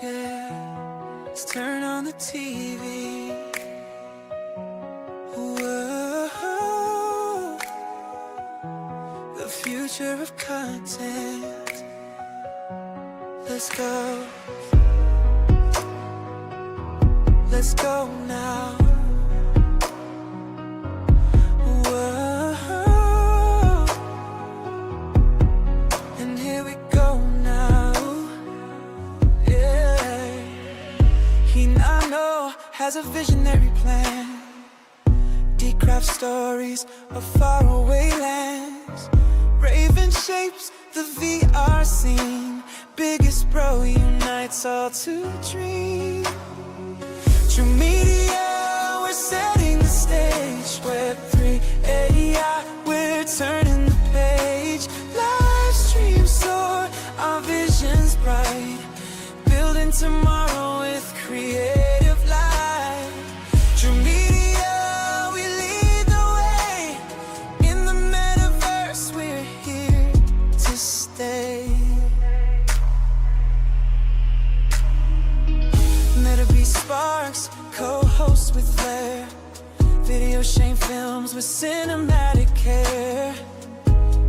Yeah, let's turn on the TV. Whoa, the future of content. Let's go. Let's go now. Whoa, and here we go now. Yeah, Hinano has a visionary plan. Decraft stories of faraway lands. Raven shapes the VR scene. Biggest bro unites all to dream. True media, we're setting the stage. Web3, AI, we're turning the page. Livestream soar, our vision's bright. Building tomorrow with creative light. True media, we lead the way. In the metaverse, we're here to stay. Meta Sparks, co-hosts with flair. Video shame films with cinematic care.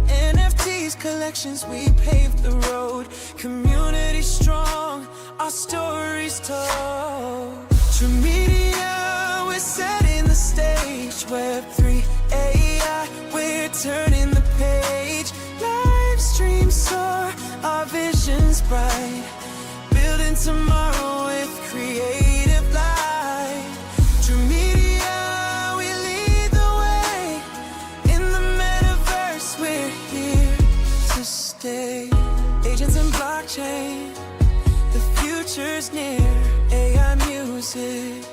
NFTs, collections, we paved the road. Community strong, our stories told. True media, we're setting the stage. Web3, AI, we're turning the page. Live stream soar, our vision's bright. Building tomorrow with creative light. True media, we lead the way. In the metaverse, we're here to stay. Agents and blockchain, the future's near. AI music,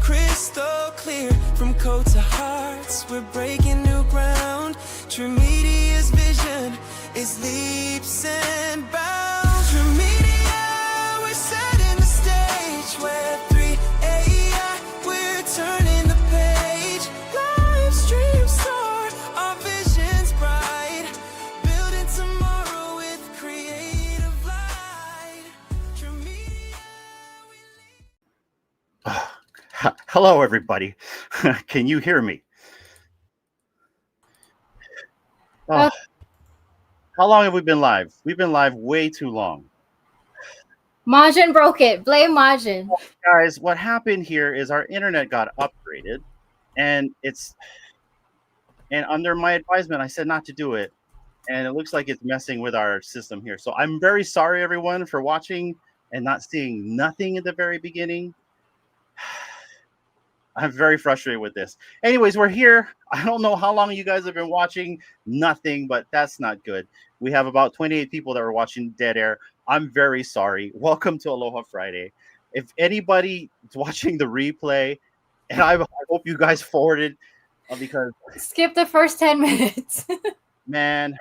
crystal clear. From code to hearts, we're breaking new ground. True media's vision is leaps and bounds. True media, we're setting the stage. Web3, AI, we're turning the page. Live stream soar, our vision's bright. Building tomorrow with creative light. True media, Hello, everybody. Can you hear me? Oh, how long have we been live? We've been live way too long. Majin broke it. Blame Majin. Guys, what happened here is our internet got upgraded, and under my advisement, I said not to do it, and it looks like it's messing with our system here. So I'm very sorry, everyone, for watching and not seeing nothing at the very beginning. I'm very frustrated with this. Anyways, we're here. I don't know how long you guys have been watching. Nothing, but that's not good. We have about 28 people that are watching Dead Air. I'm very sorry. Welcome to Aloha Friday. If anybody is watching the replay, and I hope you guys forwarded because skip the first 10 minutes. Man,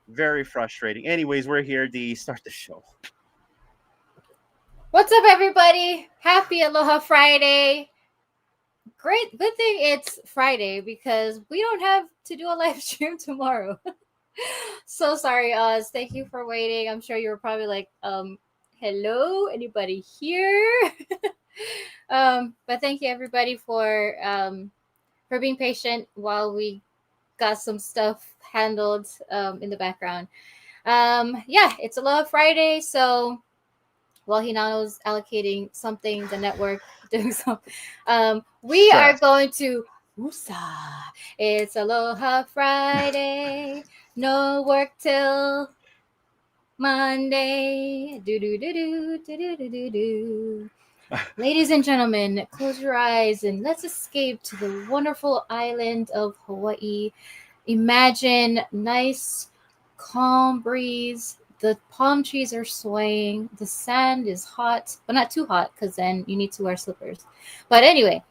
very frustrating. Anyways, we're here to start the show. What's up, everybody? Happy Aloha Friday. Great. Good thing it's Friday because we don't have to do a live stream tomorrow. So sorry, Oz. Thank you for waiting. I'm sure you were probably like, hello, anybody here? But thank you, everybody, for being patient while we got some stuff handled in the background. Yeah, it's Aloha Friday, so while Hinano's allocating something, the network doing something, we are going to Usa. It's Aloha Friday. No work till Monday. Do do do do do do do do. Ladies and gentlemen, close your eyes and let's escape to the wonderful island of Hawaii. Imagine nice, calm breeze. The palm trees are swaying. The sand is hot, but not too hot because then you need to wear slippers. But anyway,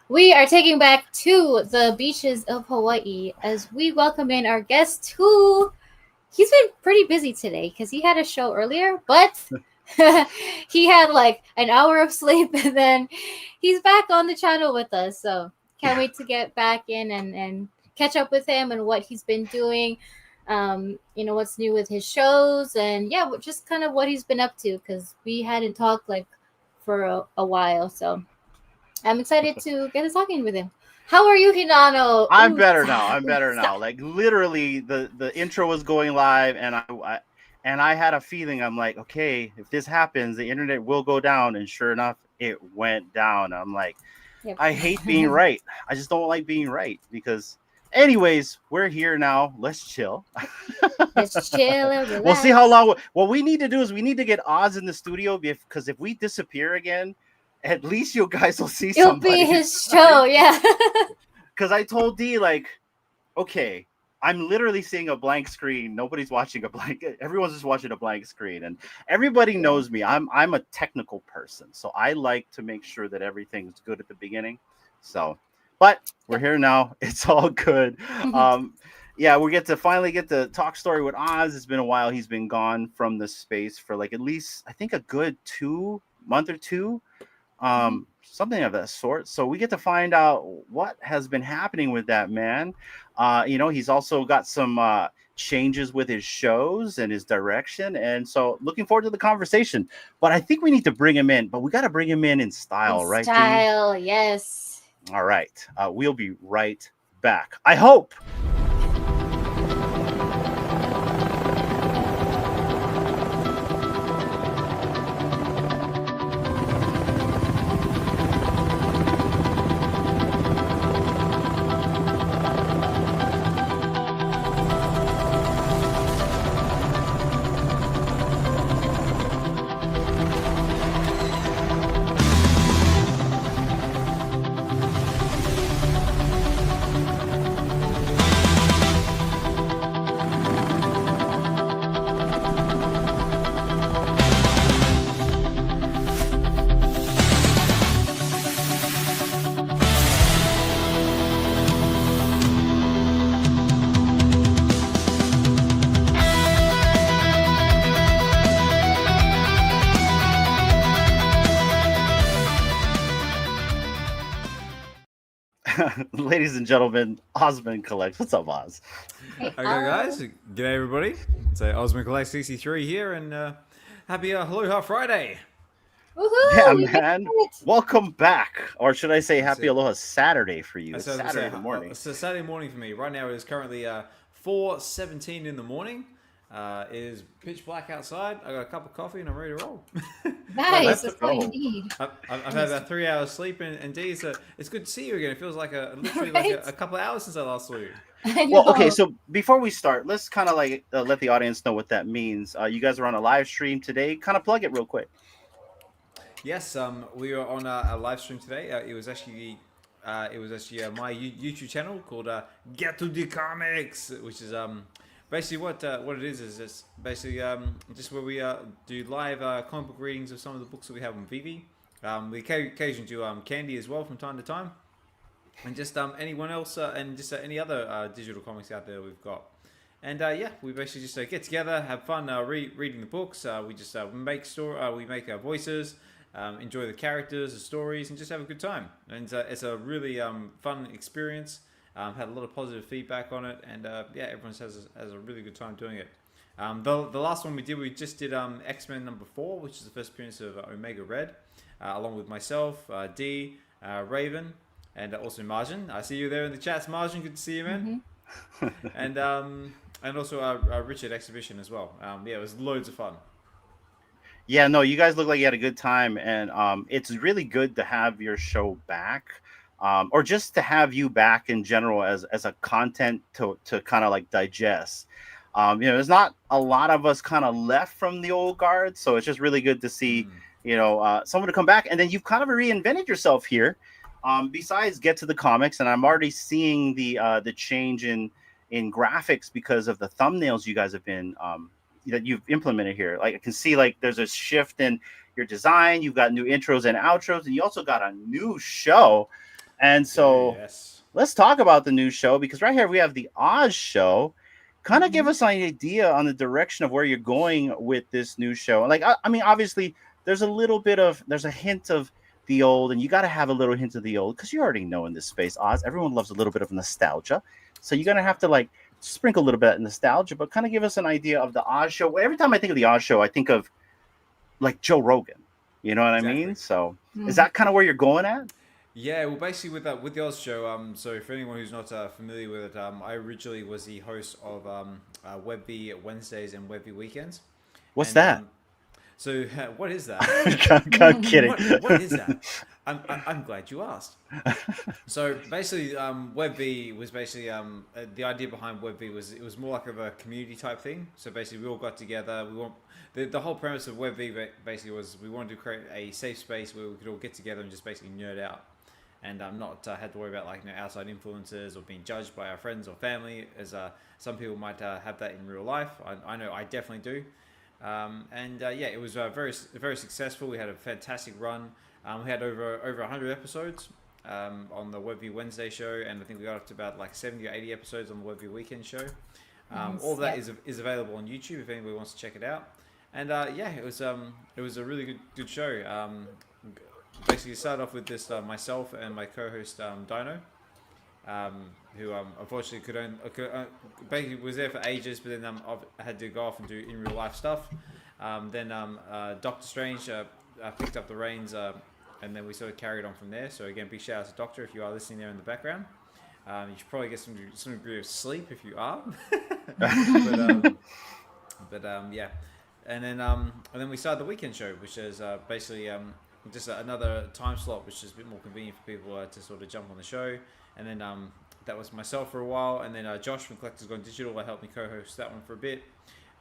we are taking back to the beaches of Hawaii as we welcome in our guest who he's been pretty busy today because he had a show earlier, but he had like an hour of sleep and then he's back on the channel with us. So can't wait to get back in and catch up with him and what he's been doing. what's new with his shows, and yeah, just kind of what he's been up to, because we hadn't talked like for a while. So I'm excited to get to talking with him. How are you, Hinano? I'm Ooh, better now. I'm better stop. now. Like literally, the intro was going live, and I had a feeling. I'm like, okay, if this happens, the internet will go down, and sure enough, it went down. I'm like, Yep. I hate being right. I just don't like being right because. Anyways, we're here now. Let's chill. Let's chill and relax. We'll see how long. What we need to do is we need to get Oz in the studio because if we disappear again, at least you guys will see It'll somebody. be his show, yeah. Because I told D, like, okay, I'm literally seeing a blank screen. Nobody's watching a blank. Everyone's just watching a blank screen, and everybody knows me. I'm a technical person, so I like to make sure that everything's good at the beginning. So, but we're here now. It's all good. Yeah, we finally get to talk story with Oz. It's been a while. He's been gone from the space for like at least I think a good 2 months or two. Something of that sort. So we get to find out what has been happening with that man. He's also got some changes with his shows and his direction, and so looking forward to the conversation. But I think we need to bring him in, but we got to bring him in style, right? Dee? Style, yes. All right. We'll be right back. I hope. Ladies and gentlemen, Ozmankollects. What's up, Oz? Hey, Okay, guys. G'day, everybody. It's Ozmankollects63 here, and happy Aloha Friday. woohoo! Yeah, We did man. it. Welcome back. Or should I say That's happy it. Aloha Saturday for you? It's So I was gonna Saturday say, morning. It's a Saturday morning for me. Right now, it is currently 4:17 in the morning. It is pitch black outside. I got a cup of coffee, and I'm ready to roll. Nice, let's that's all go. you need. I've had about 3 hours sleep, and Dee, it's good to see you again. It feels like literally Right? like a couple of hours since I last saw you. I Well, okay, know. so before we start, let's kind of like let the audience know what that means. You guys are on a live stream today. Kind of plug it real quick. Yes, we were on a live stream today. It was actually my YouTube channel called Get to the Comics, which is basically what it is it's basically just where we do live comic book readings of some of the books that we have on Vivi. We occasionally do Candy as well from time to time, and just anyone else and just any other digital comics out there we've got. And yeah, we basically just get together, have fun reading the books. We just we make voices. Enjoy the characters, the stories, and just have a good time. And it's a really fun experience. Had a lot of positive feedback on it, and yeah, everyone has a really good time doing it. The last one we just did X-Men #4, which is the first appearance of Omega Red, along with myself, Dee, Raven, and also Margin. I see you there in the chats, Margin. Good to see you, man. And also Richard Exhibition as well. Yeah, it was loads of fun. Yeah, no, you guys look like you had a good time, and it's really good to have your show back, or just to have you back in general as a content to kind of like digest. There's not a lot of us kind of left from the old guard, so it's just really good to see, someone to come back, and then you've kind of reinvented yourself here. Besides Get to the Comics, and I'm already seeing the change in graphics because of the thumbnails you guys have been that you've implemented here. Like I can see like there's a shift in your design. You've got new intros and outros, and you also got a new show. And so Yes. let's talk about the new show, because right here we have the Oz show. Kind of give us an idea on the direction of where you're going with this new show. Like I mean, obviously there's a hint of the old, and you got to have a little hint of the old because you already know in this space, Oz, everyone loves a little bit of nostalgia. So you're gonna have to like sprinkle a little bit of nostalgia, but kind of give us an idea of the Oz show. Every time I think of the Oz show, I think of like Joe Rogan. You know what I Exactly. mean? So is that kind of where you're going at? Yeah, well, basically with the Oz show, so for anyone who's not familiar with it, I originally was the host of WebV Wednesdays and WebV Weekends. What's And that? so what is that? I'm kidding. What is that? I'm glad you asked. So basically, WebV was basically the idea behind WebV was it was more like of a community type thing. So basically, we all got together. We want the whole premise of WebV basically was we wanted to create a safe space where we could all get together and just basically nerd out, and not had to worry about like outside influences or being judged by our friends or family, as some people might have that in real life. I know I definitely do. Yeah, it was very successful. We had a fantastic run. We had over 100 episodes on the WebV Wednesday show, and I think we got up to about like 70 or 80 episodes on the WebV Weekend show. Nice, All of that yeah. is available on YouTube if anybody wants to check it out. And yeah, it was a really good show. Basically, it started off with this myself and my co-host Dino, who unfortunately basically was there for ages, but then I had to go off and do in real life stuff. Then Doctor Strange picked up the reins, and then we sort of carried on from there. So again, big shout out to Doctor if you are listening there in the background. You should probably get some degree of sleep if you are. but yeah, and then we started the weekend show, which is basically just another time slot, which is a bit more convenient for people to sort of jump on the show. And then that was myself for a while, and then Josh from Collectors Gone Digital helped me co-host that one for a bit,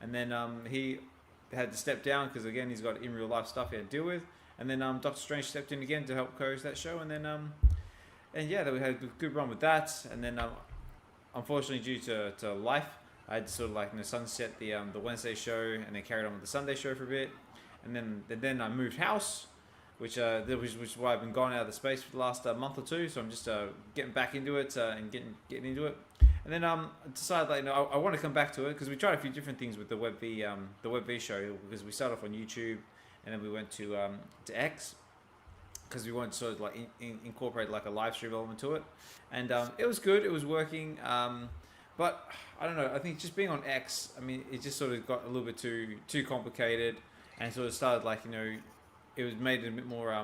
and then he had to step down because again he's got in real life stuff he had to deal with, and then Doctor Strange stepped in again to help co-host that show, and then and yeah, we had a good run with that, and then unfortunately due to life, I had to sort of like sunset the Wednesday show, and then carried on with the Sunday show for a bit, and then I moved house, which is why I've been gone out of the space for the last month or two. So I'm just getting back into it and getting into it. And then I decided that I want to come back to it because we tried a few different things with the WebV show, because we started off on YouTube and then we went to X because we wanted to sort of like incorporate like a live stream element to it, and it was good. It was working, but I don't know. I think just being on X, I mean, it just sort of got a little bit too complicated, and sort of started like it was made it a bit more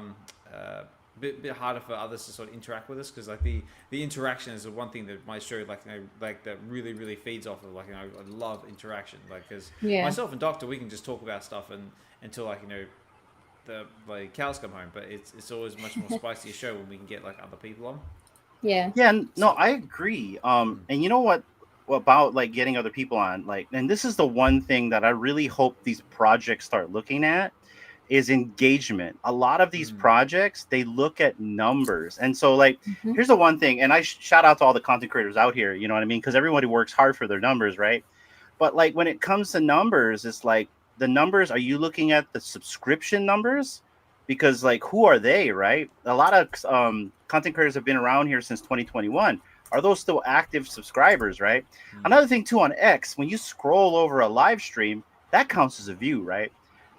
bit harder for others to sort of interact with us, because like the interaction is the one thing that my show like that really feeds off of. Like I love interaction, like because myself and Doctor, we can just talk about stuff until like the like cows come home, but it's always much more spicier show when we can get like other people on. No, I agree. And you know what about like getting other people on, like, and this is the one thing that I really hope these projects start looking at, is engagement. A lot of these projects, they look at numbers. And so like, here's the one thing, and I shout out to all the content creators out here, you know what I mean? Because everybody works hard for their numbers, right? But like when it comes to numbers, it's like the numbers, are you looking at the subscription numbers? Because like, who are they, right? A lot of content creators have been around here since 2021. Are those still active subscribers, right? Another thing too, on X, when you scroll over a live stream, that counts as a view, right?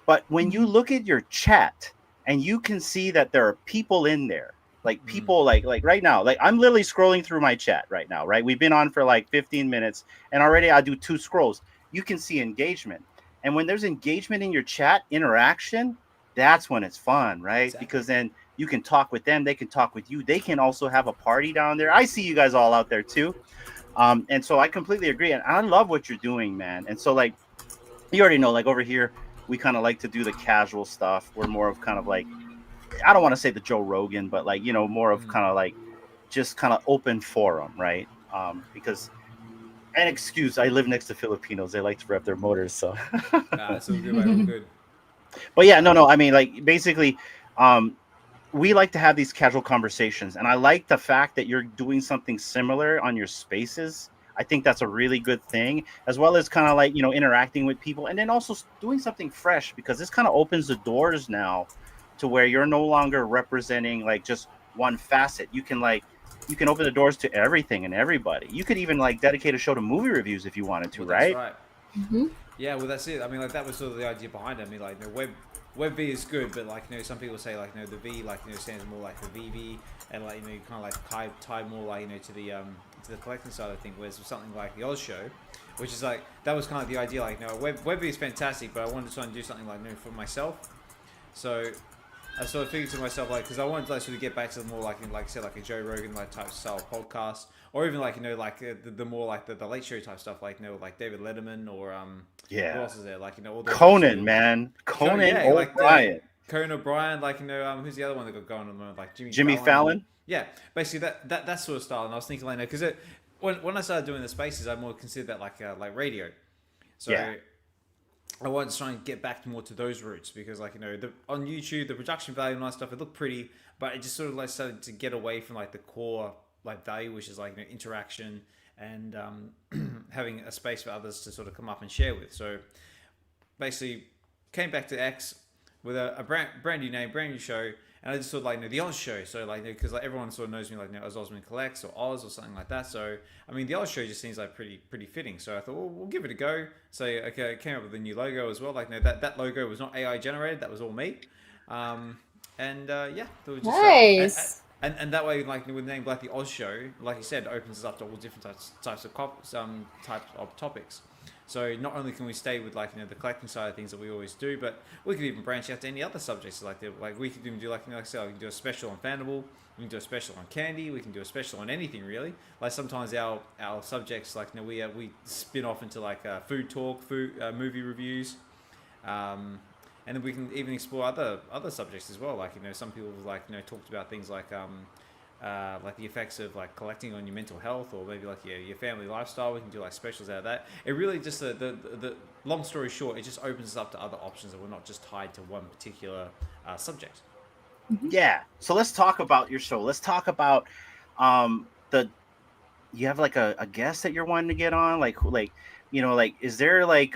But when you look at your chat and you can see that there are people in there, like people like right now, like I'm literally scrolling through my chat right now, right? We've been on for like 15 minutes and already I do 2 scrolls. You can see engagement. And when there's engagement in your chat, interaction, that's when it's fun, right? Exactly. Because then you can talk with them. They can talk with you. They can also have a party down there. I see you guys all out there too. And so I completely agree. And I love what you're doing, man. And so like, you already know, like over here, we kind of like to do the casual stuff. We're more of kind of like, I don't want to say the Joe Rogan, but like, more of kind of like just kind of open forum, right? Because, and excuse, I live next to Filipinos. They like to rev their motors. So, it's all good, all good. But yeah, no. I mean, like basically, we like to have these casual conversations. And I like the fact that you're doing something similar on your spaces. I think that's a really good thing, as well as kind of like, interacting with people, and then also doing something fresh, because this kind of opens the doors now to where you're no longer representing like just one facet. You can open the doors to everything and everybody. You could even like dedicate a show to movie reviews if you wanted to, right? That's right. Yeah, well, that's it. I mean, like that was sort of the idea behind it. I mean, like WebV is good, but like some people say like the V stands more like the VV, and like you kind of like tie more like to the collecting side of things, was something like the Oz show, which is like that was kind of the idea. Like, Webby is fantastic, but I wanted to try and do something like for myself. So I sort of figured to myself, like, because I wanted to like sort of get back to the more like I said, like a Joe Rogan like type style podcast, or even like the more like the late show type stuff, like like David Letterman or who else is there, like all the Conan, man, Conan O'Brien. Conan O'Brien, like who's the other one that got going on the moment, like Jimmy Fallon. Yeah, basically that sort of style. And I was thinking like, because when I started doing the spaces, I more considered that like radio. So I wanted to try and get back more to those roots, because like on YouTube the production value and all that stuff, it looked pretty, but it just sort of like started to get away from like the core like value, which is like interaction and having a space for others to sort of come up and share with. So basically came back to X with a brand new name, brand new show, and I just thought like the Oz show. So like because like everyone sort of knows me like as Ozmankollects or Oz or something like that. So I mean the Oz show just seems like pretty fitting. So I thought, well, we'll give it a go. So okay, I came up with a new logo as well. Like that logo was not AI generated. That was all me. It was just, nice. And that way, like with the name like the Oz show, like you said, it opens us up to all different types of topics. So not only can we stay with like the collecting side of things that we always do, but we could even branch out to any other subjects. Like we could even do like I said, we can do a special on Fandible, we can do a special on candy, we can do a special on anything really. Like sometimes our subjects like we spin off into like food talk, movie reviews, and then we can even explore other subjects as well. Like some people like talked about things like the effects of like collecting on your mental health, or maybe like your family lifestyle. We can do like specials out of that. It really just the long story short, it just opens us up to other options that we're not just tied to one particular subject. Yeah. So let's talk about your show. Let's talk about you have like a guest that you're wanting to get on, like is there like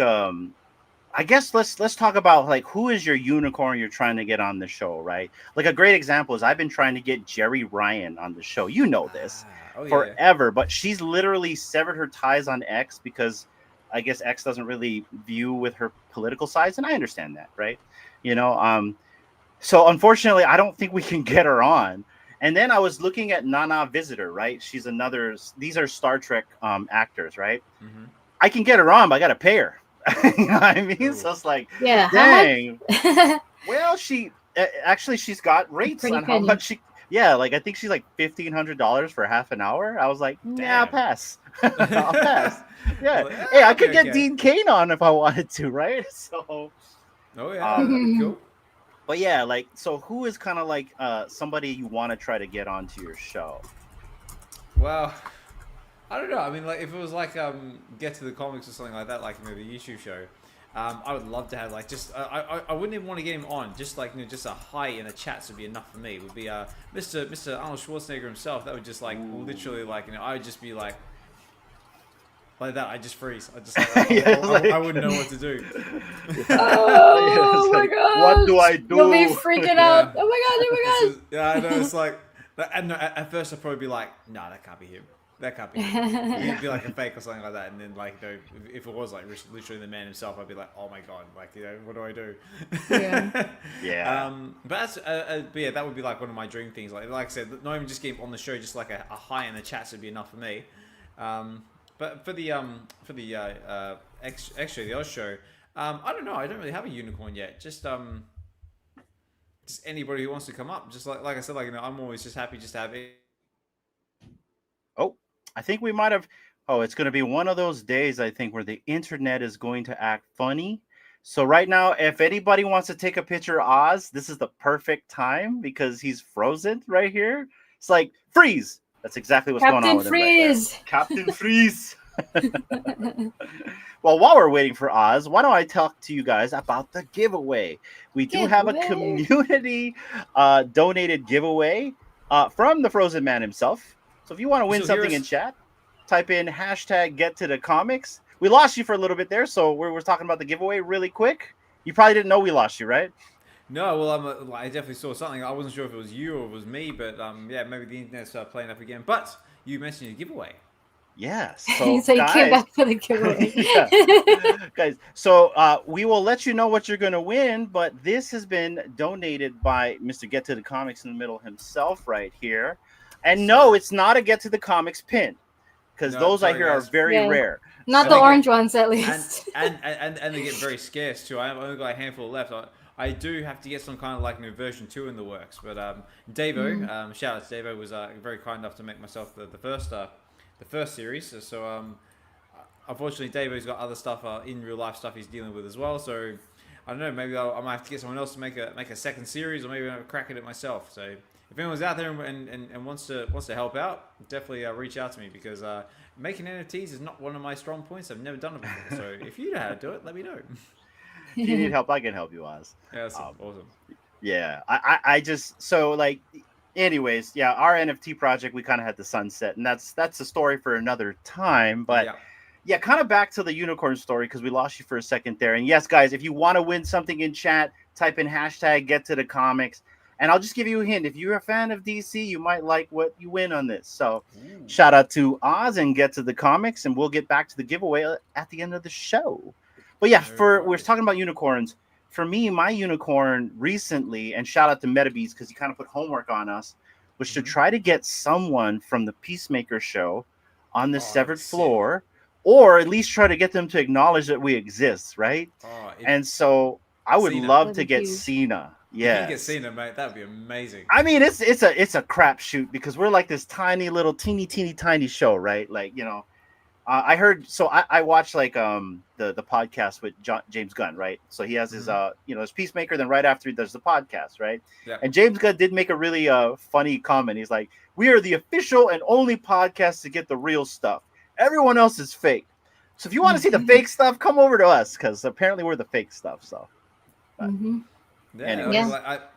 I guess let's talk about like who is your unicorn you're trying to get on the show, right? Like a great example is I've been trying to get Jerry Ryan on the show. You know this forever, but she's literally severed her ties on X because I guess X doesn't really view with her political sides, and I understand that, right? So unfortunately, I don't think we can get her on. And then I was looking at Nana Visitor, right? She's another. These are Star Trek actors, right? Mm-hmm. I can get her on, but I got to pay her. You know what I mean? Ooh. So it's like, dang. Well, she's got rates on how much she. Yeah, like I think she's like $1,500 for half an hour. I was like, yeah, I'll pass. I'll pass. Yeah. Well, hey, I could get Dean Kane on if I wanted to, right? So. Oh yeah, that'd be cool. But yeah, like, so who is kind of like somebody you want to try to get onto your show? Well, I don't know. I mean, like, if it was like Get to the Comics or something like that, like the YouTube show, I would love to have like just I wouldn't even want to get him on. Just like just a hi and a chat would be enough for me. It would be Mr. Arnold Schwarzenegger himself. That would just like literally like I would just be like that. I just freeze. I just I wouldn't know what to do. Oh my god! What do I do? You'll be freaking out. Oh my god! Yeah, I know. It's like, and at first I'd probably be like, no, that can't be him. That can't be him. It'd be like a fake or something like that. And then like, if it was like literally the man himself, I'd be like, oh my god, like what do I do? Yeah. Yeah. But yeah, that would be like one of my dream things. Like I said, not even just getting on the show, just like a hi in the chats would be enough for me. But for the extra the Oz show, I don't know. I don't really have a unicorn yet. Just anybody who wants to come up. Just like I said, like I'm always just happy just to have it. Oh, I think we might have. Oh, it's going to be one of those days, I think, where the internet is going to act funny. So right now, if anybody wants to take a picture of Oz, this is the perfect time because he's frozen right here. It's like freeze. That's exactly what's going on with Freeze. him right Captain Freeze. Well, while we're waiting for Oz, why don't I talk to you guys about the giveaway? We do have a community donated giveaway from the Frozen Man himself. So if you want to win something in chat, type in #GetToTheComics. We lost you for a little bit there, so we're talking about the giveaway really quick. You probably didn't know we lost you, right? No, well, I definitely saw something. I wasn't sure if it was you or it was me, but yeah, maybe the internet's playing up again. But you mentioned your giveaway. Yes. So you came back for the giveaway. Guys, so we will let you know what you're going to win, but this has been donated by Mr. Get to the Comics in the middle himself right here. And no, it's not a Get to the Comics pin. because No, those I sorry, hear are guys. very Yeah. rare. Not So- the orange ones, at and, least. and they get very scarce too. I've only got a handful left. I do have to get some kind of like version 2 in the works. But Davo, shout out to Davo, was very kind enough to make myself the first series. So unfortunately, Davo's got other stuff in real life stuff he's dealing with as well. So I don't know. Maybe I might have to get someone else to make a second series, or maybe I'll crack at it myself. So if anyone's out there and wants to help out, definitely reach out to me, because making NFTs is not one of my strong points. I've never done it before. So if you know how to do it, let me know. If you need help, I can help you, Oz. Yeah, that's awesome. Yeah, I just, so like, anyways, yeah, our NFT project, we kind of had the sunset, and that's a story for another time. But yeah, kind of back to the unicorn story, because we lost you for a second there. And yes, guys, if you want to win something in chat, type in hashtag get to the comics. And I'll just give you a hint. If you're a fan of DC, you might like what you win on this. So shout out to Oz and Get to the Comics, and we'll get back to the giveaway at the end of the show. But yeah, we're talking about unicorns. For me, my unicorn recently, and shout out to Metabees, because he kind of put homework on us, was to try to get someone from the Peacemaker show on the Severed Floor, or at least try to get them to acknowledge that we exist, right? And so I would love to get Cena. Yeah, if you get Cena, mate, that'd be amazing. I mean, it's a crapshoot, because we're like this tiny little teeny tiny show, right? Like, you know, I heard, so I watched like the podcast with James Gunn, right? So he has his his Peacemaker, then right after there's the podcast, right? Yeah. And James Gunn did make a really funny comment. He's like, "We are the official and only podcast to get the real stuff. Everyone else is fake. So if you want to see the fake stuff, come over to us, because apparently we're the fake stuff." So. Yeah, Anyways.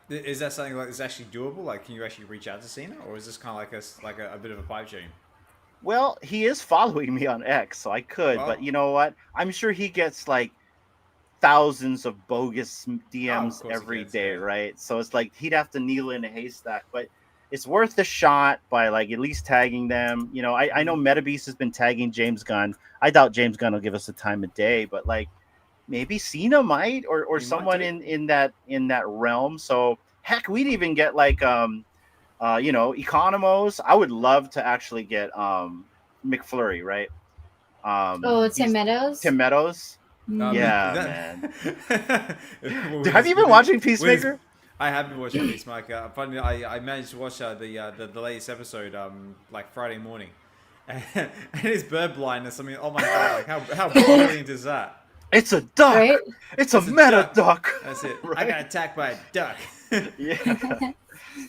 Is that something like is actually doable? Like, can you actually reach out to Cena, or is this kind of like a bit of a pipe dream? Well, he is following me on X, so I could, but you know what? I'm sure he gets like thousands of bogus DMs every day, right? So it's like he'd have to needle in a haystack, but it's worth the shot by like at least tagging them. You know, I know Metabeast has been tagging James Gunn. I doubt James Gunn will give us the time of day, but like maybe Cena might, or someone in that realm. So heck, we'd even get like Economos. I would love to actually get McFlurry, right? Tim Meadows. Tim Meadows. Yeah, man. Have you been watching Peacemaker? I have been watching Peacemaker. Funny, I managed to watch the latest episode like Friday morning, and his bird blindness. I mean, oh my god, like how brilliant is that? It's a duck. Right? It's a meta duck. That's it. Right? I got attacked by a duck. Yeah.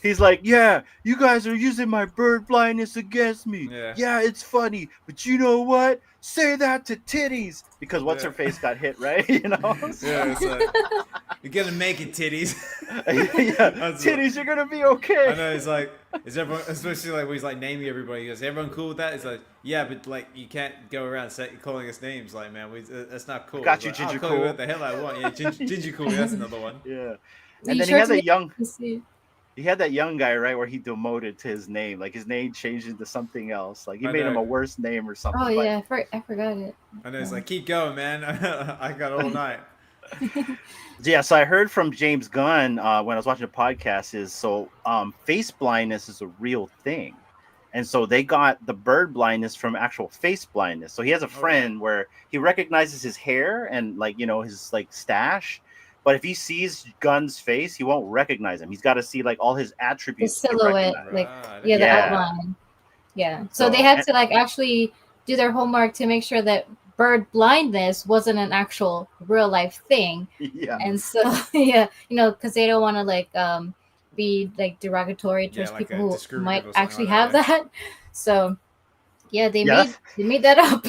He's like, yeah, you guys are using my bird blindness against me. Yeah, it's funny, but you know what? Say that to titties, because what's her face got hit, right? You know. Yeah, it's like, you're gonna make it, titties. Titties, you're gonna be okay. I know. It's like, is everyone, especially like when he's like naming everybody. He goes, "Everyone cool with that?" It's like, yeah, but like you can't go around calling us names, like, man, that's not cool. Got you, like, Ginger I'll call Cool. you what the hell I want. Yeah, Ginger Cool. That's another one. Yeah. And then he had that young. He had that young guy, right, where he demoted to his name. Like his name changed into something else. Like he made him a worse name or something. Oh yeah, I forgot it. I know. It's like, keep going, man. I got all night. Yeah, so I heard from James Gunn when I was watching the podcast face blindness is a real thing. And so they got the bird blindness from actual face blindness. So he has a friend where he recognizes his hair and like, his like stash. But if he sees Gunn's face, he won't recognize him. He's got to see like all his attributes. The silhouette, the outline. Yeah. So they had to like actually do their homework to make sure that bird blindness wasn't an actual real life thing. Yeah. And so because they don't want to like be like derogatory towards like people who might actually like have that. So they made that up.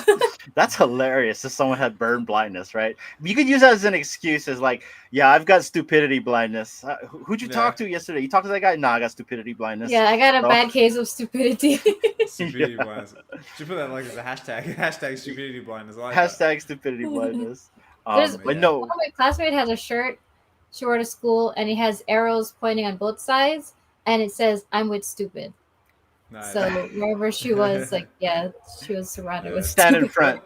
That's hilarious. If someone had bird blindness, right? You could use that as an excuse, as like, yeah, I've got stupidity blindness. Who'd you talk to yesterday? You talked to that guy? No, I got stupidity blindness. Yeah, I got a bad case of stupidity. Stupidity blindness. Should put that like as a hashtag. Hashtag stupidity blindness. Like hashtag stupidity blindness. But no. One of my classmates has a shirt she wore to school, and it has arrows pointing on both sides, and it says, "I'm with stupid." Nice. So wherever she was, like, she was surrounded with stand in front.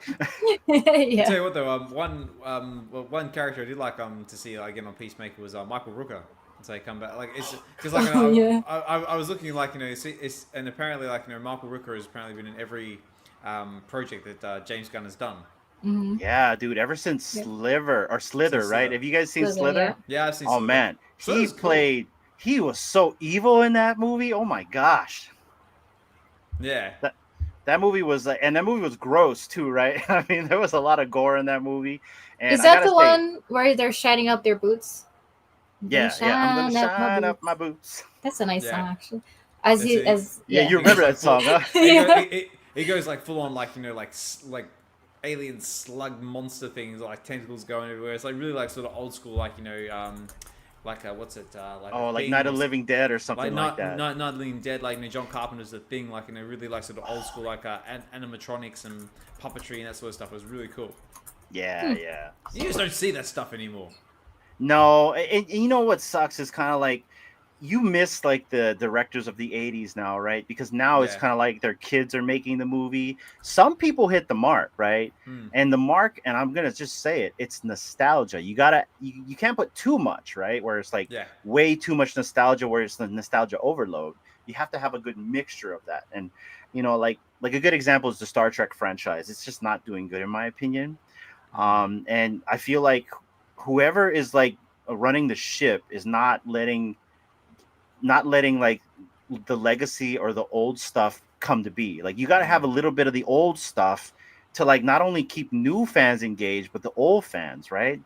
I'll tell you what though, one character I did like to see again on Peacemaker was Michael Rooker. So he come back like it's because like I was looking like it's and apparently like Michael Rooker has apparently been in every project that James Gunn has done. Mhm. Yeah, dude. Ever since Yeah. Slither, right? Slither. Have you guys seen Slither, yeah. Slither? Yeah, I've seen Oh Slither. man, Slither's cool. he was so evil in that movie. Oh my gosh. Yeah. That movie was and that movie was gross too, right? I mean, there was a lot of gore in that movie, and Is I that gotta the say, one where they're shining up their boots? They yeah, I'm gonna shine up my shine up boots. my boots. That's a nice Yeah. song, actually. As That's you, it. as Yeah, yeah. you It goes remember like that song, huh? Yeah. It goes like full on like like alien slug monster things like tentacles going everywhere. It's like really like sort of old school like like what's it like Oh, a like Thing Night of or the Living Dead or something like not that. not Living Dead like John Carpenter's The Thing like really like sort of old school like animatronics and puppetry and that sort of stuff. It was really cool. Yeah, yeah. You just don't see that stuff anymore. No, and you know what sucks is kind of like you miss like the directors of the 80s now, right? Because now it's Yeah. kind of like their kids are making the movie. Some people hit the mark, right? Hmm. And the mark, and I'm gonna just say it, it's nostalgia. You can't put too much, right? Where it's like Yeah. way too much nostalgia, where it's the nostalgia overload. You have to have a good mixture of that. And like a good example is the Star Trek franchise. It's just not doing good in my opinion. And I feel like whoever is like running the ship is not letting like the legacy or the old stuff come to be. Like you got to have a little bit of the old stuff to like not only keep new fans engaged but the old fans, right?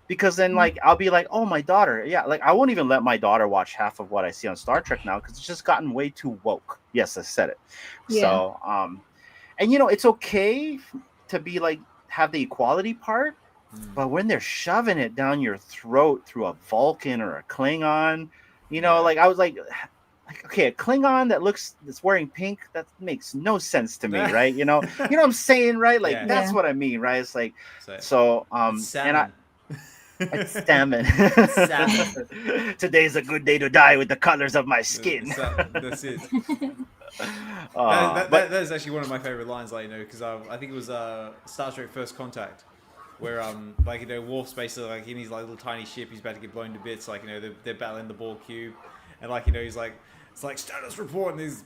Because then like I'll be like, oh, my daughter, yeah, like I won't even let my daughter watch half of what I see on Star Trek now because it's just gotten way too woke. Yes, I said it. Yeah. So and it's okay to be like have the equality part, but when they're shoving it down your throat through a Vulcan or a Klingon, like I was like, okay, a Klingon that's wearing pink, that makes no sense to me, right? You know what I'm saying, right? Like Yeah. that's Yeah. what I mean, right? It's like So, and salmon. it's salmon. Salmon. Today's a good day to die with the colors of my skin. That's it. But That is actually one of my favorite lines, like because I think it was Star Trek First Contact, where like Worf's basically like in his like little tiny ship, he's about to get blown to bits, like they're battling the Borg cube, and like he's like it's like status report, and he's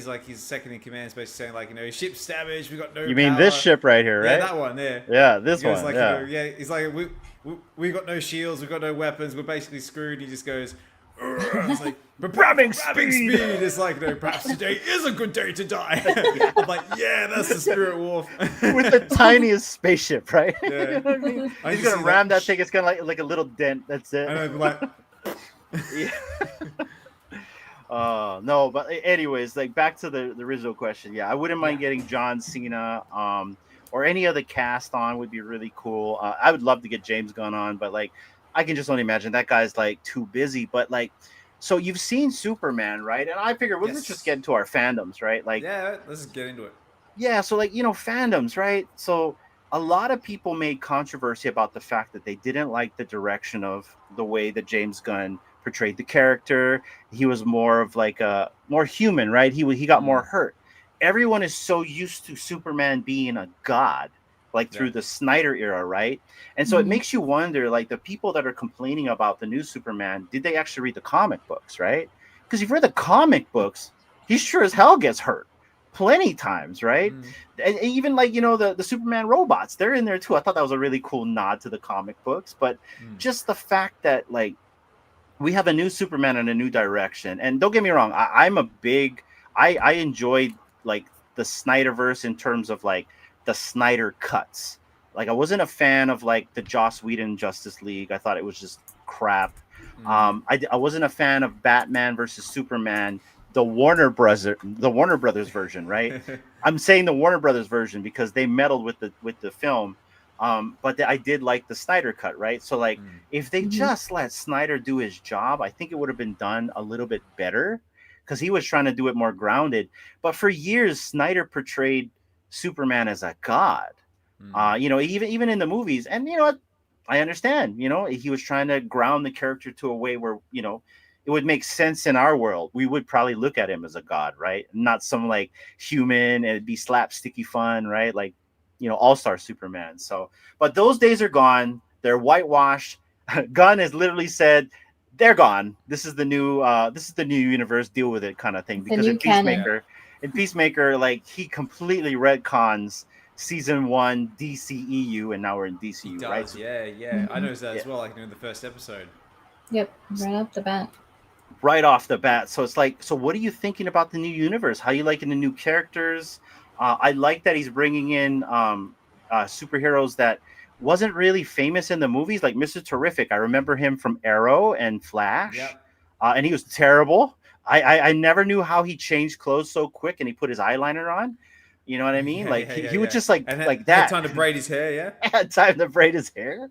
like his second in command is basically saying like ship's damaged, we got no. you mean power. this ship right here, right? Yeah, that one. Yeah. Yeah, this He goes one. like Yeah. he's like we got no shields, we got no weapons, we're basically screwed. He just goes. It's like, but Grabbing speed. It's like, perhaps today is a good day to die. I'm like, yeah, that's the spirit, Worf. With the tiniest spaceship, right? Yeah. You know what I mean? I He's just gonna see ram that that thing. It's gonna like a little dent. That's it. And I'm like, Yeah. No, but anyways, like back to the original question. Yeah, I wouldn't mind getting John Cena, or any other cast on would be really cool. I would love to get James Gunn on, but like I can just only imagine that guy's like too busy. But like, so you've seen Superman, right? And I figure let's Yes. just get into our fandoms, right? Like, yeah, let's just get into it. yeah, so like fandoms, right? So a lot of people made controversy about the fact that they didn't like the direction of the way that James Gunn portrayed the character. He was more of like a more human, right? He got more hurt. Everyone is so used to Superman being a god, like through the Snyder era, right? And so it makes you wonder, like the people that are complaining about the new Superman, did they actually read the comic books, right? Because if you read the comic books, he sure as hell gets hurt plenty times, right? And even like the Superman robots, they're in there too. I thought that was a really cool nod to the comic books, but just the fact that like we have a new Superman in a new direction. And don't get me wrong, I enjoyed like the Snyderverse in terms of like the Snyder cuts. Like I wasn't a fan of like the Joss Whedon Justice League. I thought it was just crap. I wasn't a fan of Batman versus Superman, the Warner Brothers version, right? I'm saying the Warner Brothers version because they meddled with the film. But I did like the Snyder cut, right? So like if they just let Snyder do his job, I think it would have been done a little bit better because he was trying to do it more grounded. But for years, Snyder portrayed Superman as a god. Even in the movies, and I understand. He was trying to ground the character to a way where it would make sense in our world. We would probably look at him as a god, right? Not some like human and it'd be slapsticky fun, right? Like all-star Superman. So, but those days are gone. They're whitewashed. Gunn has literally said they're gone. This is the new universe. Deal with it, kind of thing. The Because new in canon. Peacemaker, in Peacemaker, like he completely retcons season 1 DCEU, and now we're in He DCU, does, right? So, yeah. I noticed that yeah, as well, like in the first episode. Yep, right off the bat. right off the bat. So it's like, so what are you thinking about the new universe? How you liking the new characters? I like that he's bringing in superheroes that wasn't really famous in the movies, like Mr. Terrific. I remember him from Arrow and Flash, Yep. and he was terrible. I never knew how he changed clothes so quick and he put his eyeliner on. You know what I mean? Like he would just And like had that. time to braid his hair, yeah. Had time to braid his hair.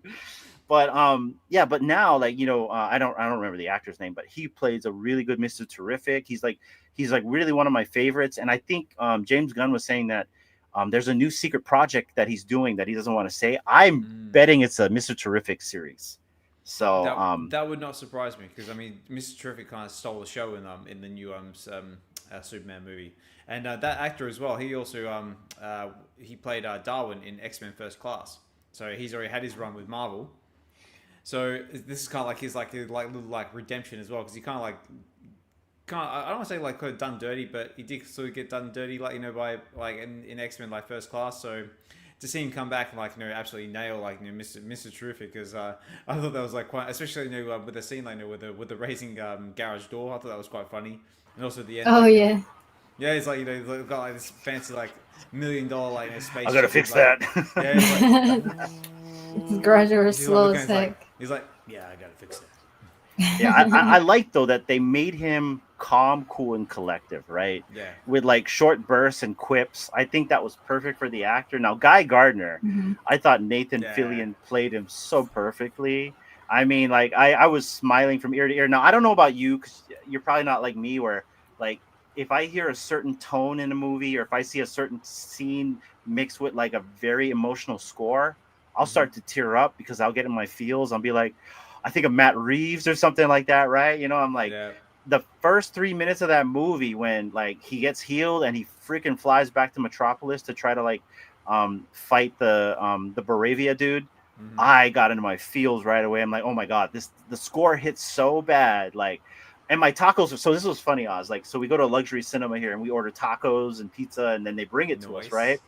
But yeah, but now, like, I don't remember the actor's name, but he plays a really good Mr. Terrific. He's like really one of my favorites. And I think James Gunn was saying that there's a new secret project that he's doing that he doesn't want to say. I'm betting it's a Mr. Terrific series. So that would not surprise me, because I mean, Mr. Terrific kind of stole the show in the new Superman movie, and that actor as well. He also he played Darwin in X-Men First Class, so he's already had his run with Marvel. So this is kind of like his little redemption as well, because he kind of I don't want to say kind of done dirty, but he did sort of get done dirty, by in X-Men First Class. So to see him come back and absolutely nail Mr. Terrific, because I thought that was quite, especially with the scene with the raising garage door. I thought that was quite funny, and also at the end. Oh yeah. Yeah, it's they've got this fancy $1 million space. I gotta fix that. Yeah, His garage door is he's slow looking, as heck. he's like, yeah, I gotta fix that. Yeah, I like though that they made him calm, cool, and collective, right? Yeah. With short bursts and quips. I think that was perfect for the actor. Now, Guy Gardner, I thought Nathan Fillion played him so perfectly. I mean, I was smiling from ear to ear. Now, I don't know about you, because you're probably not like me, where if I hear a certain tone in a movie, or if I see a certain scene mixed with a very emotional score, I'll start to tear up because I'll get in my feels. I'll be like, I think of Matt Reeves or something like that, right? I'm like, the first 3 minutes of that movie when he gets healed and he freaking flies back to Metropolis to try to fight the Baravia dude, I got into my feels right away. I'm like, oh my god, the score hits so bad, and my tacos. So this was funny, Oz. So we go to a luxury cinema here and we order tacos and pizza, and then they bring it to us, right?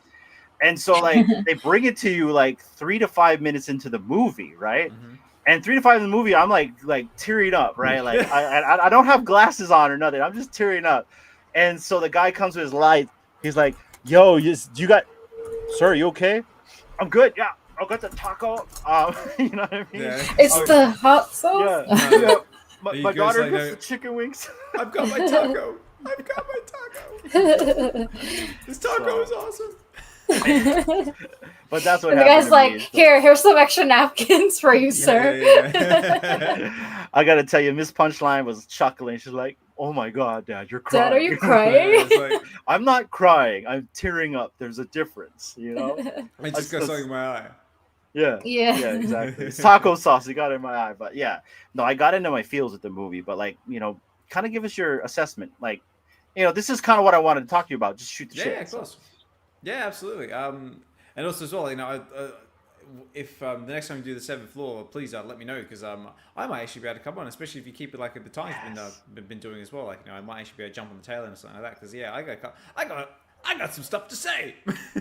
And so they bring it to you 3 to 5 minutes into the movie, right? And 3 to 5 in the movie, I'm like tearing up, right? I don't have glasses on or nothing. I'm just tearing up. And so the guy comes with his light. He's like, "Yo, sir, you okay?" "I'm good. Yeah, I got the taco." You know what I mean? Yeah. It's the hot sauce. Yeah. He My goes daughter gets the chicken wings. I've got my taco. I've got my taco. This taco is awesome. But that's what And the happened guy's to me. here's some extra napkins for you, sir. Yeah. I gotta tell you, Miss Punchline was chuckling. She's like, "Oh my god, Dad, you're crying." Dad, are you crying? I'm not crying. I'm tearing up. There's a difference, I just got something in my eye. Yeah, exactly. It's taco sauce. You got it in my eye, but yeah, no, I got into my feels with the movie. But kind of give us your assessment. This is kind of what I wanted to talk to you about. Just shoot the shit. Yeah, of course. Yeah, absolutely. And also as well, if the next time you do the 7th floor, please let me know, because I might actually be able to come on, especially if you keep it at the times you've been doing as well. I might actually be able to jump on the tail end or something like that, because I got some stuff to say.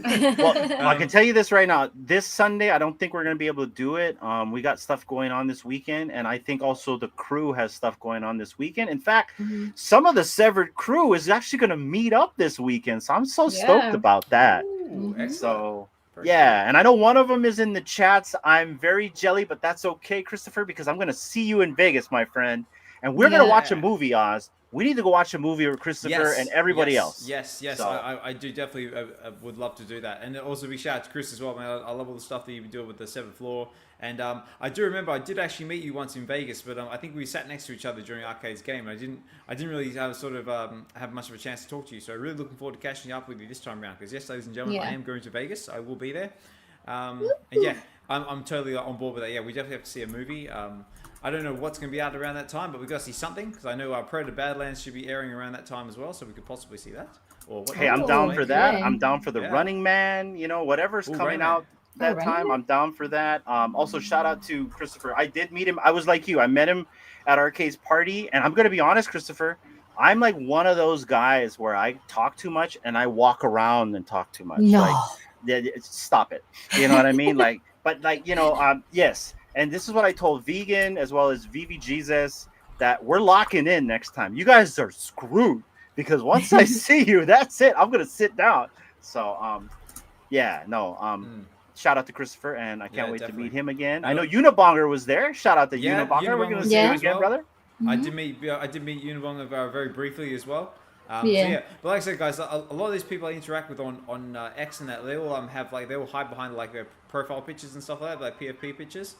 Well, I can tell you this right now. This Sunday, I don't think we're going to be able to do it. We got stuff going on this weekend, and I think also the crew has stuff going on this weekend. In fact, some of the Severed crew is actually going to meet up this weekend, so I'm so stoked about that. Ooh, so, yeah, and I know one of them is in the chats. I'm very jelly, but that's okay, Christopher, because I'm going to see you in Vegas, my friend, and we're going to watch a movie, Oz. We need to go watch a movie with Christopher and everybody else. Yes. So. I do definitely would love to do that. And also big shout out to Chris as well, man. I love all the stuff that you've been doing with the 7th floor. And I do remember I did actually meet you once in Vegas, but I think we sat next to each other during Arcade's game. I didn't really have much of a chance to talk to you. So really looking forward to catching up with you this time around. Because yes, ladies and gentlemen, I am going to Vegas. I will be there. And yeah, I'm totally on board with that. Yeah, we definitely have to see a movie. I don't know what's going to be out around that time, but we've got to see something, because I know our Predator Badlands should be airing around that time as well, so we could possibly see that. Hey, I'm down for that. I'm down for the Running Man. Whatever's coming out that time, I'm down for that. Also, shout out to Christopher. I did meet him. I was like you. I met him at Arcade's party, and I'm going to be honest, Christopher. I'm like one of those guys where I talk too much and I walk around and talk too much. No. Like, stop it. You know what I mean? Like, but like, yes. And this is what I told Vegan as well as Vivi Jesus, that we're locking in next time. You guys are screwed because once I see you, that's it. I'm gonna sit down. So, yeah, no. Shout out to Christopher, and I can't wait to meet him again. I know Unibonger was there. Shout out to Unibonger. We're gonna see you again, brother. I did meet Unabong very briefly as well. So Yeah. but like I said, guys, a lot of these people I interact with on X and that, they all have like, they all hide behind like their profile pictures and stuff like that, like PFP pictures.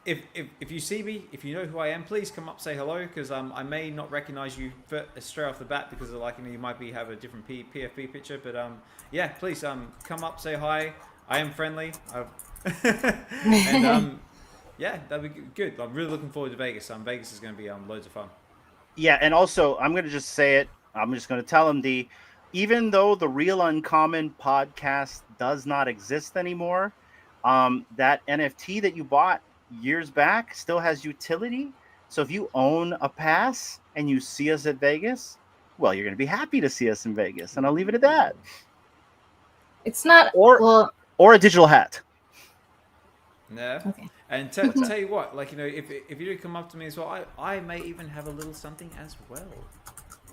If you see me, if you know who I am, please come up, say hello, because I may not recognize you straight off the bat because of like, you might have a different PFP picture, but yeah, please come up, say hi. I am friendly. And yeah, that'd be good. I'm really looking forward to Vegas. Vegas is going to be loads of fun. Yeah, and also I'm going to just say it. I'm just going to tell him, even though the Real Uncommon podcast does not exist anymore, that NFT that you bought years back still has utility. So if you own a pass and you see us at Vegas, well, you're going to be happy to see us in Vegas, and I'll leave it at that. It's not or a digital hat. Yeah. Okay. And tell you what, like, if you do come up to me as well, I may even have a little something as well.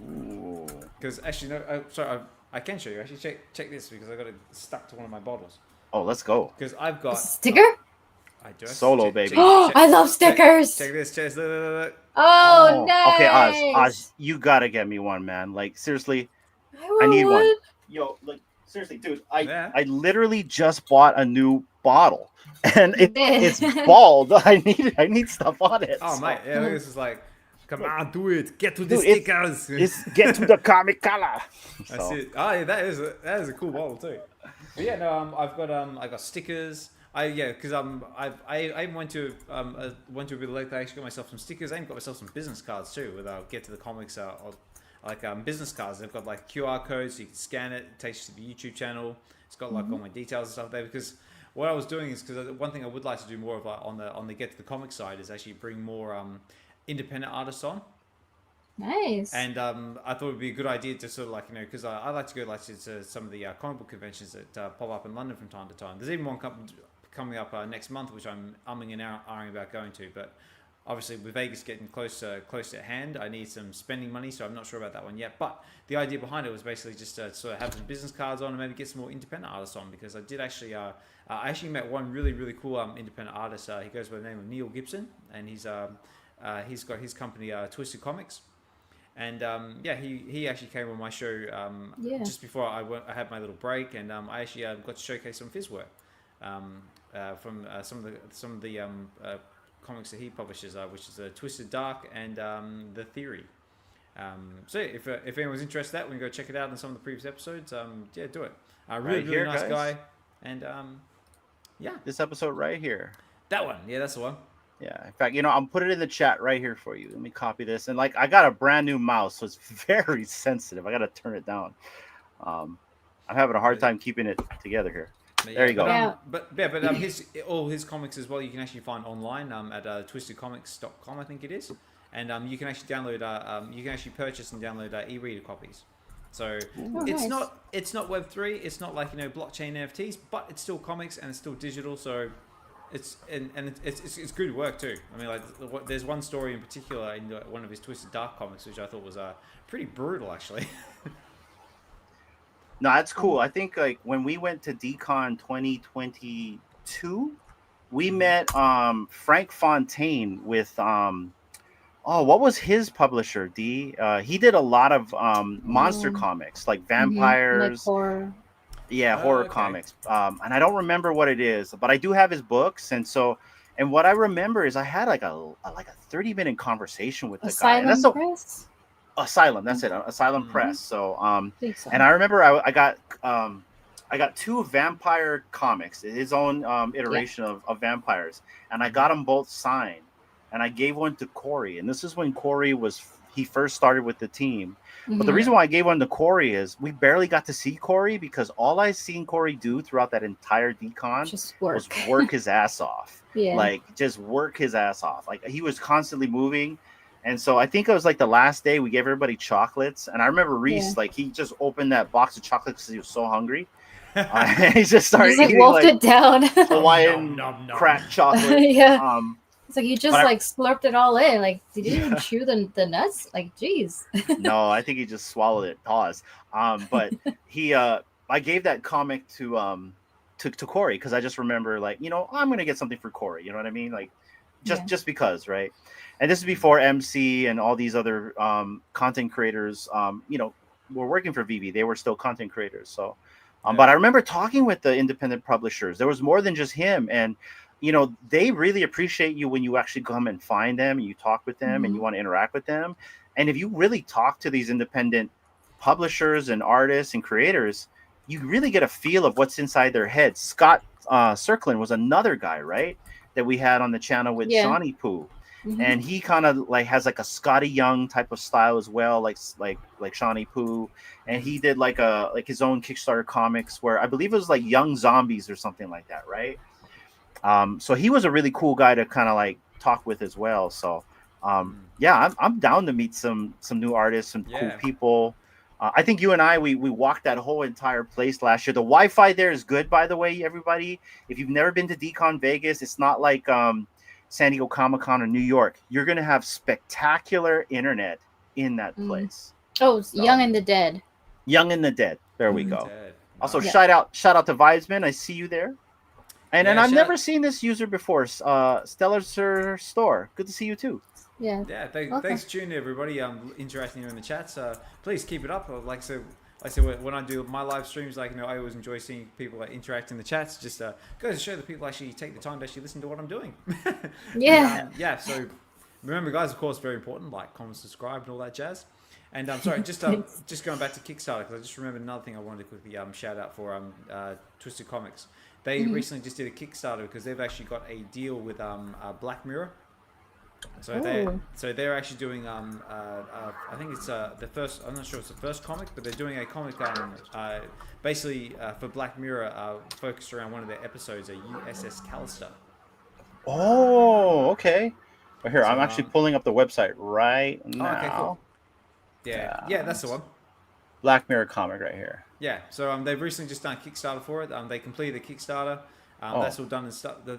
Ooh. Because actually, no, sorry, I can show you. Actually, check this, because I got it stuck to one of my bottles. Oh, let's go. Because I've got a sticker. I do. Solo, baby. I love stickers. Check this. Look. Oh, nice. Okay, Oz, you gotta get me one, man. Like, seriously, I need one. Yo, like, seriously, dude, I literally just bought a new bottle, and it's bald. I need stuff on it. Oh, so. mate, yeah, this is like, come on, do it. Get to the stickers. It's get to the comic color. That's it. Oh, yeah, that is a cool bottle too. But yeah, no, I got stickers. Because I went to a bit late. I actually got myself some stickers. I even got myself some business cards too. With Get to the Comics, business cards. They've got like QR codes, so you can scan it. It takes you to the YouTube channel. It's got like all my details and stuff there. Because what I was doing is, because one thing I would like to do more of, like, on the Get to the Comics side, is actually bring more independent artists on. Nice. And I thought it would be a good idea to sort of because I like to go to some of the comic book conventions that pop up in London from time to time. There's even one coming up next month, which I'm umming and ahhing about going to, but obviously with Vegas getting close at hand, I need some spending money, so I'm not sure about that one yet. But the idea behind it was basically just to sort of have some business cards on and maybe get some more independent artists on, because I did actually I actually met one really, really cool independent artist. He goes by the name of Neil Gibson, and he's got his company Twisted Comics. And he actually came on my show just before I had my little break, and I actually got to showcase some of his work from some of the comics that he publishes, which is Twisted Dark and The Theory. So if anyone's interested in that, we can go check it out in some of the previous episodes. Do it. Really nice guy, and this episode right here. That one, that's the one. Yeah, in fact, I'm putting it in the chat right here for you. Let me copy this. And I got a brand new mouse, so it's very sensitive. I got to turn it down. I'm having a hard time keeping it together here. There you go. But all his comics as well, you can actually find online at twistedcomics.com, I think it is. And you can actually download, you can actually purchase and download e-reader copies. So it's not Web3, it's not like blockchain NFTs, but it's still comics and it's still digital. So it's good work too. I mean, there's one story in particular in one of his Twisted Dark comics, which I thought was pretty brutal, actually. No, that's cool. I think when we went to DCon 2022, we met Frank Fontaine with what was his publisher? He did a lot of monster comics, like vampires, like horror. Yeah, horror comics. And I don't remember what it is, but I do have his books, and what I remember is I had like a 30-minute conversation with the guy. And that's Press? Asylum, that's it. Asylum Press. So and I remember I got two vampire comics, his own iteration of vampires, and I got them both signed, and I gave one to Corey, and this is when Corey he first started with the team. But the reason why I gave one to Corey is we barely got to see Corey, because all I seen Corey do throughout that entire decon was work his ass off. Yeah. Like, just work his ass off. Like, he was constantly moving. And so I think it was like the last day we gave everybody chocolates. And I remember Reese, like he just opened that box of chocolates because he was so hungry. He just You started just like eating wolfed like it down. Hawaiian Nom, nom, nom. crack chocolate. Yeah. It's like you but just like slurped it all in. Like, did you even chew the nuts? Like, geez. No, I think he just swallowed it. Pause. But he, I gave that comic to Corey because I just remember like, you know, I'm gonna get something for Corey. You know what I mean? Like, just because, right? And this is before MC and all these other content creators, you know, were working for VV. They were still content creators. So, but I remember talking with the independent publishers. There was more than just him, and you know, they really appreciate you when you actually come and find them and you talk with them and you want to interact with them. And if you really talk to these independent publishers and artists and creators, you really get a feel of what's inside their heads. Scott Circlin was another guy, right, that we had on the channel with Shawnee Poo. And he kind of like has like a Scotty Young type of style as well, like Shawnee Poo. And he did like his own Kickstarter comics where I believe it was like Young Zombies or something like that, right? So he was a really cool guy to kind of like talk with as well. So yeah, I'm down to meet some new artists, some cool people. I think you and I we walked that whole entire place last year. The Wi-Fi there is good, by the way, everybody. If you've never been to DCon Vegas, it's not like San Diego Comic-Con or New York. You're gonna have spectacular internet in that place. Oh, so, Young and the Dead. Young and the Dead. There we go. Dead. Also, shout out to Vibesman. I see you there. And I've never seen this user before. Stellar Store. Good to see you too. Yeah. Yeah. Thanks for tuning in, everybody. Interacting in the chats. Please keep it up. Like I said, when I do my live streams, like, you know, I always enjoy seeing people like interact in the chats. Just goes to show that people actually take the time to actually listen to what I'm doing. Yeah. Yeah. So remember, guys, of course, very important. Like, comment, subscribe, and all that jazz. And I'm sorry, just going back to Kickstarter, because I just remembered another thing I wanted to quickly shout out for Twisted Comics. They recently just did a Kickstarter because they've actually got a deal with Black Mirror. So they're actually doing I think it's the first, I'm not sure it's the first comic, but they're doing a comic basically for Black Mirror focused around one of their episodes, a USS Callister. Oh, okay. But here, I'm actually pulling up the website right now. Okay, cool. Yeah, that's the one. Black Mirror comic right here. Yeah, so they've recently just done Kickstarter for it. They completed the Kickstarter. That's all done and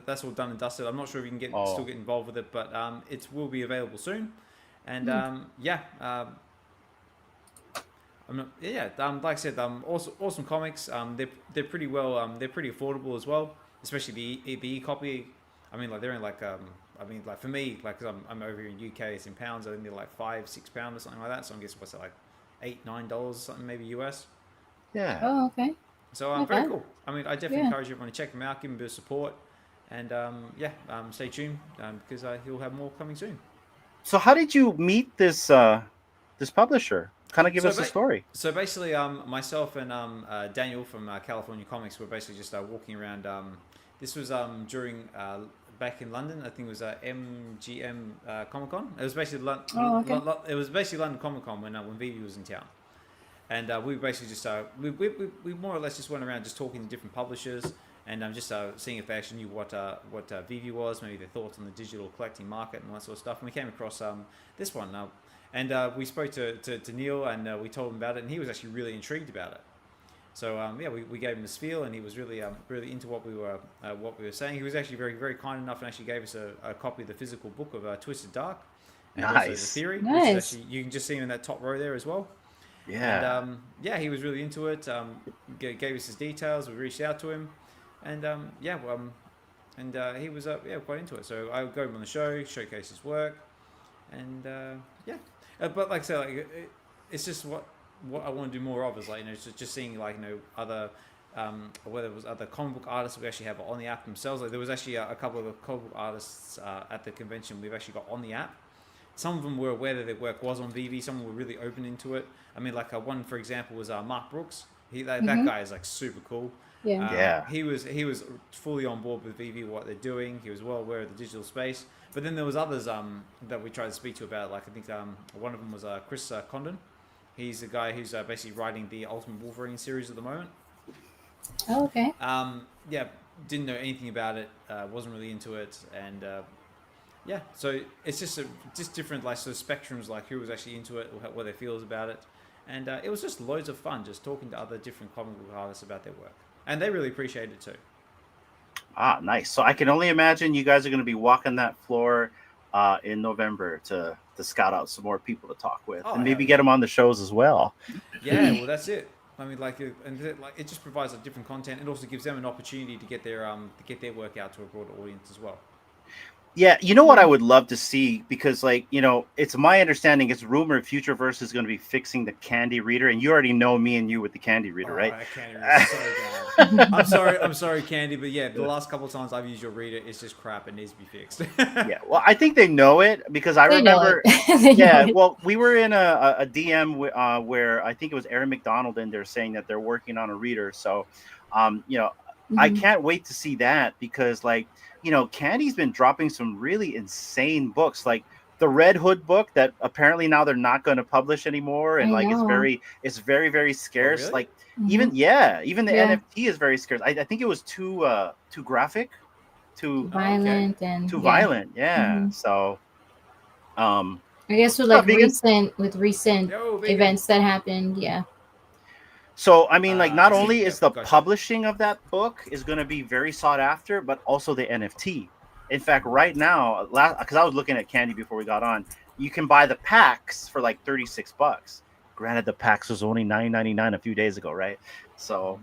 that's all done and dusted. I'm not sure if you can still get involved with it, but it will be available soon. And like I said, awesome comics. They're pretty well. They're pretty affordable as well, especially the e-copy. I mean, like they're in like for me, like, cause I'm over here in UK, it's in pounds. I think they're like £5-6 or something like that. So I'm guessing what's it, like $8-9 or something, maybe US. Yeah. Oh, okay. So very cool. I mean, I definitely encourage everyone to check them out, give them a bit of support, and stay tuned because he'll have more coming soon. So how did you meet this this publisher? Kind of give us the story. So basically, myself and Daniel from California Comics were basically just walking around. This was during back in London. I think it was MGM Comic Con. It was basically it was basically London Comic Con when Vivi was in town. And we basically just we more or less just went around just talking to different publishers and just seeing if they actually knew what VV was, maybe their thoughts on the digital collecting market and all that sort of stuff. And we came across this one, and we spoke to Neil and we told him about it, and he was actually really intrigued about it. So we gave him the spiel, and he was really into what we were saying. He was actually very, very kind enough and actually gave us a copy of the physical book of Twisted Dark. And also the theory. Nice. Actually, you can just see him in that top row there as well. Yeah. And he was really into it. Gave us his details. We reached out to him, and he was quite into it. So I would go on the show, showcase his work, and but like I said, it's just what I want to do more of is like, you know, just seeing like, you know, other whether it was other comic book artists we actually have on the app themselves. Like there was actually a couple of comic book artists at the convention we've actually got on the app. Some of them were aware that their work was on VV. Some were really open into it. I mean, like one for example was Mark Brooks. That guy is like super cool. Yeah. He was fully on board with VV, what they're doing. He was well aware of the digital space. But then there was others that we tried to speak to about. Like I think one of them was Chris Condon. He's the guy who's basically writing the Ultimate Wolverine series at the moment. Oh, okay. Didn't know anything about it. Wasn't really into it, and yeah, so it's just different like sort of spectrums, like who was actually into it, what their feels about it, and it was just loads of fun just talking to other different comic book artists about their work, and they really appreciated it too. Ah, nice. So I can only imagine you guys are going to be walking that floor in November to scout out some more people to talk with, Oh and hell maybe get yeah, them on the shows as well. yeah. Well, that's it. I mean, like it just provides a different content. It also gives them an opportunity to get their work out to a broader audience as well. Yeah, you know what I Yeah. would love to see, because like, it's my understanding, it's rumored Futureverse is going to be fixing the Candy Reader, and you already know me and you with the Candy Reader, Oh, right? that Candy reader is so bad. I'm sorry, Candy, but yeah, the last couple of times I've used your reader, it's just crap. It needs to be fixed. Yeah, well, I think they know it, because I They know it. remember. They know Yeah, it. well, we were in a DM where I think it was Aaron McDonald in there saying that they're working on a reader. So, um, you know, I Mhm. can't wait to see that, because, like, Candy's been dropping some really insane books, like the Red Hood book that apparently now they're not going to publish anymore, and I like know. it's very very Oh, scarce. really? Like, Hmm. even the Yeah. NFT is very scarce. I think it was too graphic, too Oh, okay. Violent and too yeah. violent. Yeah, Hmm. so um. I guess with Oh, like vegan. recent Yo, vegan. events that happened, yeah. So, I mean, like, not I see. only is Yep, the gotcha. publishing of that book is going to be very sought after, but also the NFT. In fact, right now, because I was looking at Candy before we got on, you can buy the packs for like $36. Granted, the packs was only $9.99 a few days ago, right? So,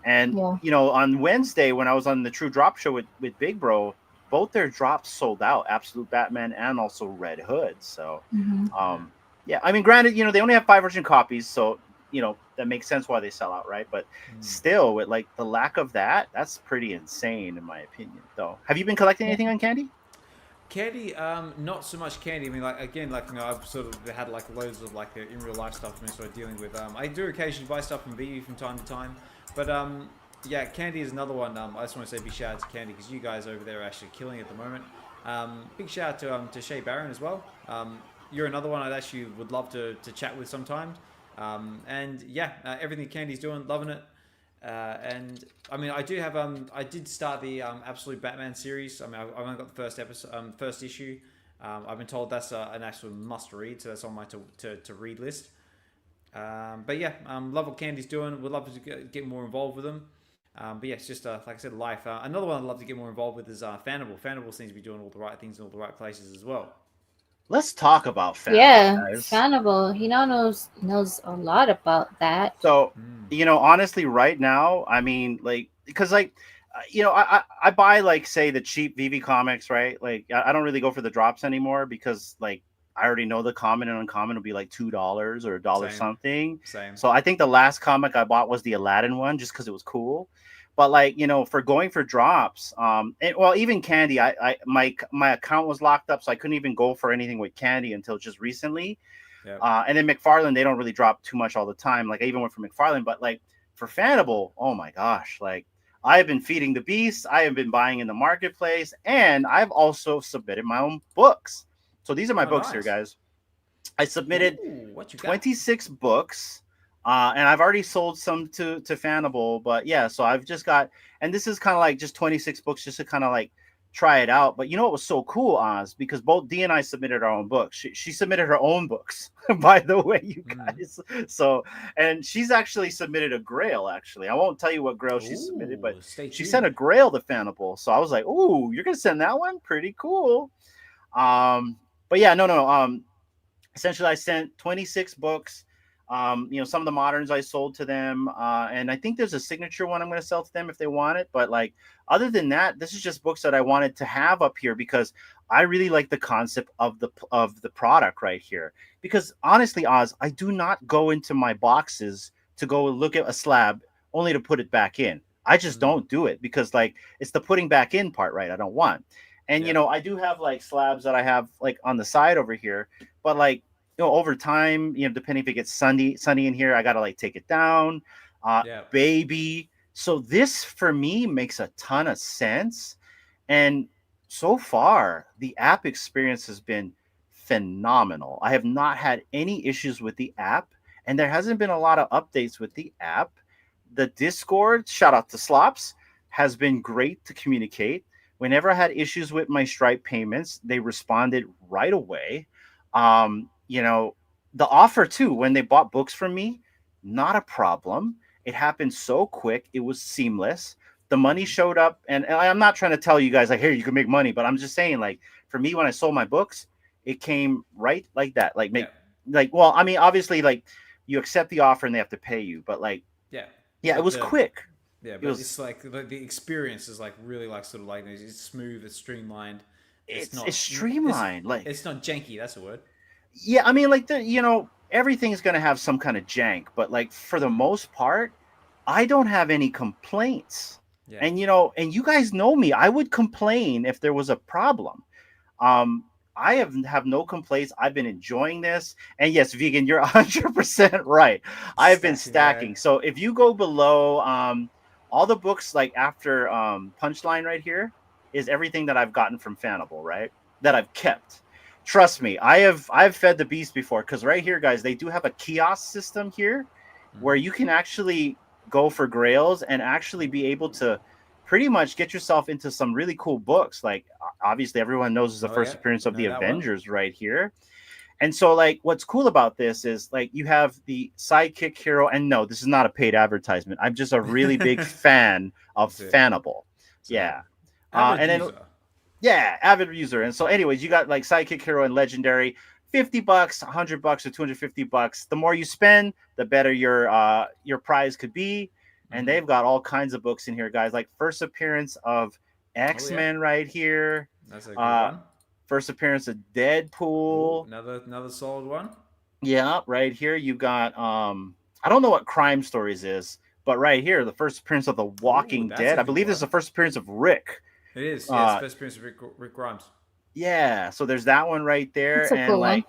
and Yeah. on Wednesday when I was on the True Drop show with Big Bro, both their drops sold out, Absolute Batman and also Red Hood. So, Hmm. Yeah. um, yeah, I mean, granted, they only have 500 copies, so that makes sense why they sell out, right? But Mm. still, with like the lack of that, that's pretty insane in my opinion. Though, have you been collecting Yeah. anything on Candy? Candy, not so much candy. I mean, like again, like I've sort of had like loads of like in real life stuff I've been sort of dealing with. I do occasionally buy stuff from VU from time to time, but yeah, Candy is another one. I just want to say big shout out to Candy, because you guys over there are actually killing it at the moment. Big shout out to Shay Barron as well. You're another one I'd actually would love to chat with sometimes. And yeah, everything Candy's doing, loving it. And I mean, I did start the Absolute Batman series. I mean, I've only got the first episode, first issue. I've been told that's an actual must read, so that's on my to read list. But yeah, love what Candy's doing. Would love to get more involved with them. But yeah, it's just like I said, life. Another one I'd love to get more involved with is Fanable. Fanable seems to be doing all the right things in all the right places as well. Let's talk about Fanable, Yeah. guys. Fannable. He now knows a lot about that. So, Mm. honestly, right now, I mean, like, because like, I buy, like, say, the cheap VV comics, right? Like, I don't really go for the drops anymore, because like I already know the common and uncommon will be like $2 or a dollar Same, something. same. So I think the last comic I bought was the Aladdin one, just because it was cool. But like, for going for drops, and well, even Candy, my account was locked up, so I couldn't even go for anything with Candy until just recently. Yep. And then McFarlane, they don't really drop too much all the time. Like, I even went for McFarlane, but like for Fanable, oh my gosh, like, I have been feeding the beast. I have been buying in the marketplace, and I've also submitted my own books. So these are my Oh, books here, nice. guys. I submitted Ooh, what you got? 26 books, and I've already sold some to Fanable. But yeah, so I've just got, and this is kind of like just 26 books just to kind of like try it out. But you know what was so cool, Oz, because both D and I submitted our own books. She submitted her own books, by the way, you Mm. guys. So, and she's actually submitted a Grail. Actually, I won't tell you what Grail she submitted, but Ooh, stay she sent a tuned. Grail to Fanable. So I was like, "Ooh, you're gonna send that one? Pretty cool." Um, but yeah, no. Essentially, I sent 26 books. Some of the moderns I sold to them, and I think there's a signature one I'm going to sell to them if they want it. But like, other than that, this is just books that I wanted to have up here, because I really like the concept of the product right here. Because honestly, Oz, I do not go into my boxes to go look at a slab only to put it back in. I just Mm. don't do it, because like, it's the putting back in part, right? I don't want. And Yep. I do have like slabs that I have like on the side over here, but like, over time, depending if it gets sunny in here, I gotta like take it down. Yep. Baby. So this for me makes a ton of sense. And so far, the app experience has been phenomenal. I have not had any issues with the app, and there hasn't been a lot of updates with the app. The Discord, shout out to Slops, has been great to communicate. Whenever I had issues with my Stripe payments, they responded right away. You know, the offer too, when they bought books from me, not a problem. It happened so quick. It was seamless. The money showed up, and I'm not trying to tell you guys like, here, you can make money, but I'm just saying, like, for me, when I sold my books, it came right like that. Like, Yeah. well, I mean, obviously, like, you accept the offer and they have to pay you, but like, Yeah. yeah, it But was quick. yeah, It but was, it's like the experience is like really like sort of like it's smooth, it's streamlined. It's it's not streamlined. Like, it's not janky. That's a word. yeah, I mean, like, everything's gonna have some kind of jank, but like for the most part, I don't have any complaints. Yeah. And and you guys know me, I would complain if there was a problem. Um, I have no complaints. I've been enjoying this. And yes, vegan, you're 100% right. I've been stacking. So if you go below, all the books like after Punchline right here is everything that I've gotten from Fanable, right? That I've kept. Trust me, I've fed the beast before, because right here, guys, they do have a kiosk system here where you can actually go for grails and actually be able to pretty much get yourself into some really cool books. Like, obviously everyone knows is the first appearance of the Avengers right here. And so, like, what's cool about this is, like, you have the sidekick hero, and no, this is not a paid advertisement. I'm just a really big fan of Fanable. Yeah. And then, yeah, avid user. And so, anyways, you got like sidekick hero and legendary, $50, $100 or $250. The more you spend, the better your prize could be. And they've got all kinds of books in here, guys. Like first appearance of X-Men right here. That's a good one. First appearance of Deadpool. Ooh, another solid one. Yeah, right here you got I don't know what Crime Stories is, but right here the first appearance of The Walking Dead. I believe this is the first appearance of Rick. It is. Yeah, it's first appearance of Rick Grimes. Yeah, so there's that one right there. That's a cool one.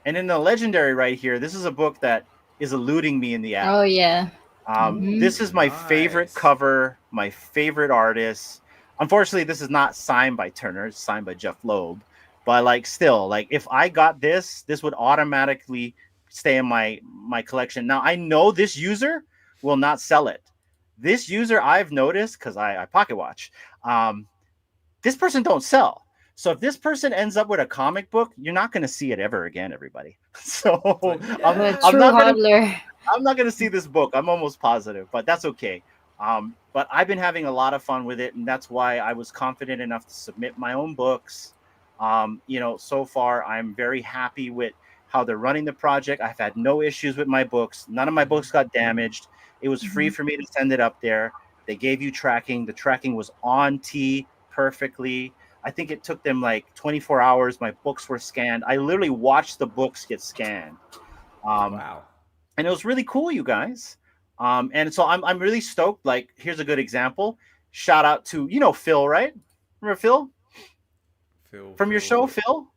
And in the legendary right here, this is a book that is eluding me in the app. Oh yeah. This is my favorite cover, my favorite artist. Unfortunately, this is not signed by Turner, it's signed by Jeff Loeb. But like still, like if I got this would automatically stay in my collection. Now I know this user will not sell it. This user, I've noticed, because I pocket watch, this person don't sell. So if this person ends up with a comic book, you're not going to see it ever again, everybody. So I'm not going to see this book. I'm almost positive, but that's okay. But I've been having a lot of fun with it, and that's why I was confident enough to submit my own books. So far, I'm very happy with how they're running the project. I've had no issues with my books. None of my books got damaged. It was free for me to send it up there. They gave you tracking. The tracking was on T perfectly. I think it took them like 24 hours. My books were scanned. I literally watched the books get scanned. Wow. And it was really cool, you guys. And so I'm really stoked. Like, here's a good example. Shout out to, Phil, right? Remember Phil? From your show, Phil?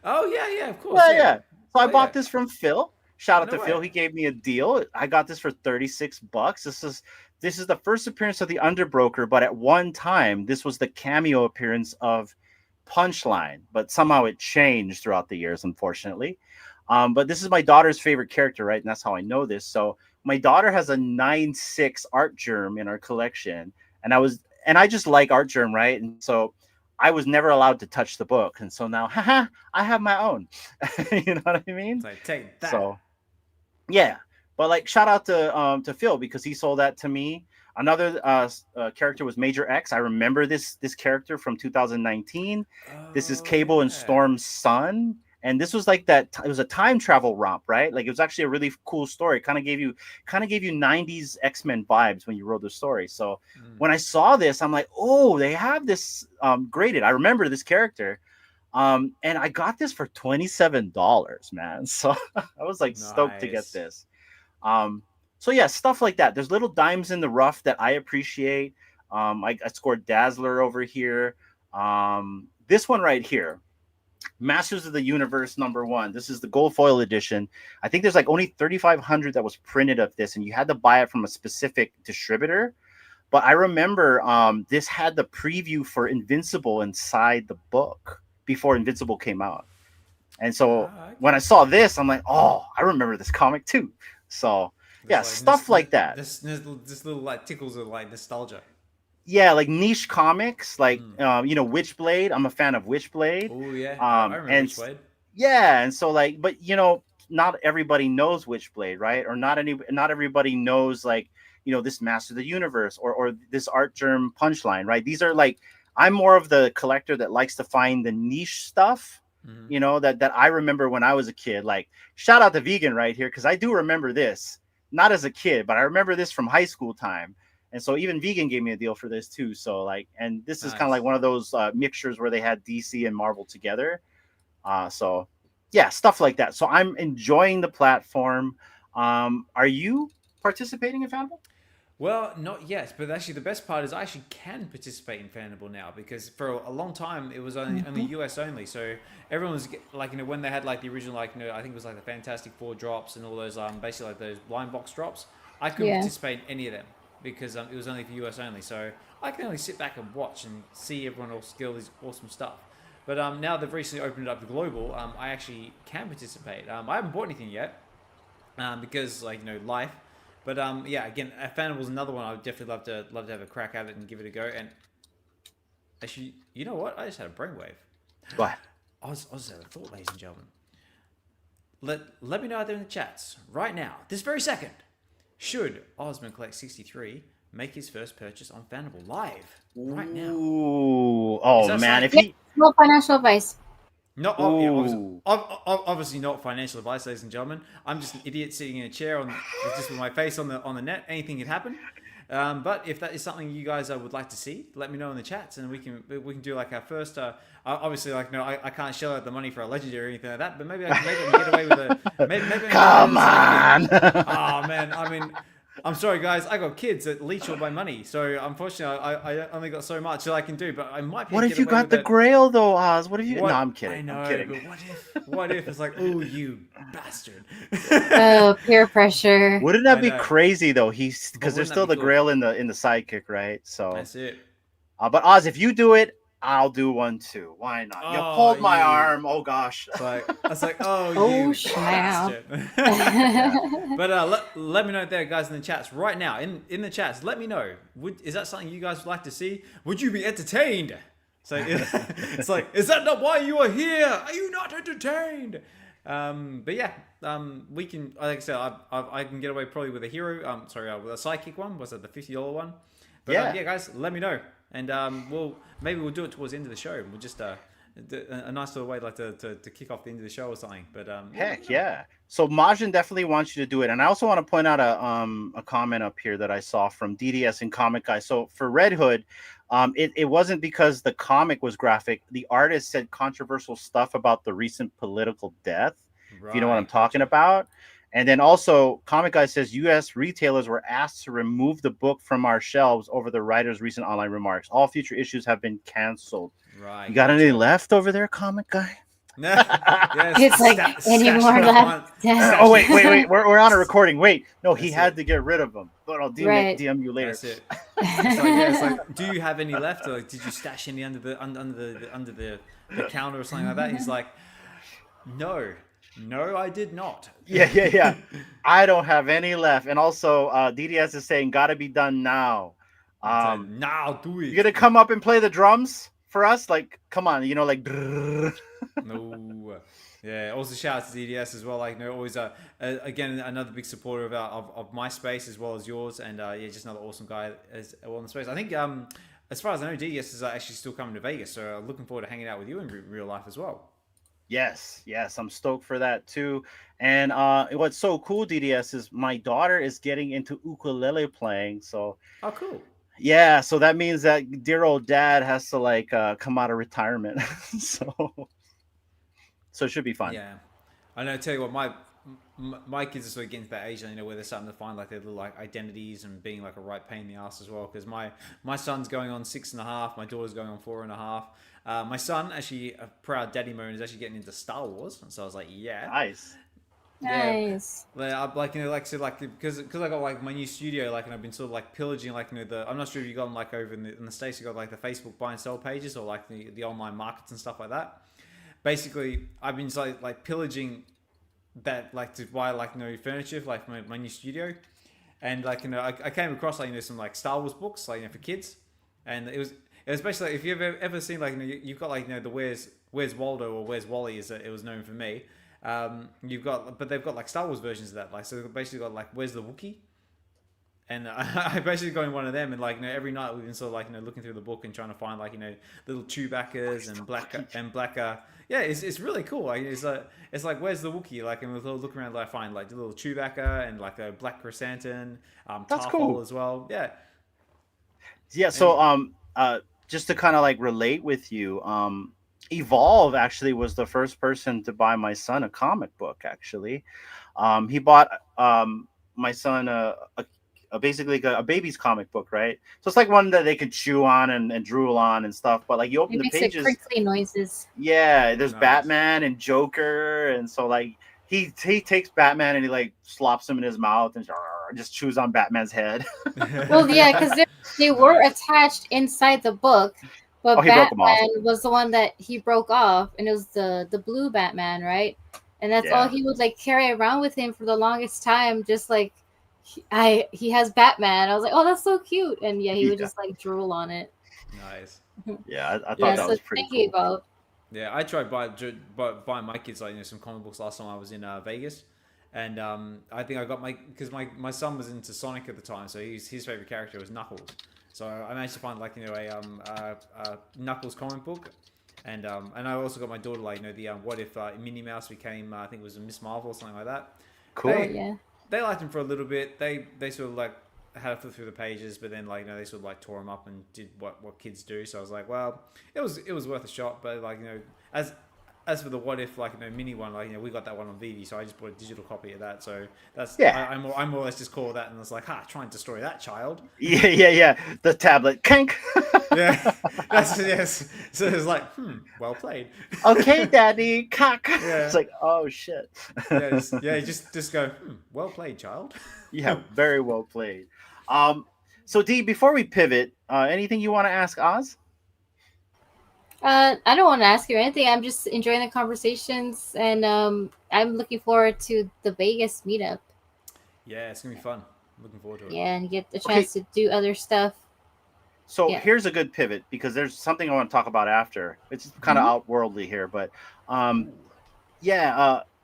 Oh, yeah, of course. Yeah. So I bought this from Phil. Shout out to Phil. way. He gave me a deal. I got this for $36. This is the first appearance of the Underbroker, but at one time, this was the cameo appearance of Punchline, but somehow it changed throughout the years, unfortunately. But this is my daughter's favorite character, right? And that's how I know this. So my daughter has a 9/6 art germ in our collection, and I just like art germ, right? And so I was never allowed to touch the book, and so now, I have my own. You know what I mean? It's like, take that. So, yeah. But like, shout out to Phil, because he sold that to me. Another character was Major X. I remember this character from 2019. This is Cable and Storm's son. And this was like that. It was a time travel romp, right? Like, it was actually a really cool story. Kind of gave you 90s X-Men vibes when you wrote the story. So when I saw this, I'm like, oh, they have this graded. I remember this character. And I got this for $27, man. So I was like stoked to get this. So yeah, stuff like that. There's little dimes in the rough that I appreciate. I scored Dazzler over here. This one right here, Masters of the Universe #1. This is the gold foil edition. I think there's like only 3,500 that was printed of this, and you had to buy it from a specific distributor. But I remember this had the preview for Invincible inside the book before Invincible came out. And so when I saw this, I'm like, oh, I remember this comic too. So yeah, like stuff like that. This little like tickles of like nostalgia. yeah, like niche comics, like Witchblade. I'm a fan of Witchblade. Oh yeah, I remember And Witchblade. yeah, and so like, but not everybody knows Witchblade, right? Or not everybody knows like this Master of the Universe or this Art Germ Punchline, right? These are like, I'm more of the collector that likes to find the niche stuff. That I remember when I was a kid. Like, shout out to Vegan right here, because I do remember this, not as a kid, but I remember this from high school time. And so even Vegan gave me a deal for this too. So like, and this is kind of Nice. like one of those mixtures where they had DC and Marvel together. So yeah, stuff like that. So I'm enjoying the platform. Are you participating in Fanable? Well, not yet, but actually the best part is I actually can participate in Fanable now, because for a long time it was only US only. So everyone was like, when they had like the original, like, I think it was like the Fantastic Four drops and all those basically like those blind box drops, I couldn't participate in any of them because it was only for US only. So I can only sit back and watch and see everyone else get all this awesome stuff. But now they've recently opened it up to global. I actually can participate. I haven't bought anything yet because like life. But yeah, again, Fanable's another one I would definitely love to have a crack at it and give it a go. And actually, you know what? I just had a brainwave. What? I was just had a thought, ladies and gentlemen. Let me know out there in the chats right now, this very second. Should Ozmankollects63 make his first purchase on Fanable live right now? Ooh, oh man, if Yeah, he no financial advice. No, Ooh. obviously not financial advice, ladies and gentlemen. I'm just an idiot sitting in a chair just with my face on the net. Anything could happen. But if that is something you guys would like to see, let me know in the chats, and we can do like our first. Obviously, like I can't shell out the money for a legendary or anything like that, but maybe I can get away with a. Maybe Come on. Oh man, I mean, I'm sorry guys, I got kids that leech all my money, so unfortunately I only got so much that I can do. But I might be. What able to if get you away got with the it. Grail though, Oz? What if you? What? No, I'm kidding. I know, I'm kidding. but what if it's like, oh, you bastard. Oh, peer pressure. Wouldn't that I be know. crazy though? Because wouldn't there's that still be the cool? Grail in the sidekick, right? So, That's it. but Oz, if you do it, I'll do one too. Why not? You Oh, pulled my you. arm. Oh gosh. It's like, oh, Oh, you snap. bastard. But let me know there, guys, in the chats right now. In the chats, let me know. Is that something you guys would like to see? Would you be entertained? So it's like, is that not why you are here? Are you not entertained? But yeah, we can. Like I said, I can get away probably with a hero. With a sidekick one. Was it the $50 one? But yeah, guys, let me know, and maybe we'll do it towards the end of the show. We'll just a nice little way like to kick off the end of the show or something. But Heck yeah. So Majin definitely wants you to do it. And I also want to point out a comment up here that I saw from DDS and Comic Guy. So for Red Hood, it wasn't because the comic was graphic. The artist said controversial stuff about the recent political death, if you know what I'm talking about. And then also, Comic Guy says U.S. retailers were asked to remove the book from our shelves over the writer's recent online remarks. All future issues have been canceled. Right. You got any left over there, Comic Guy? Yes, It's like, any more left? Oh, wait. We're on a recording. Wait. No, he had to get rid of them. But I'll DM you later. That's it. It's like, do you have any left? Or like, did you stash any under the counter or something like that? He's like, no, I did not. Yeah. I don't have any left. And also, DDS is saying, gotta be done now. Now do it. You gonna come up and play the drums for us? Like, come on, like. No. Yeah. Also, shout out to DDS as well. Like, always again another big supporter of my space as well as yours, and just another awesome guy as well in the space. I think as far as I know, DDS is actually still coming to Vegas, so looking forward to hanging out with you in real life as well. Yes, I'm stoked for that too. And what's so cool, DDS, is my daughter is getting into ukulele playing. So oh, cool. Yeah, so that means that dear old dad has to like come out of retirement. So it should be fun. Yeah, I know. Tell you what, my kids are sort of getting to that age, where they're starting to find like their little like identities and being like a right pain in the ass as well. Because my son's going on 6.5, my daughter's going on 4.5. My son, actually, a proud daddy mode, is actually getting into Star Wars, and so I was like, yeah, nice. Nice. Yeah. Like I said, like because I got like my new studio, like, and I've been sort of like pillaging, like, I'm not sure if you got them like over in the States, you got like the Facebook buy and sell pages or like the online markets and stuff like that. Basically, I've been like pillaging that, like, to buy like furniture for like my new studio, and like I came across like some like Star Wars books, like for kids, and it was basically if you've ever seen like you've got like the Where's Waldo or Where's Wally as it was known for me. But they've got like Star Wars versions of that. Like so, they've basically got like Where's the Wookiee. And I basically go in one of them, and like every night we've been sort of like looking through the book and trying to find like little Chewbacca's and black. Yeah, it's really cool. Like it's like Where's the Wookiee? Like and we'll look around, like find like the little Chewbacca and like a black chrysanthemum, That's Tarful cool as well. Yeah. Yeah. So just to kind of like relate with you, Evolve actually was the first person to buy my son a comic book. Actually, he bought my son basically a baby's comic book, right? So it's like one that they could chew on and drool on and stuff. But like you open the pages, crinkly noises. yeah, there's Nice. Batman and Joker, and so like he takes Batman and he like slops him in his mouth and just chews on Batman's head. Well, yeah, because they were attached inside the book, but he broke them off. Batman was the one that he broke off, and it was the blue Batman, right? And that's all he would like carry around with him for the longest time, just like he has Batman. I was like, oh, that's so cute, and yeah, he would just like drool on it. Nice. Yeah, I thought that was pretty cool. About. Yeah, I tried buying my kids like some comic books last time I was in Vegas, and I think I got because my son was into Sonic at the time, so his favorite character was Knuckles. So I managed to find like a Knuckles comic book, and I also got my daughter like the What If Minnie Mouse became I think it was a Miss Marvel or something like that. Cool. They liked him for a little bit. They sort of like had to flip through the pages, but then like they sort of like tore him up and did what kids do. So I was like, well, it was worth a shot. But like as for the What If mini one, like we got that one on VD, so I just bought a digital copy of that. So that's I more or less just call that, and it's like try and destroy that child. Yeah. The tablet, kank. Yeah, yes. So it's like, well played. Okay, Daddy, cock. Yeah. It's like, oh shit. Just go, well played, child. Yeah, very well played. So D, before we pivot, anything you want to ask Oz? I don't want to ask you anything. I'm just enjoying the conversations, and I'm looking forward to the Vegas meetup. Yeah, it's gonna be fun. Looking forward to it. Yeah, and get the chance to do other stuff. So here's a good pivot because there's something I want to talk about after. It's kind of outworldly here, but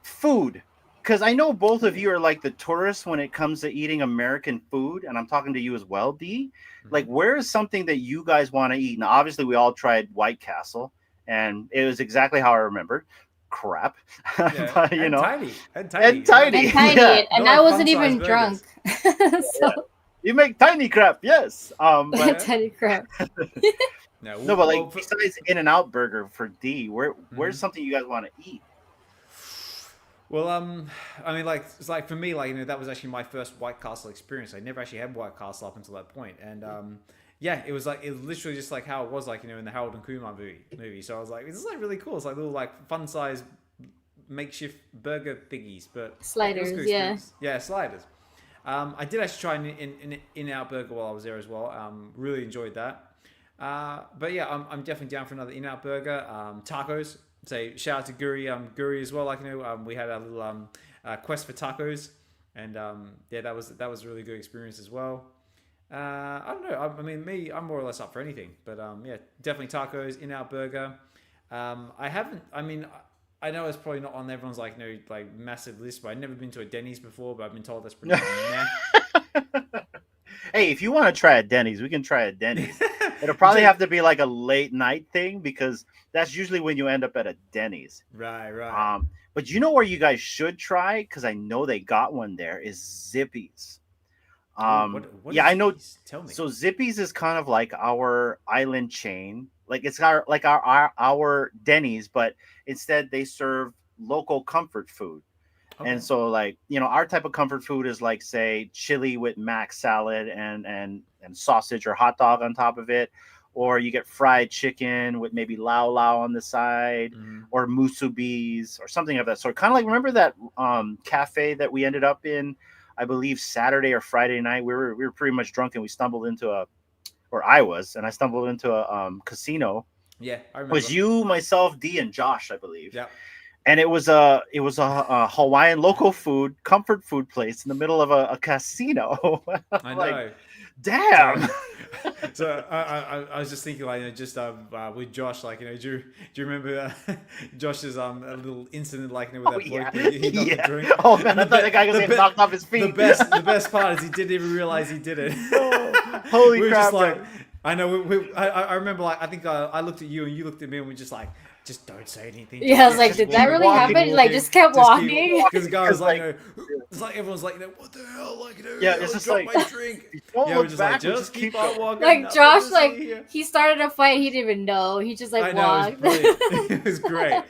food. Because I know both of you are like the tourists when it comes to eating American food, and I'm talking to you as well, D. Like, where is something that you guys want to eat? Now, obviously, we all tried White Castle, and it was exactly how I remembered. Crap, Yeah. but tiny. And I wasn't even drunk. You make tiny crap, yes. But, tiny crap. No, but like besides In-N-Out Burger for D, where's something you guys want to eat? Well, I mean, like it's like for me, like that was actually my first White Castle experience. I never actually had White Castle up until that point, and it was literally just like how it was like in the Harold and Kumar movie. So I was like, this is like really cool. It's like little like fun size makeshift burger thingies, but sliders, yeah, sliders. I did actually try an In-N-Out Burger while I was there as well. Really enjoyed that. But yeah, I'm definitely down for another In-N-Out Burger. Tacos. Say shout out to Guri as well. Like we had a little quest for tacos, and that was a really good experience as well. I don't know. I mean, I'm more or less up for anything, but definitely tacos, In-N-Out Burger. I haven't. I mean, I know it's probably not on everyone's like massive list, but I've never been to a Denny's before. But I've been told that's pretty meh. Hey, if you want to try a Denny's, we can try a Denny's. It'll probably have to be like a late night thing because that's usually when you end up at a Denny's. Right. But you know where you guys should try, because I know they got one there, is Zippy's. What I know. Tell me. So Zippy's is kind of like our island chain. Like it's our Denny's, but instead they serve local comfort food. Okay. And so like, our type of comfort food is like, say, chili with mac salad and sausage or hot dog on top of it. Or you get fried chicken with maybe lau lau on the side, or musubis or something of that sort. Kind of like, remember that cafe that we ended up in, I believe Saturday or Friday night? We were pretty much drunk and we stumbled into I stumbled into a casino. Yeah, I remember. It was you, myself, D, and Josh, I believe. Yeah. And it was a Hawaiian local food, comfort food place in the middle of a casino. I know. Damn. So I was just thinking, like, just with Josh, like, do you remember Josh's a little incident, like, with that bloke where he knocked the drink? Oh man, I thought the guy was getting knocked off his feet. The best part is he didn't even realize he did it. Holy we were crap! Just like, I know. I remember, like, I think I looked at you and you looked at me and we just like. Just don't say anything. Yeah, I was like, did that really happen? Like, just kept walking. Because the guy was like, it's like everyone's like, what the hell? Like, yeah, it's just like, my drink. Yeah, we're just like, just keep on walking. Like Josh, like he started a fight, he didn't even know. He just like walked. It was great.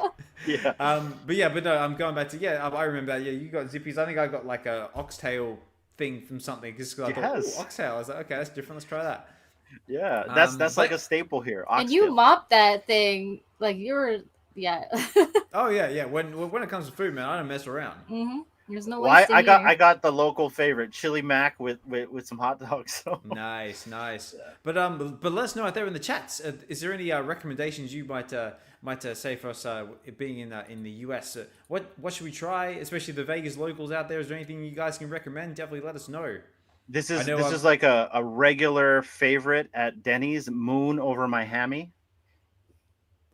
Yeah. But no, I'm going back to I remember that. Yeah, you got zippies. I think I got like a oxtail thing from something because I thought, oxtail. I was like, okay, that's different. Let's try that. Yeah, that's like a staple here. Oxtail. And you mopped that thing like you were. Yeah. Oh yeah. When it comes to food, man, I don't mess around. Mm-hmm. There's no. I got the local favorite, chili mac with some hot dogs. So. Nice. But let us know out there in the chats. Is there any recommendations you might say for us being in the US? What should we try? Especially the Vegas locals out there. Is there anything you guys can recommend? Definitely let us know. This is like a regular favorite at Denny's. Moon over my hammy.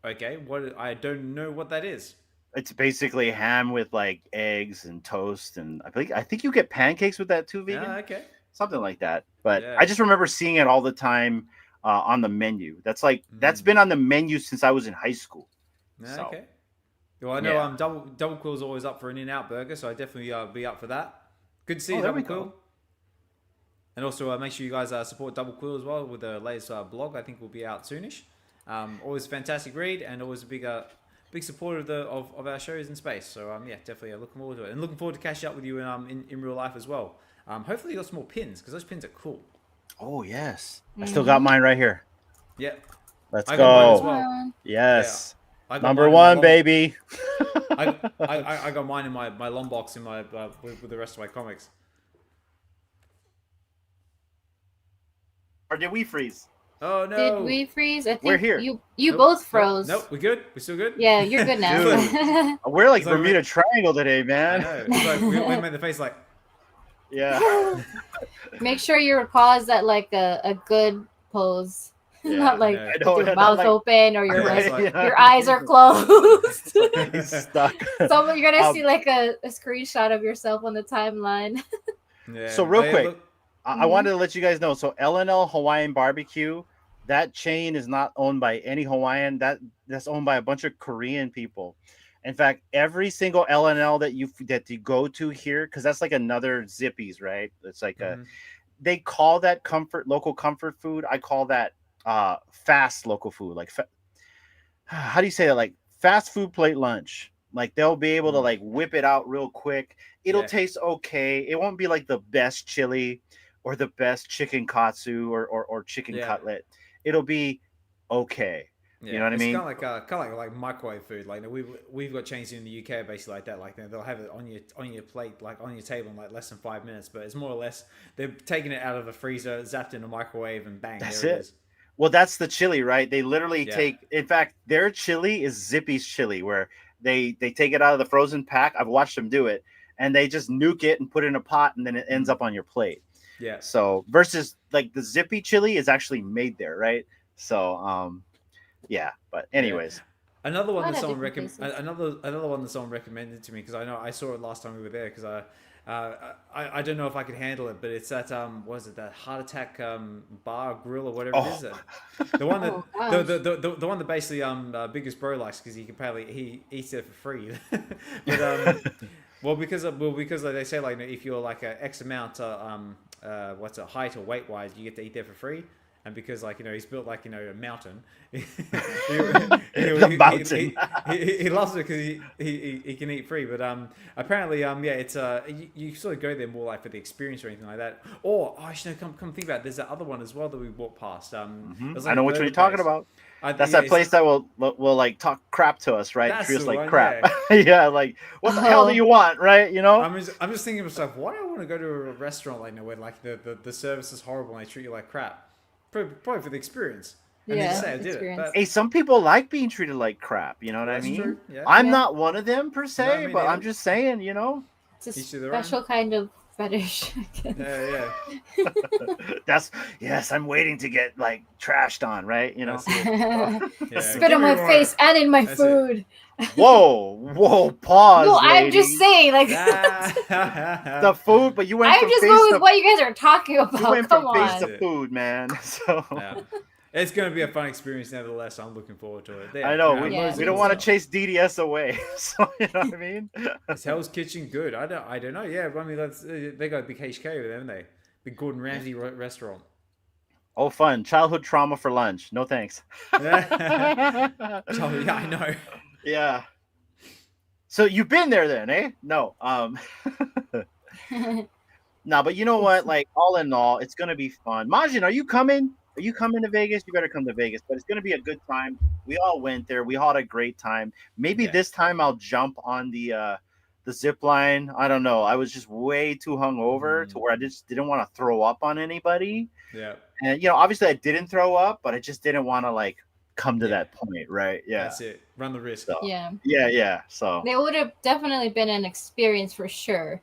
Okay, I don't know what that is. It's basically ham with like eggs and toast, and I think you get pancakes with that too, vegan. Okay, something like that. But I just remember seeing it all the time on the menu. That's been on the menu since I was in high school. Okay. Well, I know Double Quill's always up for an in-out burger, so I definitely be up for that. Good to see you, Double Quill. And also make sure you guys support Double Quill as well with the latest blog. I think will be out soonish. Always a fantastic read and always a big supporter of our shows in space. So definitely looking forward to it and looking forward to catching up with you in real life as well. Hopefully you got some more pins because those pins are cool. Oh yes, I still got mine right here. Yeah, let's I go. got mine as well. Yes, Number one, baby. I got mine in my long box in my with the rest of my comics. Or did we freeze? Oh no! Did we freeze? I think we're here. You both froze. Nope, we're good. We're still good. Yeah, you're good now. We're like Bermuda Triangle today, man. I know. It's like we made the face like. Yeah. Make sure your paw is at like a good pose, not like with your mouth open or your eyes are closed. He's stuck. So you're gonna see like a screenshot of yourself on the timeline. Yeah. So real quick. I wanted to let you guys know. So L&L Hawaiian Barbecue, that chain is not owned by any Hawaiian. That's owned by a bunch of Korean people. In fact, every single L&L that you go to here, because that's like another Zippy's, right? It's like they call that local comfort food. I call that fast local food. Like, how do you say that? Like fast food plate lunch. Like they'll be able to like whip it out real quick. It'll taste okay. It won't be like the best chili or the best chicken katsu or chicken cutlet. It'll be okay. Yeah, you know what I mean? It's kind of like microwave food. Like we've got chains in the UK basically like that. Like they'll have it on your plate, like on your table in like less than 5 minutes. But it's more or less they're taking it out of the freezer, zapped in a microwave, and bang. That's there it. It is. Well, that's the chili, right? They literally take. In fact, their chili is Zippy's chili, where they take it out of the frozen pack. I've watched them do it, and they just nuke it and put it in a pot, and then it ends up on your plate. Yeah. So versus like the Zippy chili is actually made there, right? So yeah. But anyways, another one that someone recommended to me because I saw it last time we were there because I don't know if I could handle it, but it's that what is it, that heart attack bar grill or whatever it is. The one that the one that basically Biggest Bro likes because he eats it for free. But well because like they say like if you're like a X amount height or weight wise you get to eat there for free. And because he's built like a mountain, he loves it because he can eat free. But apparently it's you sort of go there more like for the experience or anything like that. Or actually come think about it, there's that other one as well that we walked past. Like I know what you're talking about. That's that place that will like talk crap to us, right? Treat us like crap. Yeah, like what the hell do you want, right? You know. I'm just thinking to myself, why do I want to go to a restaurant like where like the service is horrible and they treat you like crap? Probably for the experience. And they say I did it. But... Hey, some people like being treated like crap. You know what I mean? True. Yeah. I'm not one of them per se, but I'm just saying, it's a special kind of fetish. I guess. Yeah. Yes, I'm waiting to get like trashed on, right? You know. That's it. Yeah, Spit give on me my water. face and in my That's it. food. Whoa, pause, No, I'm lady. just saying, like, The food, but you went I'm from just face going to with what you guys are talking about. you went Come from face on. to food, man. So Yeah. It's going to be a fun experience, nevertheless. I'm looking forward to it. I know Yeah, we me don't want to too. chase DDS away. So you know what I mean? Is Hell's Kitchen good? I don't know. Yeah, I mean, they got a big HK with them, haven't they? Big Gordon Ramsay restaurant. Oh, fun. Childhood trauma for lunch. No thanks. Yeah, I know. Yeah. So you've been there then, eh? No. No, but you know what? Like all in all, it's gonna be fun. Majin, are you coming? Are you coming to Vegas? You better come to Vegas. But it's gonna be a good time. We all went there. We all had a great time. Maybe Yeah. this time I'll jump on the zip line. I don't know. I was just way too hungover to where I just didn't want to throw up on anybody. Yeah. And obviously I didn't throw up, but I just didn't want to like come to that point, right? Yeah. That's it. Run the risk. So, Yeah. yeah. So It would have definitely been an experience for sure.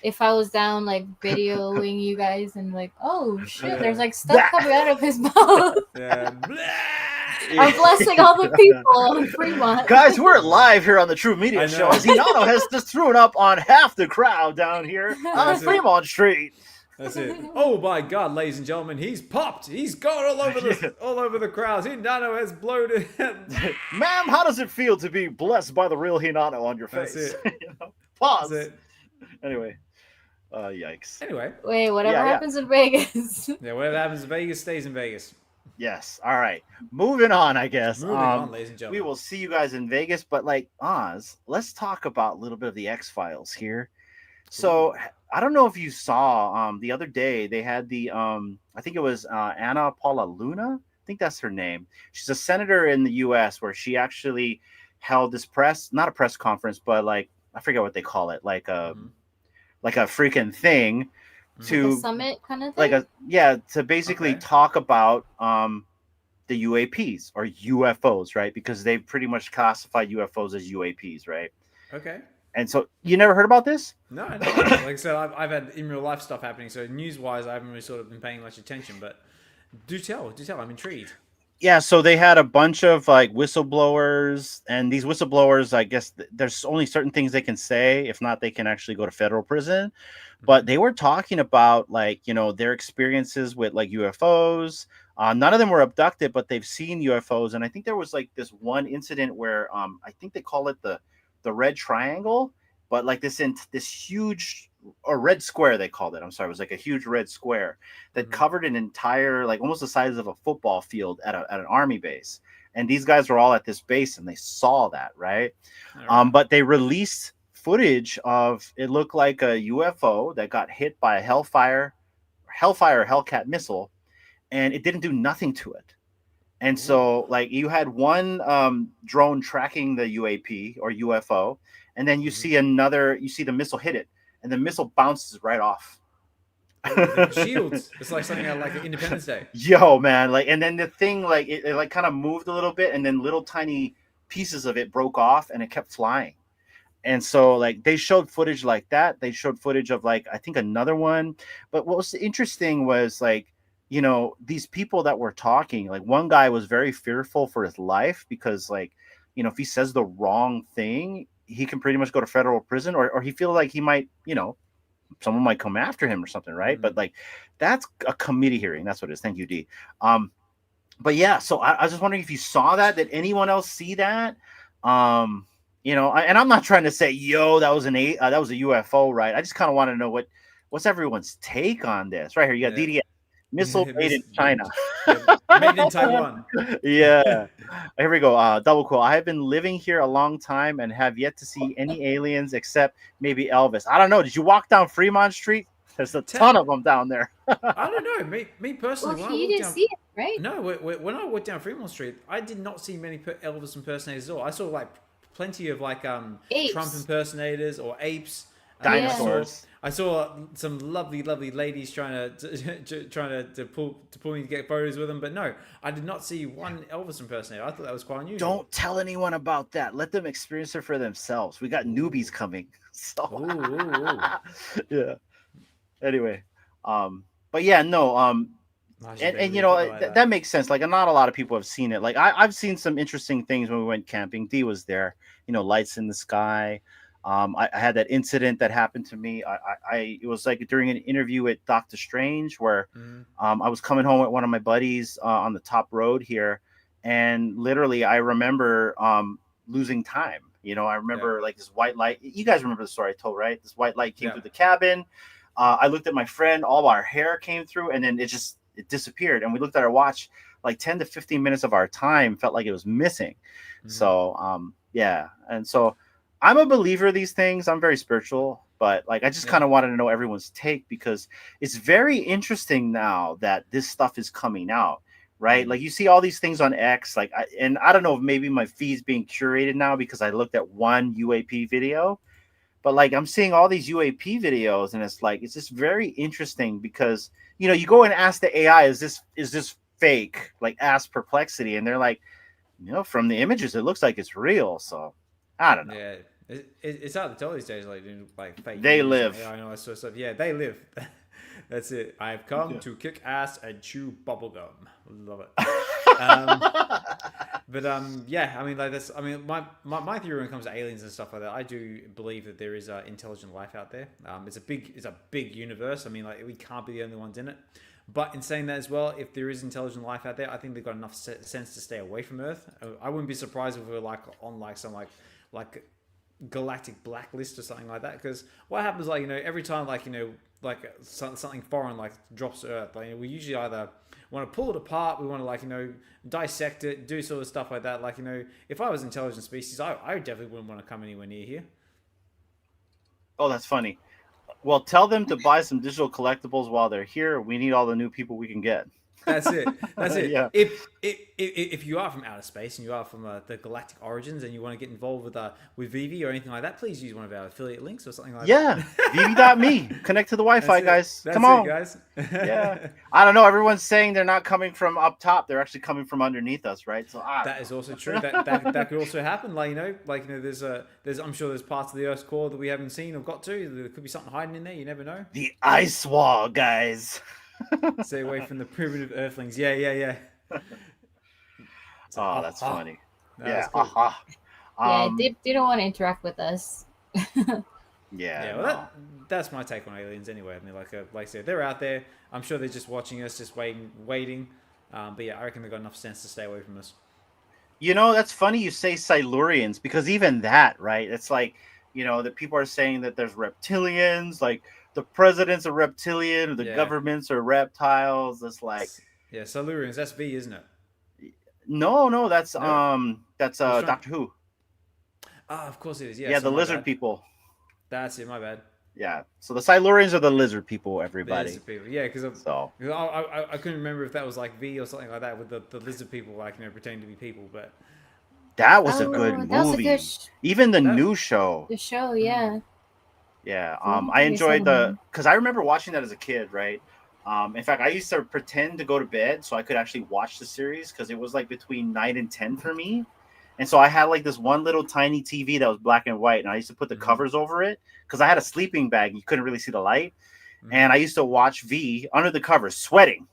If I was down like videoing you guys and like, oh shit, there's like stuff coming out of his mouth. Yeah. I'm blessing all the people in Fremont. guys, we're live here on the True I Media know. Show. As Hinano has just thrown up on half the crowd down here on That's it. Fremont Street. That's it. Oh my God, ladies and gentlemen, he's popped. He's gone all over the crowds. Hinano has bloated. Ma'am, how does it feel to be blessed by the real Hinano on your face? That's it. Pause. That's it. Anyway, yikes. Anyway, Wait, whatever Yeah. happens in Vegas. yeah, whatever happens in Vegas stays in Vegas. Yes. All right. Moving on, I guess. Moving on, ladies and We gentlemen. will see you guys in Vegas, but like Oz, let's talk about a little bit of the X-Files here. So I don't know if you saw the other day they had the I think it was Anna Paula Luna. I think that's her name. She's a senator in the US where she actually held this not a press conference, but like I forget what they call it, like a freaking thing to Like a summit kind of thing. to basically Okay. talk about the UAPs or UFOs, right? Because they pretty much classified UFOs as UAPs, right? Okay. And so you never heard about this? No. Like I said, I've had in real life stuff happening, so news-wise, I haven't really sort of been paying much attention. But do tell. I'm intrigued. Yeah, so they had a bunch of like whistleblowers, and these whistleblowers, I guess there's only certain things they can say. If not, they can actually go to federal prison. But they were talking about like, their experiences with like UFOs. None of them were abducted, but they've seen UFOs. And I think there was like this one incident where I think they call it the red triangle, but like this huge or red square, they called it. I'm sorry, it was like a huge red square that covered an entire, like almost the size of a football field at an army base. And these guys were all at this base and they saw that, right? But they released footage of, it looked like a UFO that got hit by a Hellfire Hellcat missile, and it didn't do nothing to it. And so like you had one drone tracking the UAP or UFO, and then you see the missile hit it, and the missile bounces right off. Shields. It's like something like Independence Day. Yo, man, like, and then the thing like it like kind of moved a little bit, and then little tiny pieces of it broke off, and it kept flying. And so like they showed footage like that. They showed footage of like I think another one. But what was interesting was like, these people that were talking, like one guy was very fearful for his life because like, if he says the wrong thing, he can pretty much go to federal prison, or he feels like he might, someone might come after him or something, right? But like that's a committee hearing. That's what it is. Thank you, D. But yeah, so I was just wondering if you saw that. Did anyone else see that? And I'm not trying to say, that was that was a UFO, right? I just kind of want to know what's everyone's take on this. Right here, you got DDS. Missile made in China. Made in Taiwan. Yeah. Here we go. Double quote. I have been living here a long time and have yet to see any aliens except maybe Elvis. I don't know. Did you walk down Fremont Street? There's a ton of them down there. I don't know. Me personally, Well, he didn't see it, right? No, when I walked down Fremont Street, I did not see many Elvis impersonators at all. I saw like plenty of like Apes. Trump impersonators or apes. Dinosaurs. I saw some lovely ladies trying to pull me to get photos with them, but no, I did not see one Elvis impersonator. I thought that was quite unusual. Don't tell anyone about that. Let them experience it for themselves. We got newbies coming. So Ooh. yeah. Anyway, but yeah, no, I should and maybe you put know it like that makes sense. Like, not a lot of people have seen it. Like, I've seen some interesting things when we went camping. D was there, lights in the sky. I had that incident that happened to me. It was like during an interview with Doctor Strange where Mm, I was coming home with one of my buddies on the top road here, and literally I remember losing time. I yeah, remember like this white light. You guys remember the story I told, right? This white light came yeah. through the cabin. I looked at my friend, all our hair came through, and then it disappeared. And we looked at our watch, like 10 to 15 minutes of our time felt like it was missing. Mm, So yeah. And so I'm a believer of these things. I'm very spiritual, but like I just yeah. kind of wanted to know everyone's take because it's very interesting now that this stuff is coming out, right? Mm, Like you see all these things on X, like and I don't know if maybe my feed's being curated now because I looked at one UAP video, but like I'm seeing all these UAP videos and it's just very interesting because you go and ask the AI, is this fake? Like ask Perplexity, and they're like, from the images it looks like it's real. So I don't know. yeah. It's hard to tell these days, like doing like fake They news and live. AI and all that sort of stuff. Yeah, they live. That's it. I've come Yeah. to kick ass and chew bubblegum. Love it. Um, but yeah, I mean, like that's. I mean, my theory when it comes to aliens and stuff like that, I do believe that there is intelligent life out there. It's a big universe. I mean, like we can't be the only ones in it. But in saying that as well, if there is intelligent life out there, I think they've got enough sense to stay away from Earth. I wouldn't be surprised if we were like on like some like galactic blacklist or something like that. Because what happens, like every time like something foreign like drops to Earth, like we usually either want to pull it apart, we want to dissect it, do sort of stuff like that. Like if I was an intelligent species, I definitely wouldn't want to come anywhere near here. Oh, that's funny. Well, tell them to buy some digital collectibles while they're here. We need all the new people we can get. That's it. That's it. Yeah. If you are from outer space and you are from the galactic origins and you want to get involved with Vivi or anything like that, please use one of our affiliate links or something like Yeah. that. Vivi.me. Connect to the Wi-Fi, guys. That's Come it, on. guys. Yeah. I don't know. Everyone's saying they're not coming from up top. They're actually coming from underneath us, right? So That is also true. That could also happen. There's I'm sure there's parts of the Earth's core that we haven't seen or got to. There could be something hiding in there. You never know. the ice wall, guys. Stay away from the primitive Earthlings. Yeah, yeah, yeah. Oh, that's funny. No, Yeah. that's cool. Yeah, they don't want to interact with us. Yeah. Yeah, well, that's my take on aliens anyway. I mean, like I said, they're out there. I'm sure they're just watching us, just waiting. But yeah, I reckon they've got enough sense to stay away from us. That's funny you say Silurians because even that, right? It's like, that people are saying that there's reptilians, like the president's a reptilian, or the Yeah. governments are reptiles. It's like, Yeah, Silurians, that's V, isn't it? no, that's No? Who's trying- Doctor Who. Ah, of course it is. Yeah, Yeah, the so my lizard bad. people. That's it, my bad. Yeah. So the Silurians are the lizard people, everybody. Lizard people. Yeah, because So I couldn't remember if that was like V or something like that with the lizard people, like pretending to be people. But that was a good that was a movie. good Even the That- new show. the show, yeah. Yeah. Yeah, I it's enjoyed so because I remember watching that as a kid, right? In fact, I used to pretend to go to bed so I could actually watch the series because it was like between 9 and 10 for me. And so I had like this one little tiny TV that was black and white, and I used to put the Mhm. covers over it because I had a sleeping bag. You couldn't really see the light. Mhm. And I used to watch V under the covers, sweating.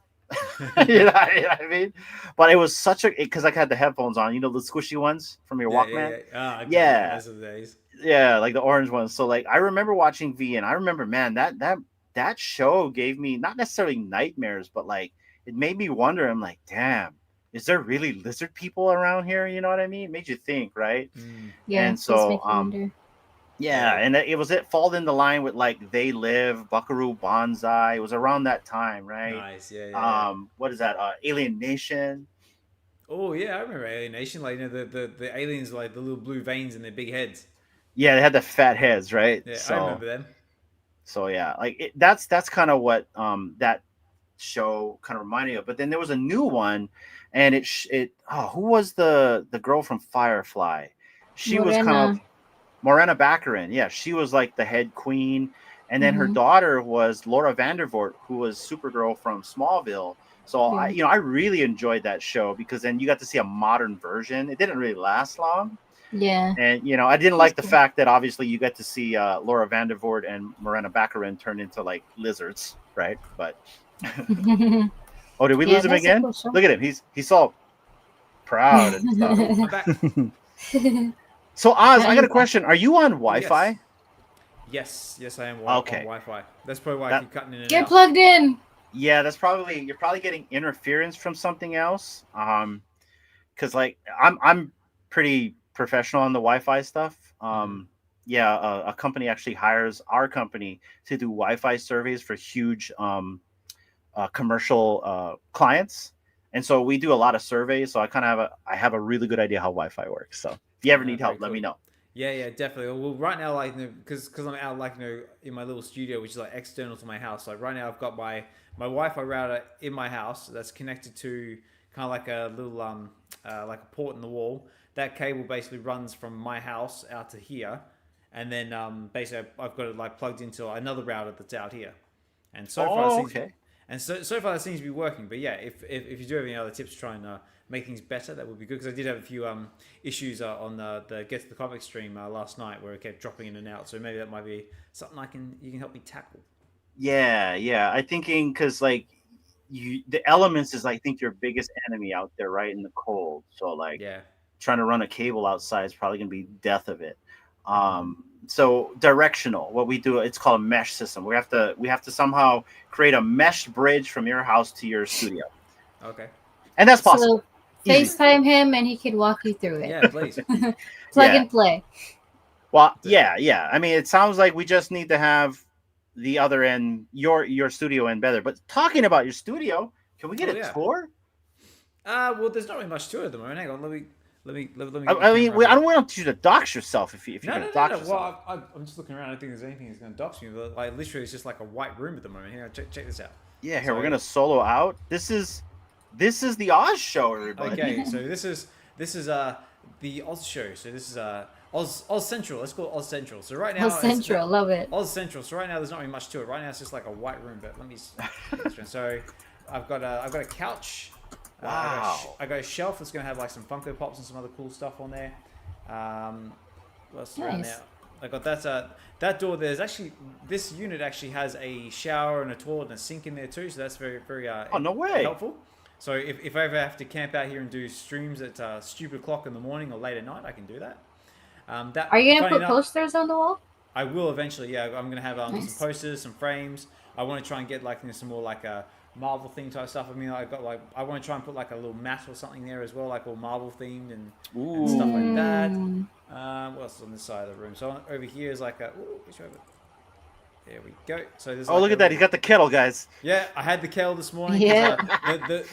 You know what I mean? But it was such because I had the headphones on, the squishy ones from your Walkman. Yeah. Those are the days. Yeah, like the orange ones. So like I remember watching V, and I remember, man, that show gave me not necessarily nightmares, but like it made me wonder. I'm like, damn, is there really lizard people around here? You know what I mean? It made you think, right? Mm. Yeah, And just so, make you wonder. Yeah, and it fall in the line with like They Live, Buckaroo Banzai. It was around that time, right? Nice. Yeah. What is that? Alien Nation. Oh yeah, I remember Alien Nation. Like the aliens, like the little blue veins in their big heads. Yeah, they had the fat heads, right? Yeah, So, I remember them. So yeah, like that's kind of what that show kind of reminded me of. But then there was a new one, and who was the girl from Firefly? She was kind of Morena Baccarin. Yeah, she was like the head queen, and then her Mhm. daughter was Laura Vandervoort, who was Supergirl from Smallville. So Yeah. I really enjoyed that show because then you got to see a modern version. It didn't really last long, Yeah. And I didn't like the cool. fact that obviously you get to see Laura Vandervoort and Morena Baccarin turn into like lizards, right? But oh, did we Yeah, lose him that's a again? cool show. Look at him. He's so proud and stuff. Oh, I'm back. So Oz, Now I got a he's back. question. Are you on Wi-Fi? Yes, I am Okay. on Wi-Fi. That's probably why I That- keep cutting in and Get out. plugged in. Yeah, you're probably getting interference from something else. Because like I'm pretty professional on the Wi-Fi stuff. Yeah, a company actually hires our company to do Wi-Fi surveys for huge commercial clients, and so we do a lot of surveys. So I have a really good idea how Wi-Fi works. So if you ever need Very help, let me cool. know. Yeah, definitely. Well, right now, like, because I'm out, like, in my little studio, which is like external to my house. Like right now, I've got my Wi-Fi router in my house that's connected to kind of like a little like a port in the wall. That cable basically runs from my house out to here, and then basically I've got it like plugged into another router that's out here. And so far, it Oh, seems, okay. and so far that seems to be working. But yeah, if you do have any other tips to try and make things better, that would be good. Because I did have a few issues on the Get to the Comics stream last night where it kept dropping in and out. So maybe that might be something you can help me tackle. Yeah. I thinking because like the elements is I think your biggest enemy out there, right, in the cold. So like Yeah. trying to run a cable outside is probably gonna be death of it. So directional, what we do, it's called a mesh system. We have to somehow create a mesh bridge from your house to your studio, Okay. and that's possible. So Easy. FaceTime him and he can walk you through it. Yeah, please. Plug Yeah. and play. Well, yeah. I mean, it sounds like we just need to have the other end, your studio end better. But talking about your studio, can we get a tour? Well, there's not really much to it at the moment. Hang on, let me. I mean, I don't want you to dox yourself if you're going to dox yourself. Well, I'm just looking around. I don't think there's anything that's going to dox me. But like, literally, it's just like a white room at the moment. Here, check this out. Yeah, here we're going to solo out. This is the Oz show, everybody. Okay, so this is the Oz show. So this is Oz Central. Let's call it Oz Central. So right now, Oz Central, love it. Oz Central. So right now, there's not really much to it. Right now, it's just like a white room. But let me. So I've got a couch. Wow. I got a shelf that's going to have like some Funko Pops and some other cool stuff on there. What's around Nice. there? I got that door. There's actually, this unit actually has a shower and a toilet and a sink in there too. So that's very Oh, no way. helpful. So if I ever have to camp out here and do streams at stupid o'clock in the morning or late at night, I can do that. Are you gonna funny put enough, posters on the wall? I will eventually. Yeah, I'm gonna have Nice. some posters, some frames. I want to try and get like some more like a Marvel theme type stuff. I mean, I want to try and put like a little mat or something there as well, like all Marvel themed and stuff like that. What else is on this side of the room? So over here is like which over? There we go. So there's. Oh, look at that! He's got the kettle, guys. Yeah, I had the kettle this morning. Yeah.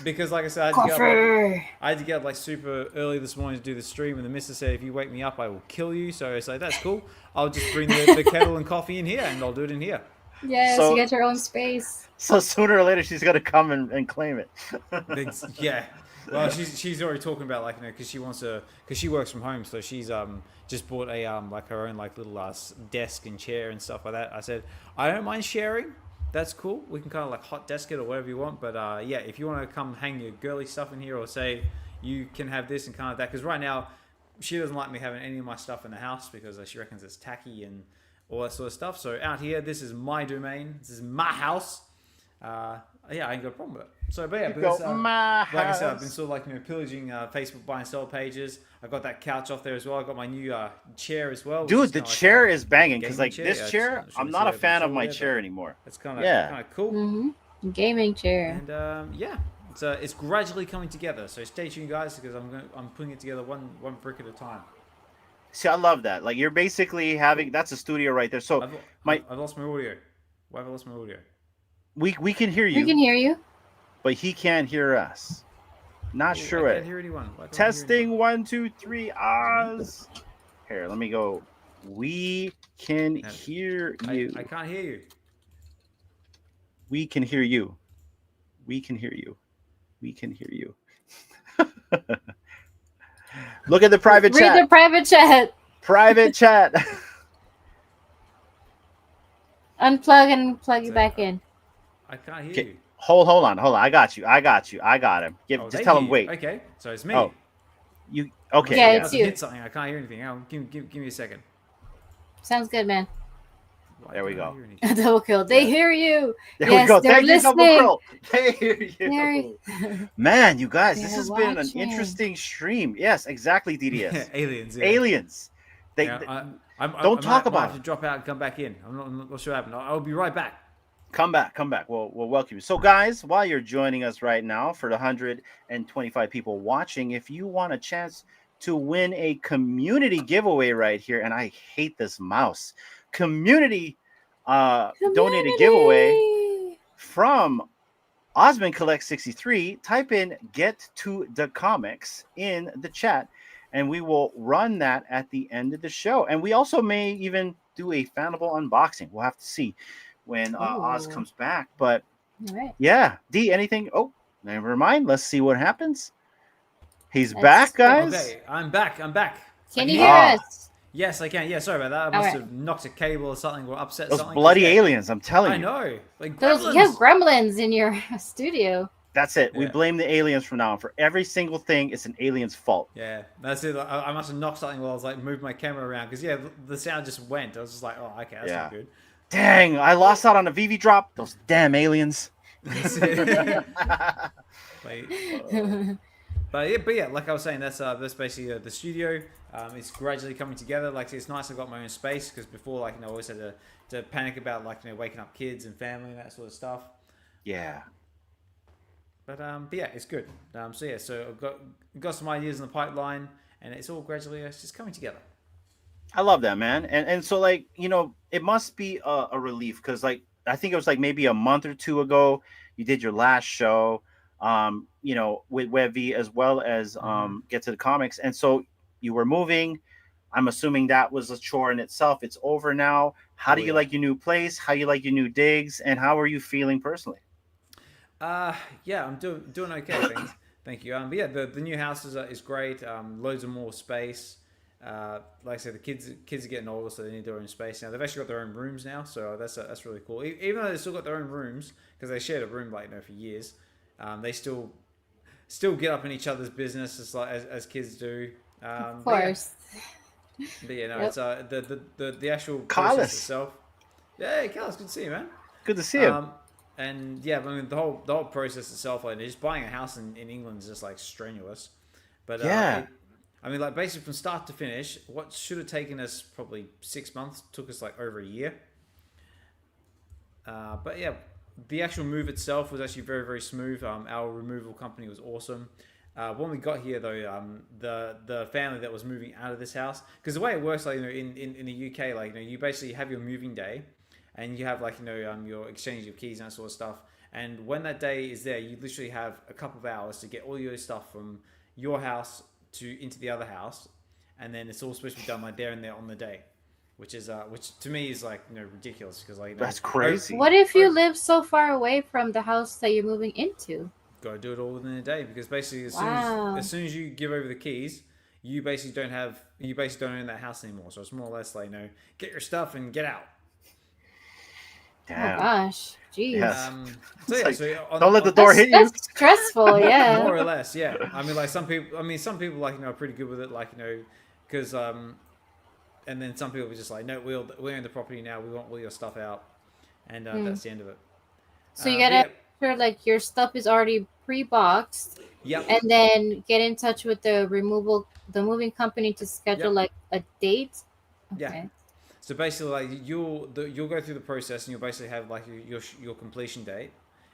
Because like I said, I had to get up like super early this morning to do the stream, and the missus said, "If you wake me up, I will kill you." So I said, "That's cool. I'll just bring the kettle and coffee in here, and I'll do it in here." Yes, So- you get your own space. So sooner or later, she's going to come and claim it. Yeah. Well, she's already talking about like because she works from home, so she's just bought a like her own like little desk and chair and stuff like that. I said I don't mind sharing. That's cool. We can kind of like hot desk it or whatever you want. But yeah, if you want to come hang your girly stuff in here or say you can have this and kind of that, because right now she doesn't like me having any of my stuff in the house because she reckons it's tacky and all that sort of stuff. So out here, this is my domain. This is my house. Yeah, I ain't got a problem with it. So, but yeah, because, like I said, I've been sort of like pillaging Facebook buy and sell pages. I got that couch off there as well. I got my new chair as well. Dude, the chair is banging because gaming like chair. this Yeah, chair, it's I'm not a really fan of cool, my yeah, chair but anymore. It's kind of cool. Mm-hmm. Gaming chair. And yeah, it's gradually coming together. So stay tuned, guys, because I'm putting it together one brick at a time. See, I love that. Like you're basically having that's a studio right there. So I've lost my audio. Why have I lost my audio? we can hear you. We can hear you. But he can't hear us. Not sure I it. can't hear anyone. Why can't I hear Testing anyone? 1, 2, 3. Oz. Here, let me go. We can hear you. I can't hear you. We can hear you. We can hear you. We can hear you. Look at the private chat. Read the private chat. Private chat. Unplug and plug it back in. I can't hear you. Hold on. I got you. I got him. Oh, Just tell him wait. Okay, so it's me. Oh. You okay? Yeah, I it's must you. have hit something. I can't hear anything. Hang on, give me a second. Sounds good, man. Why There we don't I go. hear anything? Double kill. They Yeah. hear you. There Yes, we go. they're Thank you, Double listening. Curl. They hear you. Man, you guys, this They're has been an watching. interesting stream. Yes, exactly, DDS. Aliens. Yeah. Aliens. They, Yeah, don't talk I might about have to it. drop out and come back in. I'm not sure what happened. I'll be right back. Come back. We'll welcome you. So, guys, while you're joining us right now, for the 125 people watching, if you want a chance to win a community giveaway right here, and I hate this mouse, community donated giveaway from Ozmankollects63, type in "Get to the Comics" in the chat, and we will run that at the end of the show. And we also may even do a fanable unboxing. We'll have to see when Oz Ooh. comes back. But All right. yeah, D, anything? Oh, never mind. Let's see what happens. He's Let's back, see. guys. Okay, I'm back. Can I you hear hear Ah. us? Yes, I can. Yeah, sorry about that. I must have knocked a cable or something, or upset Those something. bloody Yeah. aliens, I'm telling I you. know. Like Those gremlins. you have gremlins in your studio. That's it. We Yeah. blame the aliens from now on. For every single thing, it's an alien's fault. Yeah, that's it. I must have knocked something while I was like moving my camera around because the sound just went. I was just like, oh, okay, that's not good. Dang, I lost out on a VV drop. Those damn aliens. Like, but yeah, like I was saying, that's basically the studio. It's gradually coming together. Like it's nice. I've got my own space because before, like I always had to panic about like waking up kids and family and that sort of stuff. Yeah. But yeah, it's good. So I've got some ideas in the pipeline, and it's all gradually it's just coming together. I love that, man. And so like, it must be a relief because like I think it was like maybe a month or two ago you did your last show with WebV as well as Get to the Comics. And so you were moving. I'm assuming that was a chore in itself. It's over now. How do you like your new place? How you like your new digs? And how are you feeling personally? Yeah, I'm doing okay. Thank you. But yeah, the new house is great. Loads of more space. Like I said, the kids are getting older, so they need their own space now. They've actually got their own rooms now, so that's really cool. Even though they still got their own rooms because they shared a room for years, they still get up in each other's business as kids do. Of course. But yeah, no, it's the actual Carlos process itself. Yeah, hey, Carlos, good to see you, man. Good to see you. And yeah, I mean the whole process itself, like just buying a house in England is just like strenuous. But yeah. I mean, like basically from start to finish, what should have taken us probably 6 months took us like over a year. But yeah, the actual move itself was actually very, very smooth. Our removal company was awesome. When we got here, though, the family that was moving out of this house, because the way it works, like in the UK, like you basically have your moving day, and you have like your exchange of keys and that sort of stuff. And when that day is there, you literally have a couple of hours to get all your stuff from your house into the other house, and then it's all supposed to be done like there and there on the day, which to me is like ridiculous because like that's crazy. What if you live so far away from the house that you're moving into? Got to do it all within a day because basically as soon as you give over the keys, you basically don't own that house anymore. So it's more or less like get your stuff and get out. Damn. Oh gosh, jeez. Yes. So yeah, don't let the door hit you. That's stressful, yeah. More or less, yeah. I mean, like some people like are pretty good with it, like because and then some people are just like, no, we own the property now. We want all your stuff out, and that's the end of it. So you gotta make sure like your stuff is already pre-boxed. Yep. And then get in touch with the moving company to schedule like a date. Okay. Yeah. So basically, like you'll go through the process, and you'll basically have like your completion date,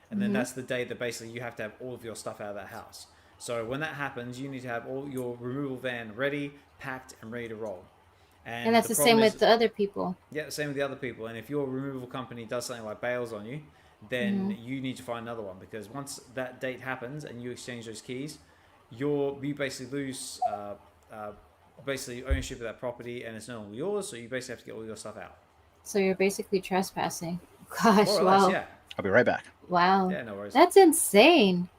and then that's the date that basically you have to have all of your stuff out of that house. So when that happens, you need to have all your removal van ready, packed, and ready to roll. And that's the same with the other people. Yeah, same with the other people. And if your removal company does something like bails on you, then you need to find another one because once that date happens and you exchange those keys, you basically lose basically ownership of that property and it's no longer yours, so you basically have to get all your stuff out. So you're basically trespassing. Gosh, More or wow. less, yeah. I'll be right back. Wow. Yeah, no worries. That's insane.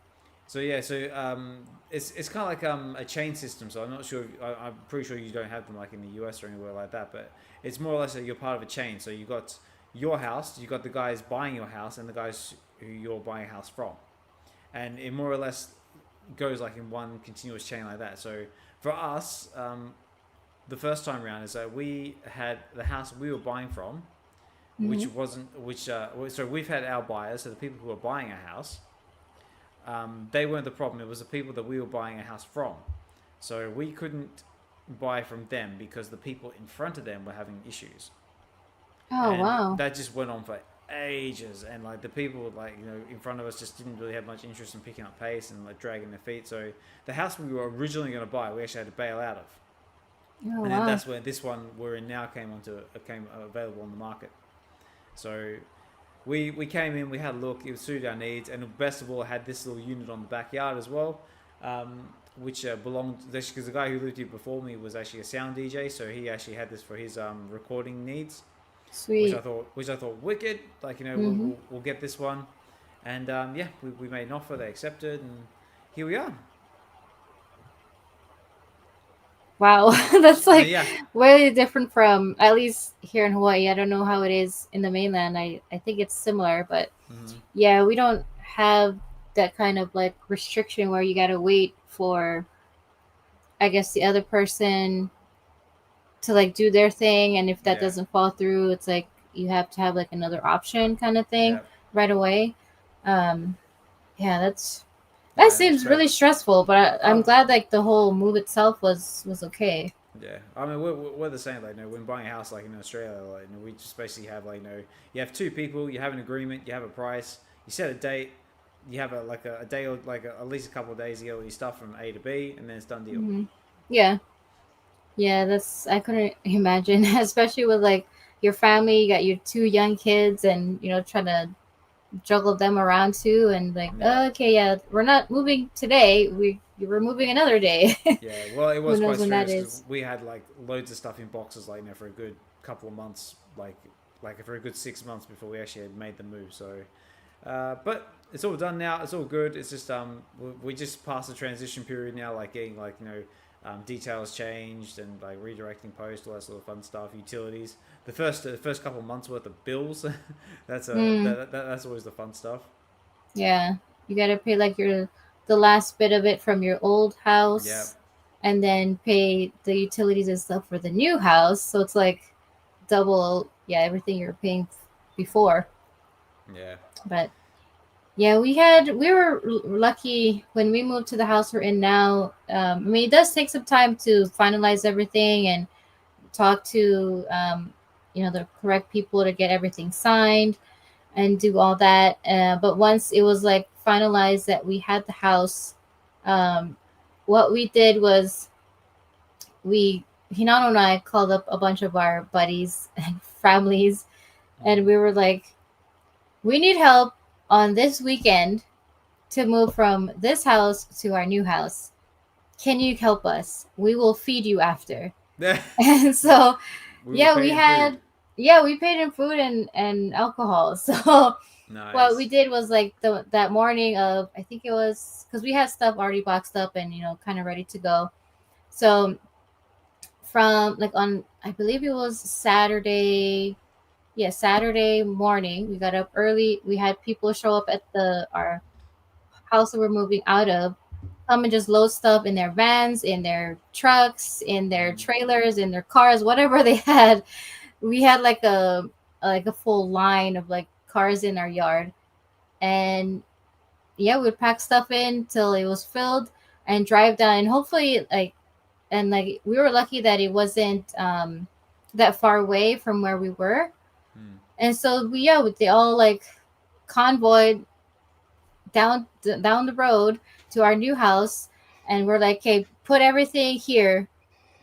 So yeah, it's kind of like a chain system. So I'm not sure. I'm pretty sure you don't have them like in the US or anywhere like that. But it's more or less that you're part of a chain. So you got your house, you got the guys buying your house, and the guys who you're buying a house from, and it more or less goes like in one continuous chain like that. So for us, the first time around is that we had the house we were buying from, which wasn't so we've had our buyers, so the people who are buying a house, they weren't the problem. It was the people that we were buying a house from. So we couldn't buy from them because the people in front of them were having issues. Oh, And wow. that just went on for ages, and like the people like in front of us just didn't really have much interest in picking up pace and like dragging their feet. So the house we were originally going to buy, we actually had to bail out of. Oh, And then wow. that's when this one we're in now came available on the market. So we came in, we had a look, it suited our needs, and best of all, it had this little unit on the backyard as well, which belonged because the guy who lived here before me was actually a sound DJ, so he actually had this for his recording needs, Sweet. which I thought wicked. Like we'll get this one, and yeah, we made an offer, they accepted, and here we are. Wow. That's like Yeah. way different from, at least here in Hawaii. I don't know how it is in the mainland. I think it's similar, but yeah, we don't have that kind of like restriction where you got to wait for, I guess, the other person to like do their thing. And if that Yeah. doesn't fall through, it's like you have to have like another option kind of thing Yeah. right away. Yeah, that Yeah, seems it's really stressful, but I'm Um, glad like the whole move itself was okay. Yeah, I mean we're the same. Like, when buying a house, like in Australia, like we just basically have like you have two people, you have an agreement, you have a price, you set a date, you have a day or like at least a couple of days to get all your stuff from A to B, and then it's done deal. Mhm. Yeah. Yeah, I couldn't imagine, especially with like your family, you got your two young kids and, trying to juggle them around too. And like, Yeah. okay, yeah, we're not moving today. We're moving another day. Yeah, well, it Who was quite knows when that serious because is. we had like loads of stuff in boxes, like for a good couple of months, like for a good 6 months before we actually had made the move. So, but it's all done now. It's all good. It's just we just passed the transition period now, like getting details changed and like redirecting post, all that sort of fun stuff, utilities. The first couple of months worth of bills, that's that's always the fun stuff. Yeah, you got to pay like the last bit of it from your old house, Yeah. and then pay the utilities and stuff for the new house. So it's like double, yeah, everything you're paying before. Yeah. But yeah, we were lucky when we moved to the house we're in now. I mean, it does take some time to finalize everything and talk to the correct people to get everything signed and do all that. But once it was like finalized that we had the house, what we did was Hinano and I called up a bunch of our buddies and families, and we were like, we need help on this weekend to move from this house to our new house. Can you help us? We will feed you after. And so we paid in food and alcohol. So Nice. what we did was like that morning of, I think it was because we had stuff already boxed up and kind of ready to go. So from like on, I believe it was Saturday morning, we got up early. We had people show up at our house that we're moving out of, come and just load stuff in their vans, in their trucks, in their trailers, in their cars, whatever they had. We had like a full line of like cars in our yard, and yeah, we'd pack stuff in till it was filled and drive down. And hopefully, we were lucky that it wasn't that far away from where we were. And so they all like convoyed down the road to our new house, and we're like, hey, put everything here.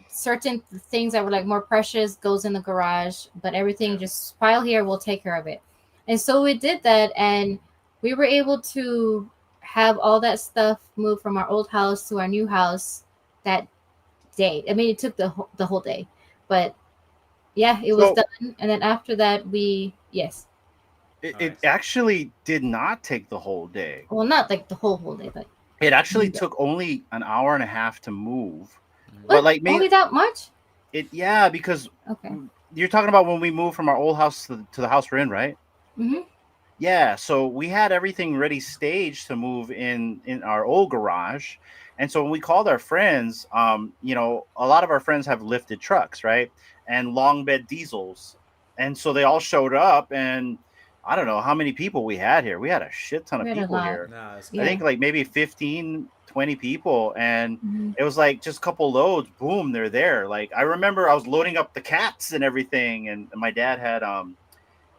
Certain things that were like more precious goes in the garage, but everything just pile here. We'll take care of it. And so we did that, and we were able to have all that stuff moved from our old house to our new house that day. I mean, it took the whole day, but yeah, it was done. And then after that, yes. It actually did not take the whole day. Well, not like the whole day, but it actually took only an hour and a half to move. What? But like only that much? Because okay, you're talking about when we moved from our old house to the house we're in, right? Mm-hmm. Yeah, so we had everything ready staged to move in our old garage. And so when we called our friends, a lot of our friends have lifted trucks, right? And long bed diesels. And so they all showed up, and I don't know how many people we had here. We had a shit ton We of had a people lot. here. No, it's I Yeah. think like maybe 15, 20 people, and Mhm. it was like just a couple loads, boom, they're there. Like I remember I was loading up the cats and everything, and my dad had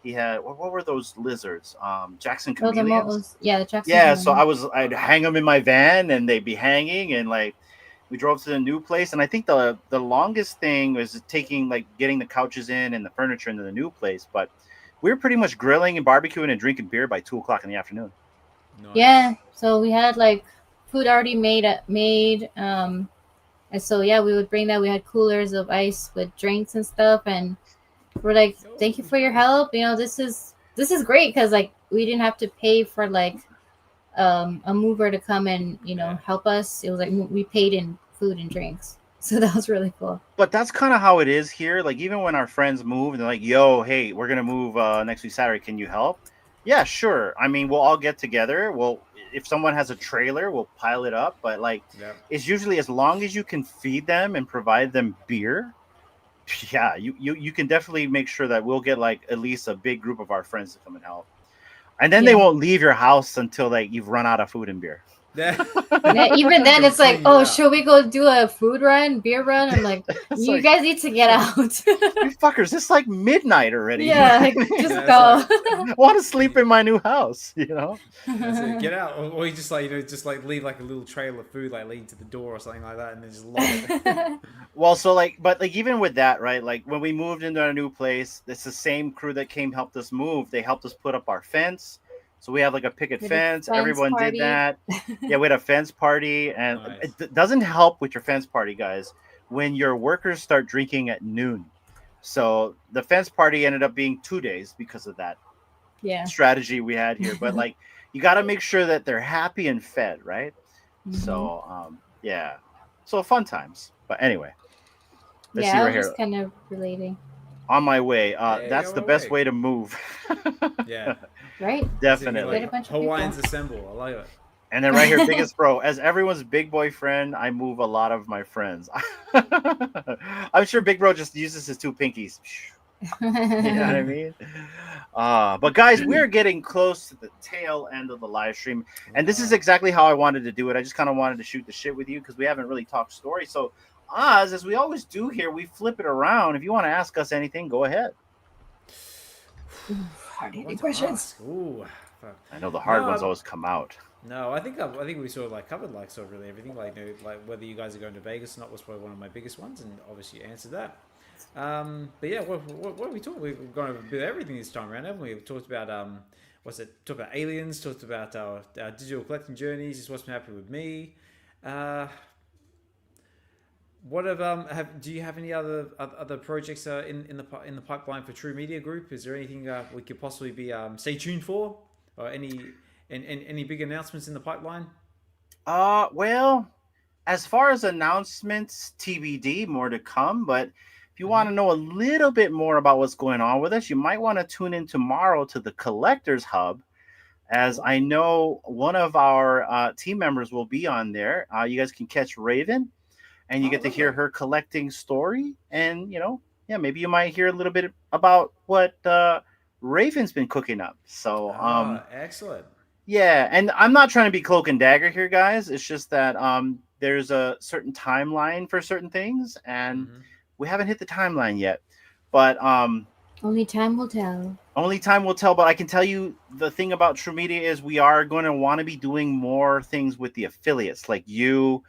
he had what were those lizards? Jackson Oh, the chameleons. yeah, the Jackson Yeah, so Chameleon. I'd hang them in my van, and they'd be hanging, and like we drove to the new place, and I think the longest thing was taking like getting the couches in and the furniture into the new place, but we were pretty much grilling and barbecuing and drinking beer by 2 o'clock in the afternoon. Yeah, nice. so we had like food already made. And so yeah, we would bring that. We had coolers of ice with drinks and stuff, and we're like, Oh, thank you for your help. This is great because like we didn't have to pay for like a mover to come and yeah. help us. It was like we paid in food and drinks, so that was really cool. But that's kind of how it is here. Like even when our friends move, and they're like, "Yo, hey, we're gonna move next week Saturday. Can you help?" Yeah, sure. I mean, we'll all get together. If someone has a trailer, we'll pile it up. But like, Yeah. it's usually as long as you can feed them and provide them beer. Yeah, you can definitely make sure that we'll get like at least a big group of our friends to come and help. And then they Yeah. won't leave your house until like you've run out of food and beer. Yeah. Yeah, even then Come it's like, clean you oh, out. should we go do a food run, beer run? I'm like, It's you like, guys need to get out. you fuckers, it's like midnight already. Yeah, like, just Yeah, it's go. I want to sleep in my new house, you know? That's it. Get out, or you just like just like leave like a little trail of food like leading to the door or something like that, and then just lock it. Well, so like, but like even with that, right? Like when we moved into our new place, it's the same crew that came helped us move. They helped us put up our fence. So we have like a picket With a fence. fence Everyone did party. that. Yeah, we had a fence party, and Nice. it doesn't help with your fence party, guys, when your workers start drinking at noon. So the fence party ended up being 2 days because of that Yeah. strategy we had here. But like, you got to make sure that they're happy and fed, right? Hmm. So yeah, so fun times. But anyway, let's see Yeah, I right was here. just kind of relating. On my way. There That's you the go, best away. way to move. Yeah. Right? That's it, you're Definitely. Get a like bunch of Hawaiians people. assemble. I like it. And then right here, biggest bro. As everyone's big boy friend, I move a lot of my friends. I'm sure Big Bro just uses his two pinkies. You know what I mean? But guys, we're getting close to the tail end of the live stream, and this is exactly how I wanted to do it. I just kind of wanted to shoot the shit with you because we haven't really talked story. So, Oz, as we always do here, we flip it around. If you want to ask us anything, go ahead. Hard-hitting What to questions. ask? Ooh, fuck. I know the hard No, ones always come out. No, I think we sort of like covered like sort of really everything. Like, like whether you guys are going to Vegas or not was probably one of my biggest ones, and obviously you answered that. But yeah, what are we talking? We've gone over a bit of everything this time around, haven't we? We've talked about what's it? Talked about aliens. Talked about our digital collecting journeys. Just what's been happening with me. What do you have any other projects in the pipeline for True Media Group? Is there anything we could possibly be stay tuned for, or any big announcements in the pipeline? Well, as far as announcements, TBD, more to come. But if you want to know a little bit more about what's going on with us, you might want to tune in tomorrow to the Collectors Hub, as I know one of our team members will be on there. You guys can catch Raven, and you Oh, get to hear lovely. her collecting story. And, yeah, maybe you might hear a little bit about what Raven's been cooking up. So, Ah, excellent. yeah, and I'm not trying to be cloak and dagger here, guys. It's just that there's a certain timeline for certain things, and Hmm. we haven't hit the timeline yet. But Only time will tell. only time will tell. But I can tell you the thing about True Media is we are going to want to be doing more things with the affiliates, like you,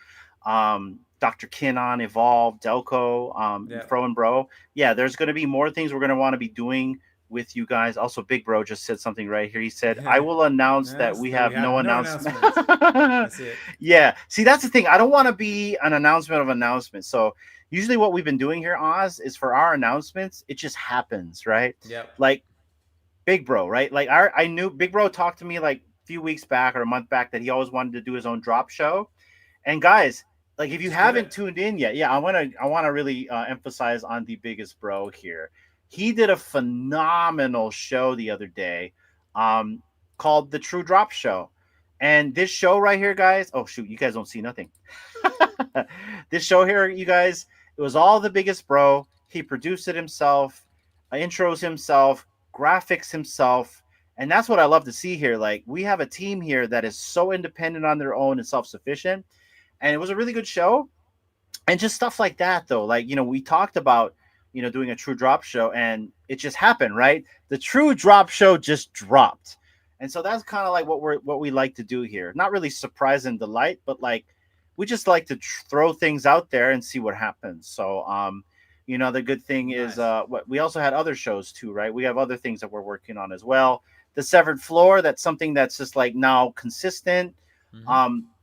DRKINON, Evolve, Delco, Yeah. Fro and Bro. Yeah, there's going to be more things we're going to want to be doing with you guys. Also, Big Bro just said something right here. He said, I will announce that Yes, we that have no announcement. That's it. Yeah. See, that's the thing. I don't want to be an announcement of announcements. So usually what we've been doing here, Oz, is for our announcements, it just happens, right? Yep. Like Big Bro, right? Like I knew Big Bro talked to me like a few weeks back or a month back that he always wanted to do his own drop show. And guys, like if you Just do haven't it. tuned in yet, yeah, I want to really emphasize on the biggest bro here. He did a phenomenal show the other day. called The True Drop Show. And this show right here, guys, oh shoot, you guys don't see nothing. This show here, you guys, it was all the biggest bro. He produced it himself, intros himself, graphics himself. And that's what I love to see here. Like, we have a team here that is so independent on their own and self-sufficient. And it was a really good show. And just stuff like that, though. Like, we talked about, doing a True Drop Show, and it just happened, right? The True Drop Show just dropped. And so that's kind of like what we like to do here. Not really surprise and delight, but like, we just like to throw things out there and see what happens. So, the good thing is, we also had other shows too, right? We have other things that we're working on as well. The Severed Floor, that's something that's just like now consistent.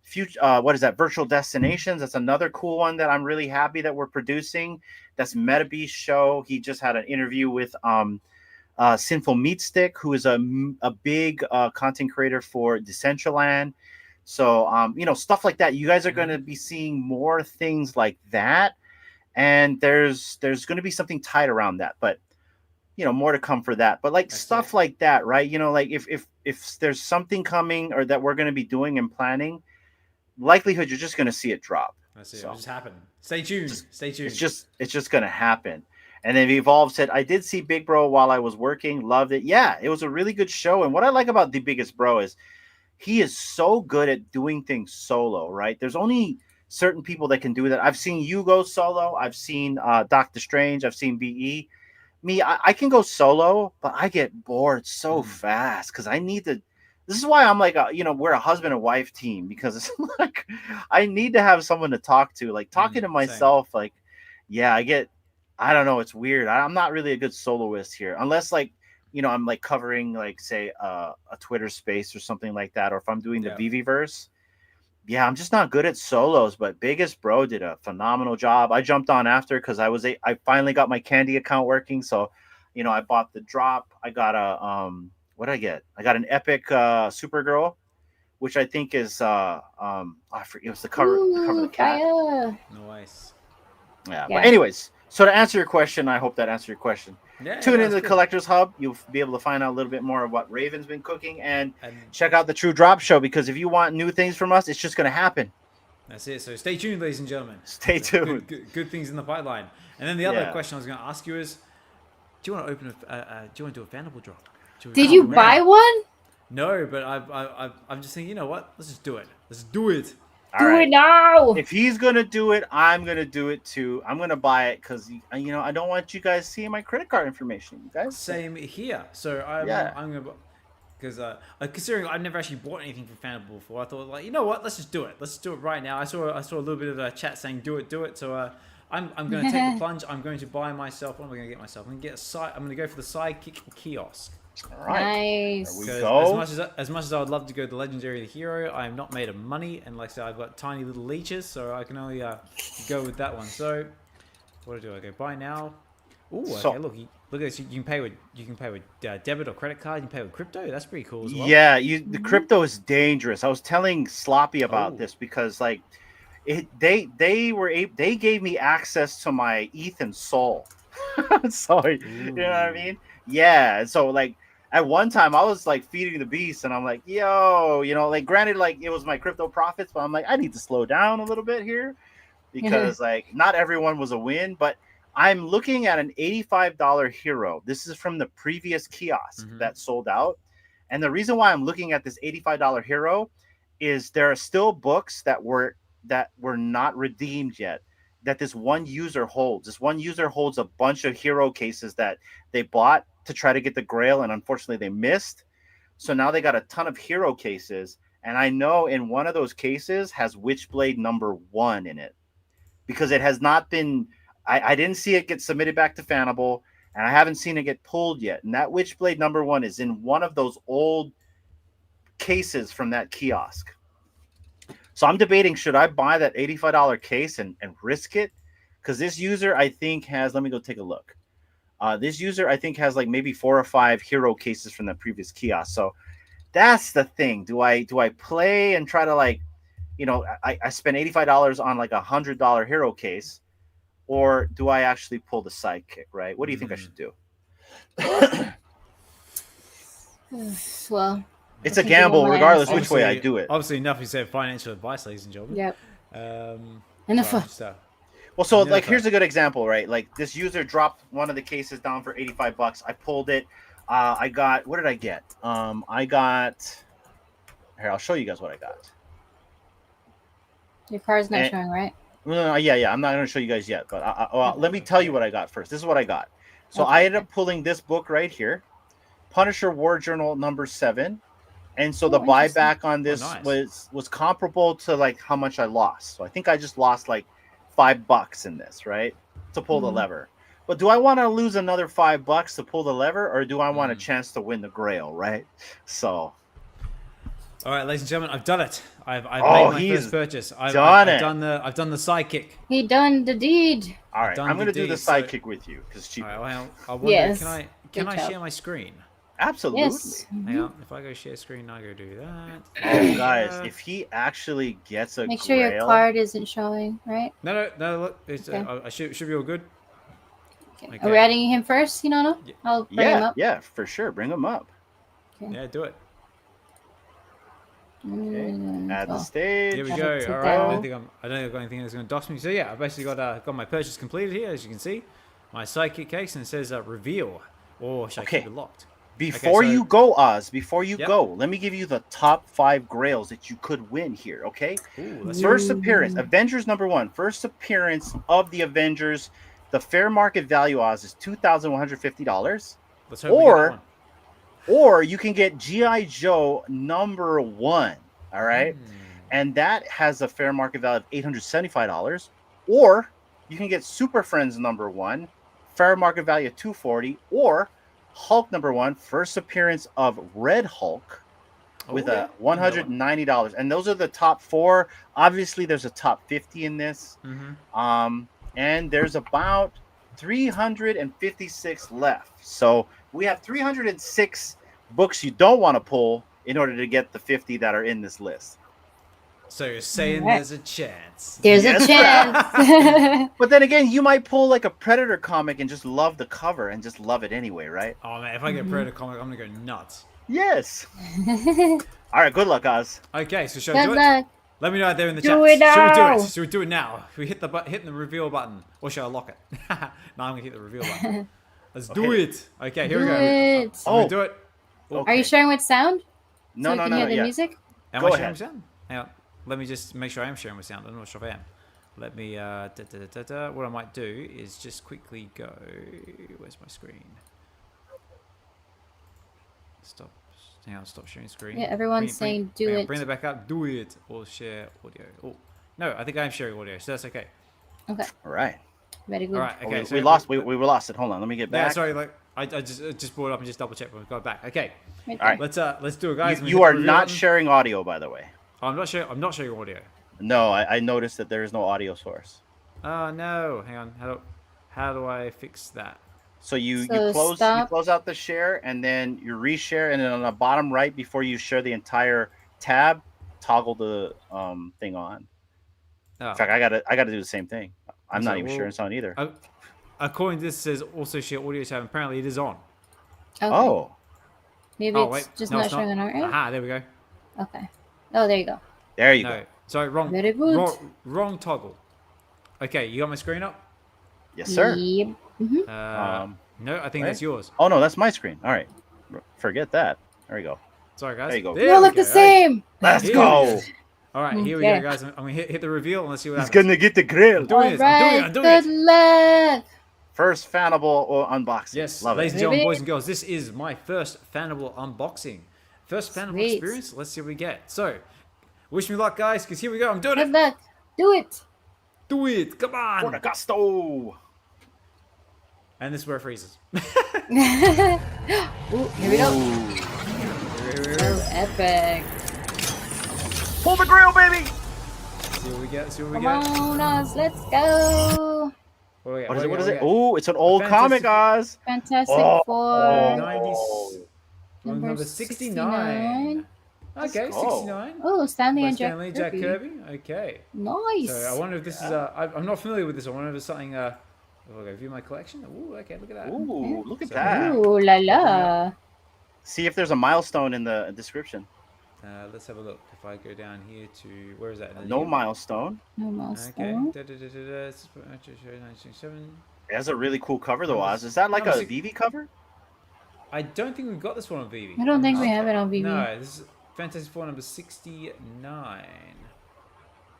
Future, what is that? Virtual Destinations. That's another cool one that I'm really happy that we're producing. That's MetaBeast show. He just had an interview with Sinful Meat Stick, who is a big content creator for Decentraland. So, stuff like that. You guys are going to be seeing more things like that. And there's going to be something tied around that. But, more to come for that. But like stuff like that, right? Like if there's something coming or that we're going to be doing and planning, likelihood you're just going to see it drop. That's it. So, it'll just happen. Stay tuned. Stay tuned. It's just going to happen. And then Evolve said, I did see Big Bro while I was working. Loved it. Yeah, it was a really good show. And what I like about The Biggest Bro is he is so good at doing things solo, right? There's only certain people that can do that. I've seen you go solo. I've seen Doctor Strange. I've seen BE. Me, I can go solo, but I get bored so fast because I need to. This is why I'm like, we're a husband and wife team, because it's like I need to have someone to talk to. Like talking to myself, like, yeah, I don't know. It's weird. I'm not really a good soloist here, unless like, I'm like covering like say a Twitter space or something like that, or if I'm doing the VVverse. Yeah, I'm just not good at solos. But Biggest Bro did a phenomenal job. I jumped on after because I finally got my Candy account working. So, I bought the drop. I got a what did I get? I got an epic Supergirl, which I think is I forget, it was the cover of the cat. Nice. Yeah. But anyways, so to answer your question, I hope that answered your question. Yeah, Tune into the Collectors Hub. You'll be able to find out a little bit more of what Raven's been cooking, and check out the True Drop Show, because if you want new things from us, it's just going to happen. That's it. So stay tuned, ladies and gentlemen. Stay tuned. Good things in the pipeline. And then the other question I was going to ask you is, do you want to open do you want to do a Fanable drop? Did you buy one? No, but I'm just thinking, you know what? Let's just do it. Let's do it. Do it now. If he's gonna do it, I'm gonna do it too. I'm gonna buy it because I don't want you guys seeing my credit card information, you guys. Same here. So I'm gonna, because considering I've never actually bought anything from Fanable before, I thought, like, you know what? Let's just do it. Let's do it right now. I saw a little bit of a chat saying do it. So I'm gonna take the plunge. I'm going to buy myself. What am I gonna get myself? I'm gonna go for the Sidekick kiosk. All right. Nice. There we go. As much as I would love to go the legendary, the hero, I am not made of money, and like I said, I've got tiny little leeches, so I can only go with that one. So what do? I go buy now. Ooh, okay. Look at this. You can pay with debit or credit card. You can pay with crypto. That's pretty cool as well. Yeah, the crypto is dangerous. I was telling Sloppy about this because like they gave me access to my ETH and Sol. So you know what I mean? Yeah. So like at one time I was like feeding the beast, and I'm like, yo, like granted, like it was my crypto profits, but I'm like, I need to slow down a little bit here because like not everyone was a win, but I'm looking at an $85 hero. This is from the previous kiosk that sold out. And the reason why I'm looking at this $85 hero is there are still books that were not redeemed yet, that this one user holds. This one user holds a bunch of hero cases that they bought to try to get the grail, and unfortunately they missed. So now they got a ton of hero cases, and I know in one of those cases has Witchblade #1 in it, because it has not been, I didn't see it get submitted back to Fanable, and I haven't seen it get pulled yet. And that Witchblade #1 is in one of those old cases from that kiosk. So I'm debating, should I buy that $85 case and risk it? Because this user, I think, has, let me go take a look. This user, I think, has like maybe 4 or 5 hero cases from that previous kiosk. So that's the thing. Do I play and try to like, I spend $85 on like $100 hero case, or do I actually pull the Sidekick, right? What do you think I should do? Well, It's a can do gamble, on my regardless answer. which way I do it. Obviously, enough you said financial advice, ladies and gentlemen. Yep. Um, And the sorry, fu- just, Well, so Never. like here's a good example, right? Like this user dropped one of the cases down for $85. I pulled it. I got, what did I get? I got, here, I'll show you guys what I got. Your card's not And- showing, right? Yeah. I'm not going to show you guys yet, but let me tell you what I got first. This is what I got. So Okay, I ended up pulling this book right here, Punisher War Journal number 7. And so the Oh, interesting. buyback on this nice. was comparable to like how much I lost. So I think I just lost like $5 in this, right? To pull the Mhm. lever. But do I want to lose another $5 to pull the lever, or do I want a Mm. chance to win the grail, right? So all right, ladies and gentlemen, I've done it. I've Oh, made my he's first purchase. I've done it. I've done the sidekick. He done the deed. all right, Done I'm gonna the do the deed, so- sidekick with you because cheap. All right, well, I wonder, Yes. can Good I job. share my screen? Absolutely. Yes. Hang on, if I go share screen, I go do that. Oh, guys, if he actually gets a Make sure your grail, card isn't showing, right? No, look, it's, Okay. I should be all good. Okay. Okay. Are we adding him first, Hinano? Yeah. I'll bring him yeah, up. yeah, for sure, bring him up. Yeah, do it. Add the Oh. stage. Here we Have go. it to All right, I go. don't think I've got anything that's going to dox me. So yeah, I basically got my purchase completed here, as you can see. My sidekick case, and it says reveal, or should I Okay. keep it locked? Before so- you go, Oz, before you Yep. go, let me give you the top 5 grails that you could win here, okay? Ooh, let's First appearance, Avengers number 1. First appearance of the Avengers. The fair market value, Oz, is $2,150. let's hope we get that Or one. or you can get G.I. Joe number 1, all right? Hmm. And that has a fair market value of $875. Or you can get Super Friends number 1, fair market value of $240. Or Hulk number 1, first appearance of Red Hulk with Oh, yeah. a $190. And those are the top 4. Obviously, there's a top 50 in this. Mhm. And there's about 356 left. So we have 306 books you don't want to pull in order to get the 50 that are in this list. So you're saying Alright. there's a chance? There's Yes, a chance. But then again, you might pull like a Predator comic and just love the cover and just love it anyway, right? Oh man, if I get Predator comic, I'm gonna go nuts. Yes. All right, good luck, Oz. Okay, so shall I Good do it? luck. Let me know out there in the Do chat. it Should we do now. it? Should we do it now? Should we hit the reveal button, or shall I lock it? No, I'm gonna hit the reveal button. Let's do Okay. it. Okay, here we Do go. it. I'm gonna Oh. do it. Are you sharing with sound? No, so no, we can no, hear no. the Yeah. music? Am Go I sharing ahead. with sound? Hang on. Let me just make sure I am sharing with sound. I'm not sure if I am. Let me. What I might do is just quickly go. Where's my screen? Stop. Hang on. Stop sharing screen. Yeah, everyone's saying do hang on, it. Bring it back up. Do it or share audio. Oh no, I think I am sharing audio, so that's okay. Okay, All right. very good. All right. Oh, Okay. we lost. We lost it. Hold on. Let me get Yeah. back. Sorry. Like I just brought it up and just double checked, but we got it back. Okay. Right All right. Let's do it, guys. You are not sharing audio, by the way. I'm not sharing audio. No, I noticed that there is no audio source. Oh no. Hang on. How do I fix that? So you So close stop. out the share, and then you reshare, and then on the bottom right, before you share the entire tab, toggle the thing on. Oh. In fact, I gotta do the same thing. I'm not So, even well, sharing sound either. According to this, it says also share audio tab. Apparently, it is on. Okay. Oh, Maybe Oh it's wait, just no, not it's showing on our end. Aha, there we go. Okay. Oh, there you go. there you No, go. sorry, wrong. Very good. Wrong toggle. Okay, you got my screen up? Yes, sir. Yep. No, I think wait. that's yours. Oh no, that's my screen. All right, forget that. There we go. Sorry, guys. There you go. We all we look the go. Hey. same. Let's Here go. we go. All right, here we Okay. go, guys. I'm gonna hit the reveal and let's see what He's happens. gonna get the grill. I'm doing All this. right. I'm doing Good it. luck. First fanable unboxing. Yes, Love ladies it. and gentlemen, Maybe. boys and girls, this is my first Fanable unboxing. First Fanable Sweet. experience. Let's see what we get. So, wish me luck, guys, because here we go. I'm doing Good it. luck. Do it. Do it. Come on. For the gusto. And this is where it freezes. Ooh, here we go. Oh, epic. Pull the grill, baby. See what we get. See what we Come get. on, Oz. Let's go. What do we get? What is it? What do is we it? get? Oh, it's an old Fantastic- comic, Oz. Fantastic Oh. Four. 90s. Number 69. Okay, go. 69. Oh, Stanley By and Jack Stanley, Kirby. Jack Kirby. Okay. Nice. So I wonder if this is. I'm not familiar with this. I wonder if it's something. If I go view my collection. Ooh, okay, look at that. Ooh, look at So- that. Ooh la la. See if there's a milestone in the description. Let's have a look. If I go down here to where is that? No milestone. No Okay. milestone. It's 1967. It has a really cool cover though, Number Oz. Is that like number a six- VV cover? I don't think we've got this one on VV. I don't think we have it on VV. No, this is Fantastic Four number 69.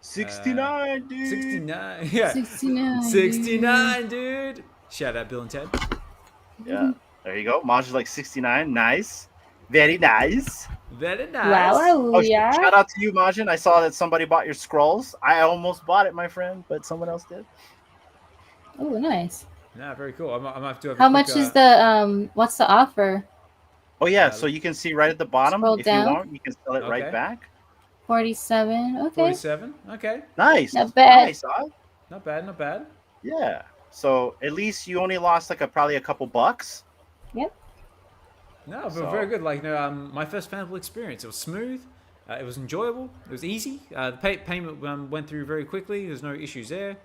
69, dude. 69. Yeah. 69. 69, dude. Shout out Bill and Ted. Yeah. There you go. Maj is like 69. Nice. Very nice. Very nice. Wow, Oh, yeah. shout out to you, Majin. I saw that somebody bought your scrolls. I almost bought it, my friend, but someone else did. Oh, nice. Nah, very cool. I might have to have a How quick, much is the what's the offer? Oh yeah, so you can see right at the bottom. Scroll If down. you want, you can sell it Okay. right back. 47. Okay. 47? Okay. Nice. Not bad. Nice, Oz. Not bad, not bad. Yeah. So at least you only lost like probably a couple bucks. No, but So- very good. Like, my first Fanable experience. It was smooth. It was enjoyable. It was easy. The payment went through very quickly. There's no issues there.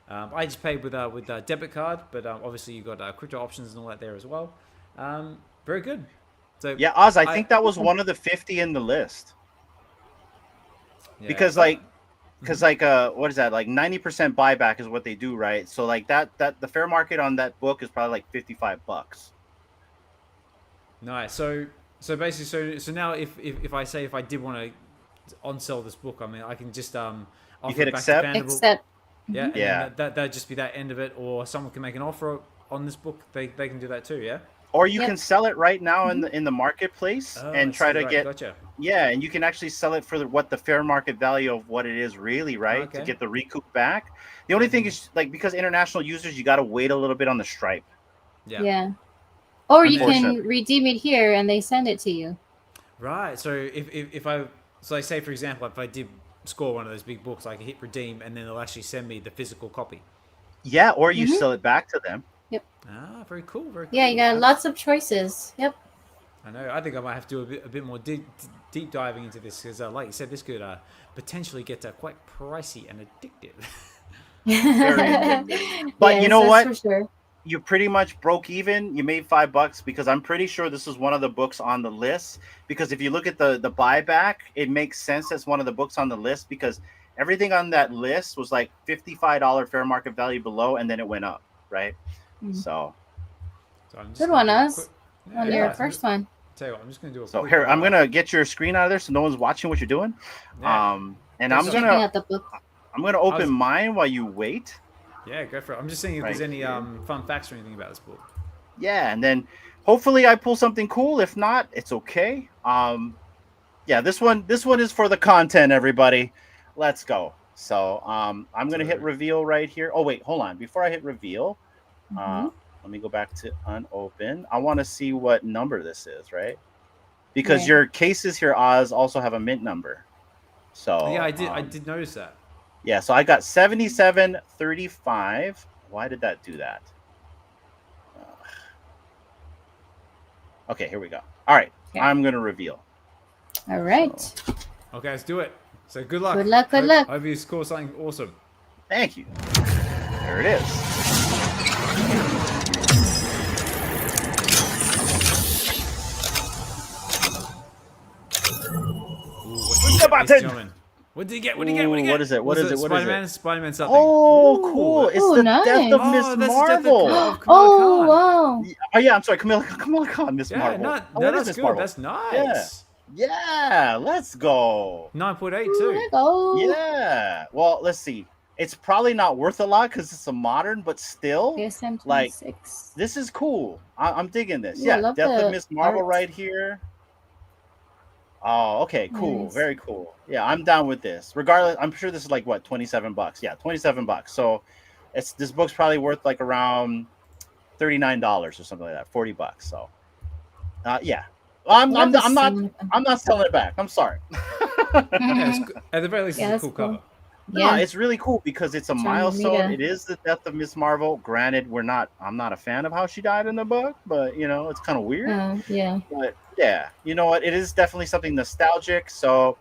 I just paid with a debit card, but obviously you got crypto options and all that there as well. Very good. So Yeah, Oz, I think that was one of the 50 in the list. yeah. Because what is that? Like 90% buyback is what they do, right? So like that the fair market on that book is probably like $55. Nice. So basically, so now if I say if I did want to on sell this book, I mean I can just offer hit it back accept? to Fanable. Except Yeah, and Yeah. then that'd just be that end of it, or someone can make an offer on this book. They can do that too, yeah. Or you Yep. can sell it right now in the marketplace Oh, I and try see, to right, get Gotcha. yeah, and you can actually sell it for what the fair market value of what it is really, right? To Okay. get the recoup back. The only thing is like because international users, you got to wait a little bit on the stripe. yeah. Or you can Unfortunate. redeem it here and they send it to you. Right. So if I say for example if I did score one of those big books, I can hit redeem, and then they'll actually send me the physical copy. Yeah, or you Mhm. sell it back to them. Ah, very cool. Very cool. Yeah, you got lots of choices. Yep. I know. I think I might have to do a bit more deep diving into this because, like you said, this could potentially get quite pricey and addictive. But you know that's what? For sure. You pretty much broke even. You made $5 because I'm pretty sure this is one of the books on the list. Because if you look at the buyback, it makes sense as one of the books on the list because everything on that list was like $55 fair market value below, and then it went up, right? Mhm. So So I'm just Good gonna one, do a Oz. quick- On yeah, your I'm first just- one. Tell you what, I'm just gonna do a. so quick, here I'm gonna get your screen out of there so no one's watching what you're doing. Yeah. And Yeah, I'm so- Checking gonna out the book. open mine while you wait. Yeah, go for it. I'm just seeing if there's Right any here. fun facts or anything about this book. Yeah, and then hopefully I pull something cool. If not, it's okay. Yeah, this one is for the content, everybody. Let's go. So I'm gonna hit reveal right here. Oh wait, hold on. Before I hit reveal, Mhm. let me go back to unopen. I want to see what number this is, right? Because Right. your cases here, Oz, also have a mint number. So Yeah, I did notice that. Yeah, so I got 7735. Why did that do that? Okay, here we go. All right, Okay. I'm gonna reveal. All right. Okay, let's do it. So good luck. Good luck, good Hope- luck. Hope you score something awesome. Thank you. There it is. What's the button? What did you get? What did you get? What did you Ooh, get? what is it? What Was is it? What is it? Spider-Man? Spider-Man something. Oh, Ooh. cool! It's Oh, the nice. death of Oh, Miss that's the death of Marvel. Kamala Oh, Khan. wow. Oh yeah, I'm sorry, Kamala Khan, Miss Yeah, Marvel. no, Oh, no, it is that's Miss good. Marvel. That's nice. Yeah, let's go. 9.8 There too. we go. Yeah. Well, let's see. It's probably not worth a lot because it's a modern, but still, DSM like, 26. this is cool. I'm digging this. Ooh, I Yeah, love Death the of Miss Marvel art. right here. Oh, okay, cool. Nice. Very cool. Yeah, I'm down with this. Regardless, I'm sure this is like what, $27? Yeah, $27. So this book's probably worth like around $39 or something like that, $40. So yeah. I'm Love the not scene. I'm not selling it back. I'm sorry. Yeah, it's good. At the very least, Yeah, it's a that's cool cool. cover. Yeah, Yeah. it's really cool because it's a John milestone. Romita. It is the death of Miss Marvel. Granted, I'm not a fan of how she died in the book, but it's kind of weird. Yeah. But yeah, you know what? It is definitely something nostalgic. So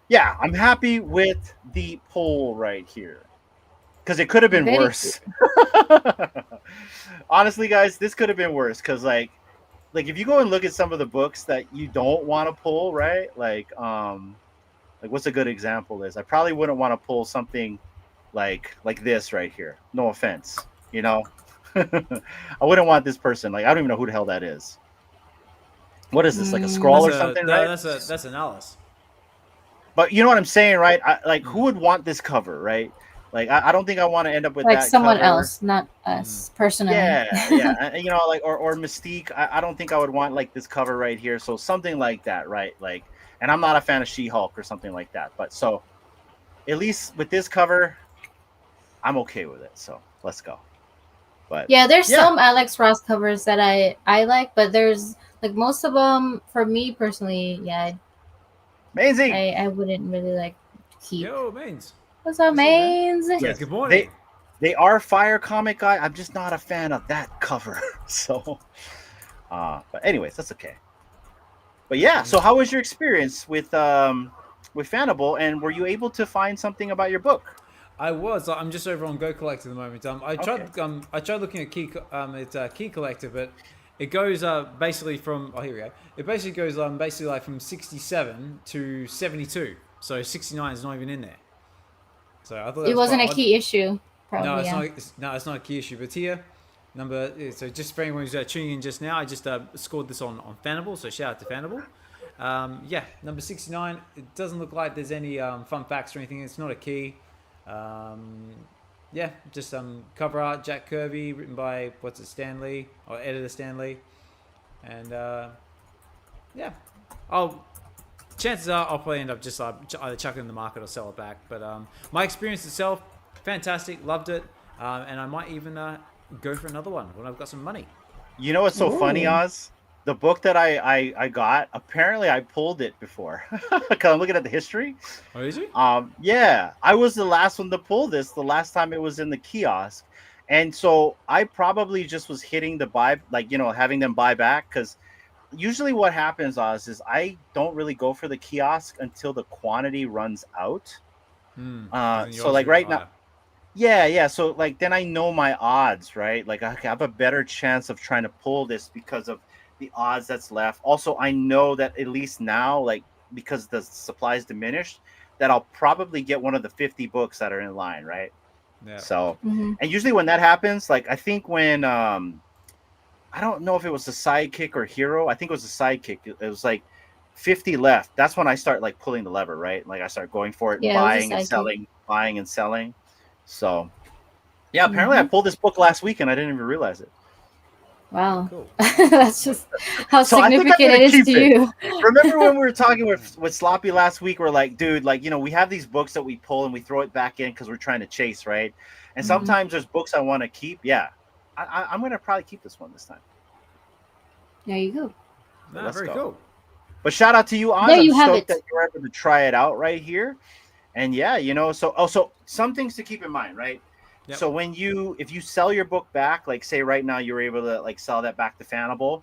yeah, I'm happy with the poll right here because it could have been Very worse. Honestly, guys, this could have been worse because like like if you go and look at some of the books that you don't want to pull, right? Like what's a good example is I probably wouldn't want to pull something like this right here. No offense, you know. I wouldn't want this person. Like I don't even know who the hell that is. What is this? Like a scroll or something, right? That's an Alice. But you know what I'm saying, right? Like Mm. who would want this cover, right? Like I don't think I want to end up with Like that someone cover. else, not us personally. Yeah, and, you know, like or Mystique. I don't think I would want like this cover right here. So something like that, right? Like, and I'm not a fan of She-Hulk or something like that. But so at least with this cover, I'm okay with it. So let's go. But Yeah, there's yeah, some Alex Ross covers that I like, but there's like most of them for me personally. Yeah, amazing. I wouldn't really like keep. Yo, Mains. What's up, What's up, man? mains? Yeah, Yes, good morning. they are Fire comic guy. I'm just not a fan of that cover. So, but anyways, that's okay. But yeah, so how was your experience with Fanable, and were you able to find something about your book? I was. I'm just over on Go Collect at the moment. I tried. Okay. I tried looking at Key Collector, but it goes basically from. Oh, here we go. It basically goes basically like from 67 to 72. So 69 is not even in there. So I thought that It was wasn't a quite odd. key issue. Probably. No, it's Yeah. not. It's not a key issue. But here, so just for anyone who's tuning in just now, I just scored this on Fanable. So shout out to Fanable. Yeah, number 69. It doesn't look like there's any fun facts or anything. It's not a key. Yeah, just cover art, Jack Kirby, written by Stanley or editor Stanley, and yeah, chances are I'll probably end up just either chuck it in the market or sell it back. But my experience itself, fantastic, loved it, and I might even go for another one when I've got some money. You know what's so funny, Oz? The book that I got, apparently I pulled it before. Because I'm looking at the history. Oh, is it? Yeah, I was the last one to pull this the last time it was in the kiosk. And so I probably just was hitting the buy, like, you know, having them buy back. Because usually what happens, Oz, is I don't really go for the kiosk until the quantity runs out. So like right now, yeah. So like then I know my odds, right? Like I have a better chance of trying to pull this because of the odds that's left. Also, I know that at least now, like because the supply is diminished, that I'll probably get one of the 50 books that are in line, right? Yeah. So, and usually when that happens, like I think when I don't know if it was a sidekick or hero. I think it was a sidekick. It was like 50 left. That's when I start like pulling the lever, right? Like I start going for it, Yeah, buying and selling, buying and selling. So, yeah, apparently I pulled this book last week and I didn't even realize it. Wow. Cool. That's just how So I think I'm significant gonna it is keep to it. you. Remember when we were talking with Sloppy last week? We're like, dude, like, you know, we have these books that we pull and we throw it back in because we're trying to chase, right? And sometimes there's books I want to keep. Yeah, I'm gonna probably keep this one this time. There you go. Nah, let's very go. cool. But shout out to you, Oz. There you I'm have stoked it. that you're able to try it out right here. And yeah, you know, so also some things to keep in mind, right? Yep. So if you sell your book back, like say right now you're able to like sell that back to Fanable,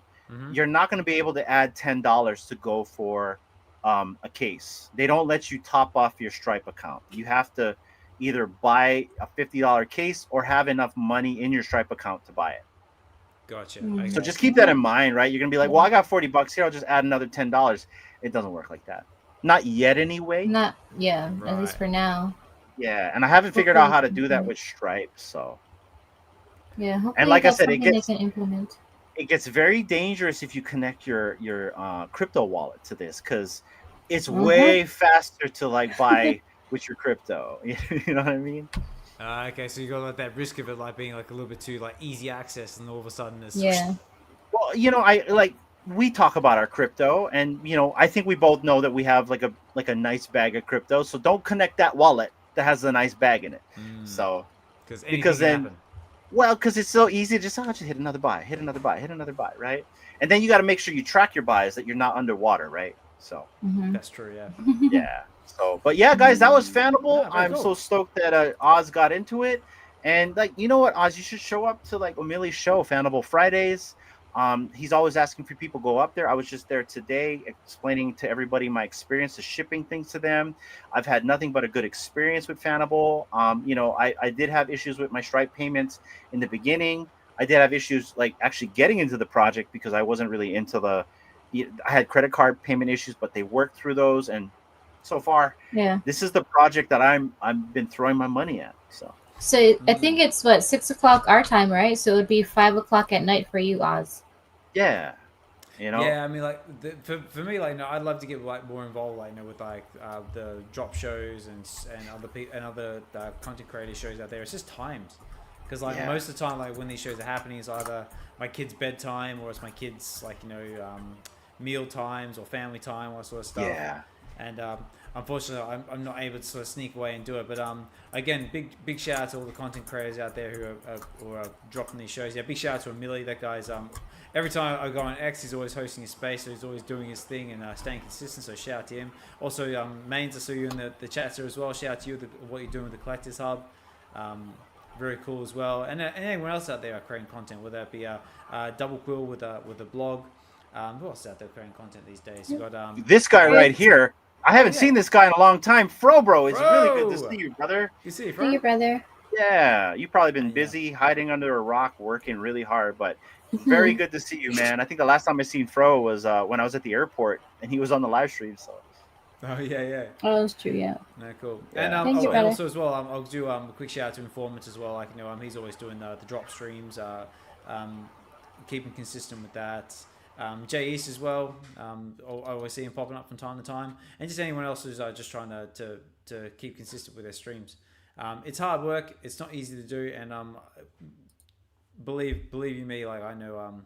you're not going to be able to add $10 to go for a case. They don't let you top off your Stripe account. You have to either buy a $50 case or have enough money in your Stripe account to buy it. Gotcha. So just keep that in mind, right? You're gonna be like, well, I got $40 here. I'll just add another $10. It doesn't work like that. Not yet, anyway. Not at least Right. for now. Yeah, and I haven't figured out how to do that with Stripe. So, Yeah. Hopefully and like I that's said, it something gets they can implement. very dangerous if you connect your crypto wallet to this because it's way faster to like buy with your crypto. You know what I mean? Okay, so you got like that risk of it like being like a little bit too like easy access, and all of a sudden it's Well, you know, we talk about our crypto, and you know, I think we both know that we have like a nice bag of crypto. So don't connect that wallet that has a nice bag in it. So because then, well, because it's so easy to just hit another buy, hit another buy, right? And then you got to make sure you track your buys that you're not underwater, right? So that's true, yeah. yeah. So, but yeah, guys, that was Fanable. Yeah, very I'm cool. so stoked that Oz got into it. And like, you know what, Oz, you should show up to like Omili's show, Fanable Fridays. He's always asking for people to go up there. I was just there today explaining to everybody my experience of shipping things to them. I've had nothing but a good experience with Fanable. You know, I did have issues with my Stripe payments in the beginning. I did have issues like actually getting into the project because I wasn't really into the. I had credit card payment issues, but they worked through those, and so far, Yeah. this is the project that I've been throwing my money at. So So I think it's what 6 o'clock our time, right? So it would be 5 o'clock at night for you, Oz. yeah, you know, Yeah, I mean, like for me, like, no, I'd love to get like more involved, like, with like the drop shows and other content creator shows out there. It's just times, because like most of the time, like when these shows are happening, it's either my kid's bedtime or it's my kids like meal times or family time, all that sort of stuff. Yeah. And unfortunately, I'm not able to sort of sneak away and do it. But again, big shout out to all the content creators out there who are dropping these shows. Yeah, big shout out to Emilio. That guy's every time I go on X, he's always hosting a space, so he's always doing his thing and staying consistent. So shout out to him. Also, Mains, I saw you in the chat there as well. Shout out to you what you're doing with the Collectors Hub. Very cool as well. And anyone else out there creating content, whether it be Double Quill with a blog. Who else is out there creating content these days? You got this guy right here. I haven't seen this guy in a long time. Fro, bro, it's Fro! really good to see you, brother. You see, See you, brother. Yeah, you've probably been busy hiding under a rock, working really hard, but very good to see you, man. I think the last time I seen Fro was when I was at the airport, and he was on the live stream. So. Oh yeah. Oh, that's true. Yeah. No, cool. Yeah. And, Thank you, and brother. also as well, I'll do a quick shout out to Informant as well. Like he's always doing the drop streams, keeping consistent with that. Jay East as well. I always see him popping up from time to time, and just anyone else who's just trying to keep consistent with their streams. It's hard work. It's not easy to do, and believe you me, like I know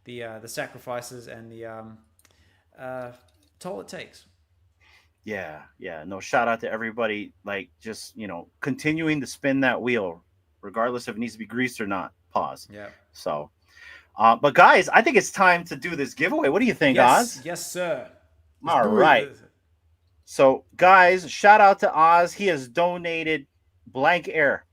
the sacrifices and the toll it takes. Yeah. No, shout out to everybody. Like, just continuing to spin that wheel, regardless if it needs to be greased or not. Pause. Yeah. So. But guys, I think it's time to do this giveaway. What do you think, Oz? Yes, sir. All right. So, guys, shout out to Oz. He has donated blank air.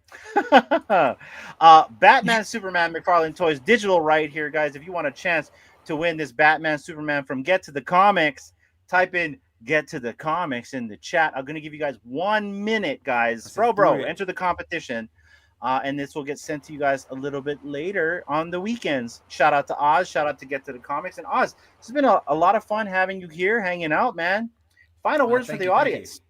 Batman, Superman, McFarlane Toys digital right here, guys. If you want a chance to win this Batman, Superman from Get to the Comics, type in Get to the Comics in the chat. I'm going to give you guys 1 minute, guys. Bro, enter the competition. And this will get sent to you guys a little bit later on the weekends. Shout out to Oz. Shout out to Get to the Comics. And Oz, it's been a lot of fun having you here, hanging out, man. Final words for the audience.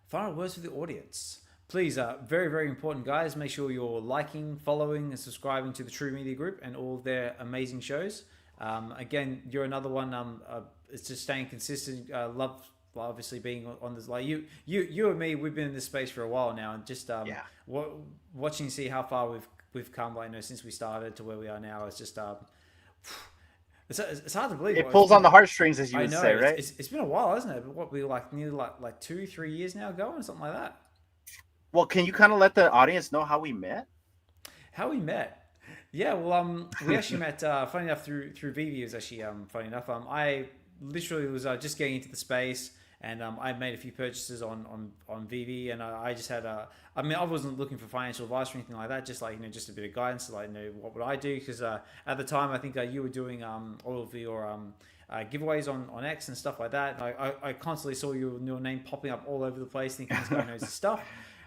Final words for the audience. Please, very, very important, guys. Make sure you're liking, following, and subscribing to the True Media Group and all their amazing shows. Again, you're another one. It's just staying consistent. Love obviously being on this, like you and me, we've been in this space for a while now, and just watching, see how far we've come, like since we started to where we are now. It's just it's hard to believe. It pulls on the heartstrings, as you would say, right? It's been a while, hasn't it? What we nearly like 2-3 years now going, something like that. Well, can you kind of let the audience know how we met? How we met? Yeah, well, we actually met. Funny enough, through Vivi was actually funny enough. I literally was just getting into the space. And I made a few purchases on Vivi, and I just had I wasn't looking for financial advice or anything like that. Just just a bit of guidance, like what would I do? Because at the time, I think you were doing all of your giveaways on X and stuff like that. And I constantly saw your name popping up all over the place, thinking this guy knows his stuff.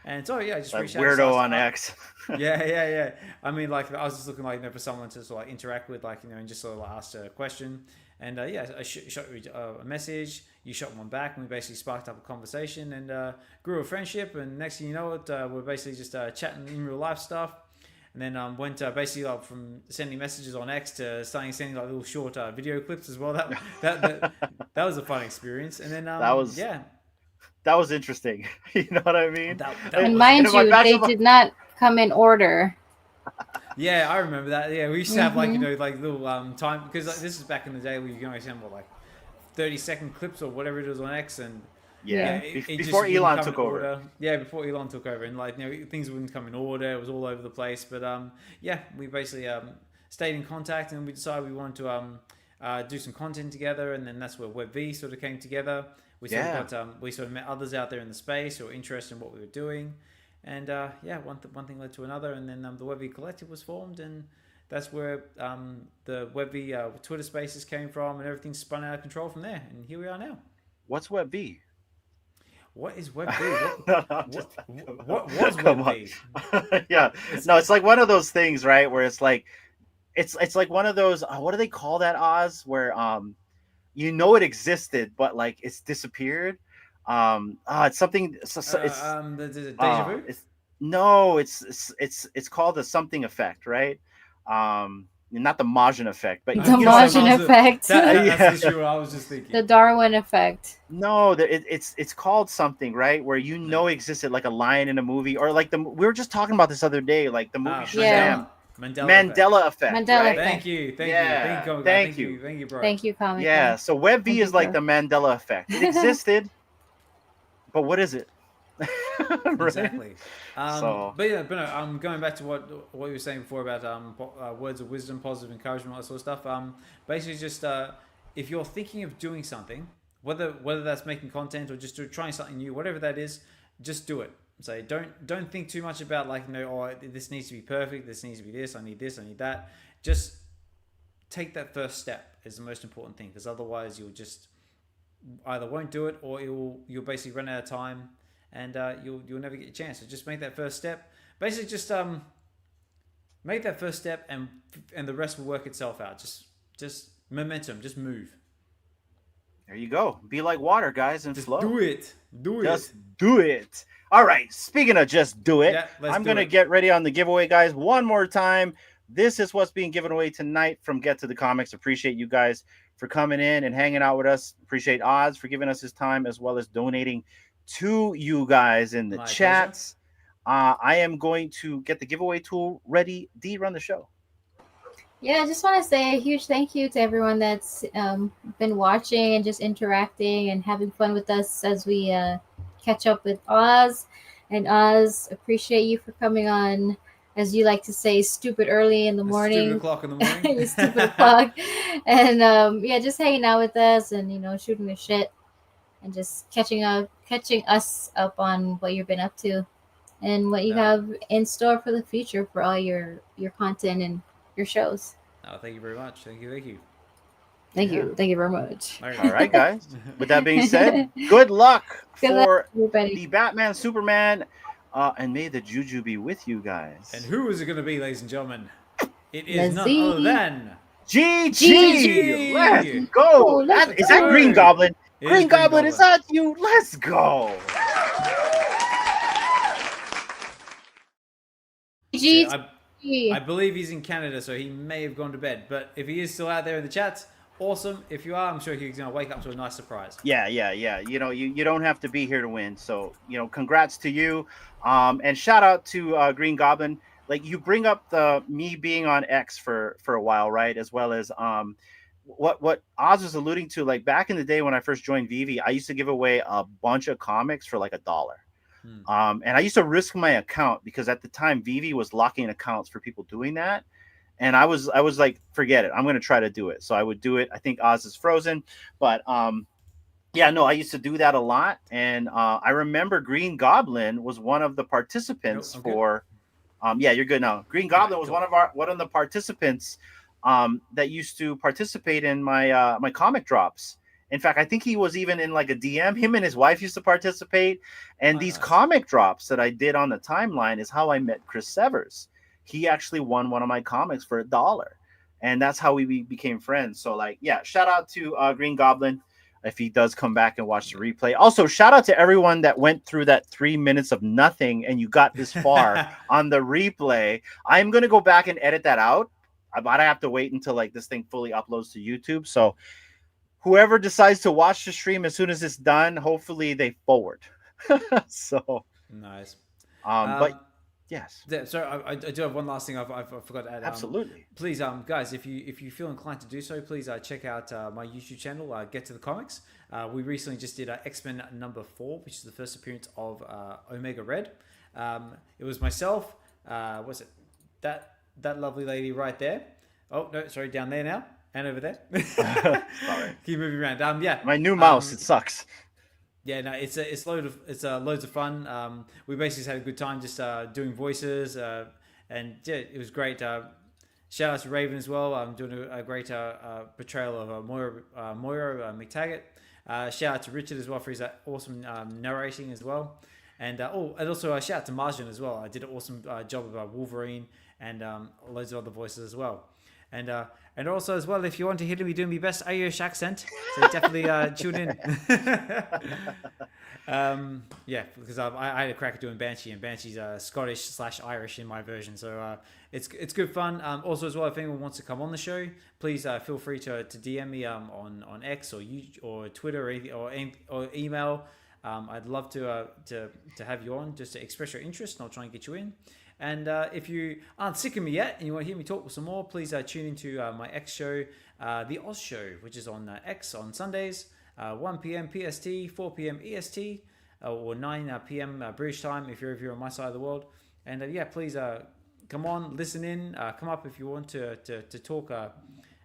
And so I just reached out. Weirdo on X. Yeah. I mean, I was just looking for someone to sort of interact with, and just sort of ask a question. And I shot you a message. You shot one back, and we basically sparked up a conversation and grew a friendship. And next thing you know, we're basically just chatting in real life stuff. And then went basically from sending messages on X to sending little short video clips as well. That was a fun experience. And then that was interesting. You know what I mean? And mind you, they did not come in order. Yeah, I remember that. Yeah, we used to have little time, because this is back in the day where you can only send 30-second clips or whatever it is on X, and before Elon took over. Yeah, before Elon took over, and things wouldn't come in order. It was all over the place. But we basically stayed in contact, and we decided we wanted to do some content together, and then that's where WebV sort of came together. We sort of met others out there in the space who were interested in what we were doing. And one thing led to another, and then the WebV Collective was formed, and that's where the WebV Twitter Spaces came from, and everything spun out of control from there. And here we are now. What's WebV? What is Web V? No, no, I'm just- What was come Web on. V? Yeah, no, it's like one of those things, right? Where it's like, it's like one of those. What do they call that, Oz? Where you know it existed, but like it's disappeared. It's something. The deja vu. It's no, it's called the something effect, right? Not the Majin effect, but The you know what I Majin mean. effect. Yeah. That's the shoe I was just thinking. The Darwin effect. No, it's called something, right? Where you know existed like a lion in a movie, or like we were just talking about this other day, like the movie Shazam. Mandela effect. Mandela right? effect. Thank you. Yeah, thank you. Thank you, bro. Thank you, comic. Yeah, Man. so Web V Thank is you, like bro. the Mandela effect. It existed, but what is it? Right? Exactly. So- but yeah, but no, going back to what you were saying before about words of wisdom, positive encouragement, all that sort of stuff. Basically, just if you're thinking of doing something, whether that's making content or just trying something new, whatever that is, just do it. So don't think too much about like, oh, this needs to be perfect, this needs to be this, I need that. Just take that first step is the most important thing, because otherwise you'll just either won't do it, or you'll basically run out of time, and you'll never get your chance. So just make that first step. Basically, just make that first step, and the rest will work itself out. Just momentum, just move. There you go. Be like water, guys, and Just flow. do it. Just do it. All right. Speaking of just do it, Yeah, let's I'm do going to it. get ready on the giveaway, guys, one more time. This is what's being given away tonight from Get to the Comics. Appreciate you guys for coming in and hanging out with us. Appreciate Oz for giving us his time, as well as donating to you guys in the My chats. I am going to get the giveaway tool ready. D, run the show. Yeah, I just want to say a huge thank you to everyone that's been watching and just interacting and having fun with us as we catch up with Oz. And Oz, appreciate you for coming on, as you like to say, stupid early in the morning. Stupid o'clock in the morning. Your stupid o'clock. And yeah, just hanging out with us and, shooting the shit and just catching us up on what you've been up to and what you have in store for the future for all your content and your shows. Oh, thank you very much. Thank you. Thank you very much. All right, guys. With that being said, good luck Good for luck, everybody. the Batman, Superman, and may the juju be with you guys. And who is it going to be, ladies and gentlemen? It is Let's none see. other than GG! GG! Let's go! Let's Is that go. Green Goblin? It is Green Green Goblin, is that you? Let's go! I believe he's in Canada, so he may have gone to bed. But if he is still out there in the chats, awesome. If you are, I'm sure he's going to wake up to a nice surprise. Yeah. You don't have to be here to win. So, congrats to you. And shout out to Green Goblin. Like, you bring up the me being on X for a while, right? As well as what Oz was alluding to. Like, back in the day when I first joined Vivi, I used to give away a bunch of comics for like $1. And I used to risk my account because at the time Vivi was locking accounts for people doing that. And I was like, forget it. I'm going to try to do it. So I would do it. I think Oz is frozen, but yeah, no, I used to do that a lot. And I remember Green Goblin was one of the participants for, yeah, you're good now. Green Goblin was one of the participants that used to participate in my, my comic drops. In fact, I think he was even in like a DM. Him and his wife used to participate. And these comic drops that I did on the timeline is how I met Chris Severs. He actually won one of my comics for $1. And that's how we became friends. So, like, yeah, shout out to Green Goblin if he does come back and watch the replay. Also, shout out to everyone that went through that 3 minutes of nothing and you got this far on the replay. I'm going to go back and edit that out. But I have to wait until like this thing fully uploads to YouTube. So whoever decides to watch the stream as soon as it's done, hopefully they forward. So nice. But yes. So I do have one last thing I forgot to add. Absolutely. Please, guys, if you feel inclined to do so, please check out my YouTube channel, Get to the Comics. We recently just did X-Men number 4, which is the first appearance of Omega Red. It was myself. Was it that lovely lady right there? Oh no, sorry, down there now. And over there. Sorry. Keep moving around. Yeah. My new mouse, it sucks. Yeah, no, it's loads of fun. We basically just had a good time just doing voices, and yeah, it was great. shout out to Raven as well. I'm doing a great portrayal of Moira McTaggart. Shout out to Richard as well for his awesome narrating as well. And also a shout out to Marjan as well. I did an awesome job of Wolverine and loads of other voices as well. And also as well, if you want to hear me doing my best Irish accent, so definitely tune in. Yeah, because I had a crack at doing Banshee, and Banshee's Scottish/Irish in my version, so it's good fun. Also as well, if anyone wants to come on the show, please feel free to DM me on X or Twitter or email. I'd love to have you on just to express your interest, and I'll try and get you in. And if you aren't sick of me yet and you want to hear me talk some more, please tune into my X show, The Oz Show, which is on X on Sundays, 1 p.m. PST, 4 p.m. EST, or 9 p.m. British time if you're on my side of the world. And yeah, please come on, listen in, come up if you want to talk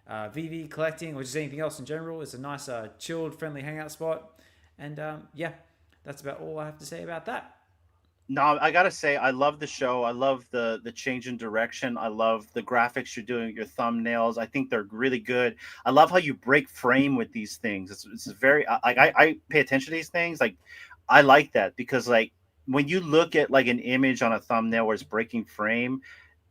VV collecting or just anything else in general. It's a nice, chilled, friendly hangout spot. And yeah, that's about all I have to say about that. No, I gotta say, I love the show. I love the change in direction. I love the graphics you're doing, your thumbnails. I think they're really good. I love how you break frame with these things. It's very I pay attention to these things. Like, I like that because like when you look at like an image on a thumbnail where it's breaking frame,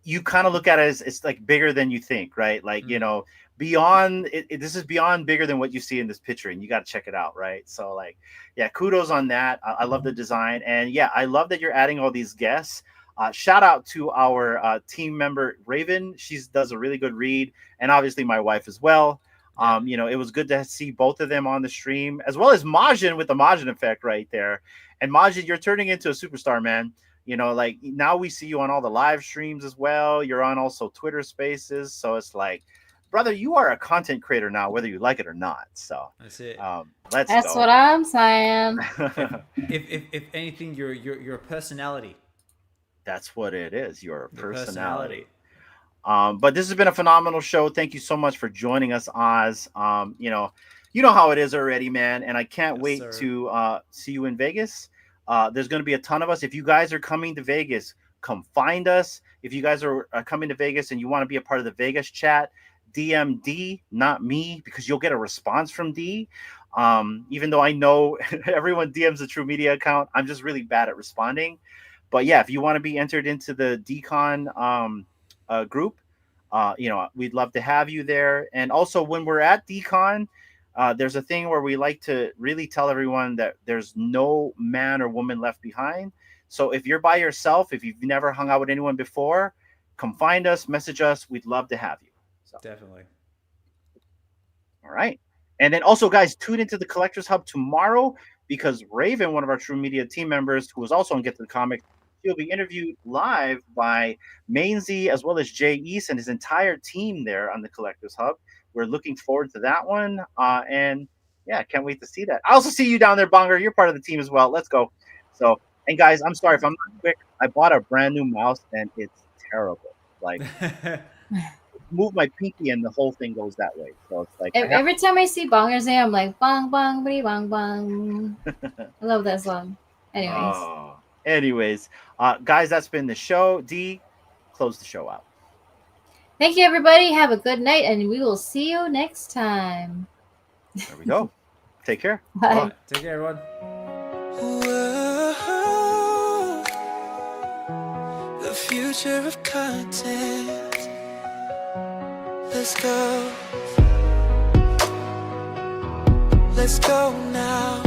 you kind of look at it as it's like bigger than you think, right? Like, you know, beyond this is beyond bigger than what you see in this picture, and you got to check it out, right? So like, yeah, kudos on that. I love the design, and yeah, I love that you're adding all these guests. Shout out to our team member Raven. She does a really good read, and obviously my wife as well. You know, it was good to see both of them on the stream, as well as Majin with the Majin effect right there. And Majin, you're turning into a superstar, man. You know, like now we see you on all the live streams as well. You're on also Twitter Spaces, so it's like, brother, you are a content creator now, whether you like it or not. So that's it. That's what I'm saying. if anything, you're a personality. That's what it is. You're a personality. But this has been a phenomenal show. Thank you so much for joining us, Oz. You know how it is already, man. And I can't wait to see you in Vegas. There's going to be a ton of us. If you guys are coming to Vegas, come find us. If you guys are coming to Vegas and you want to be a part of the Vegas chat, DM D, not me, because you'll get a response from D. Even though I know everyone DMs the True Media account, I'm just really bad at responding. But yeah, if you want to be entered into the DCon group, you know, we'd love to have you there. And also when we're at DCon, there's a thing where we like to really tell everyone that there's no man or woman left behind. So if you're by yourself, if you've never hung out with anyone before, come find us, message us. We'd love to have you. So. Definitely. All right. And then also, guys, tune into the Collectors Hub tomorrow because Raven, one of our True Media team members, who was also on Get to the Comic, he'll be interviewed live by Mainzy as well as Jay East and his entire team there on the Collectors Hub. We're looking forward to that one. And yeah, can't wait to see that. I also see you down there, Bonger. You're part of the team as well. Let's go. So, and guys, I'm sorry if I'm not quick. I bought a brand new mouse and it's terrible. Like, move my pinky and the whole thing goes that way. So it's like every time I see Bonger's name, I'm like bong bong bitty bong bong. I love that song. Anyways, guys, that's been the show. D, close the show out. Thank you, everybody. Have a good night, and we will see you next time. There we go. Take care. Bye. Right, take care, everyone. Whoa, the future of content. Let's go now.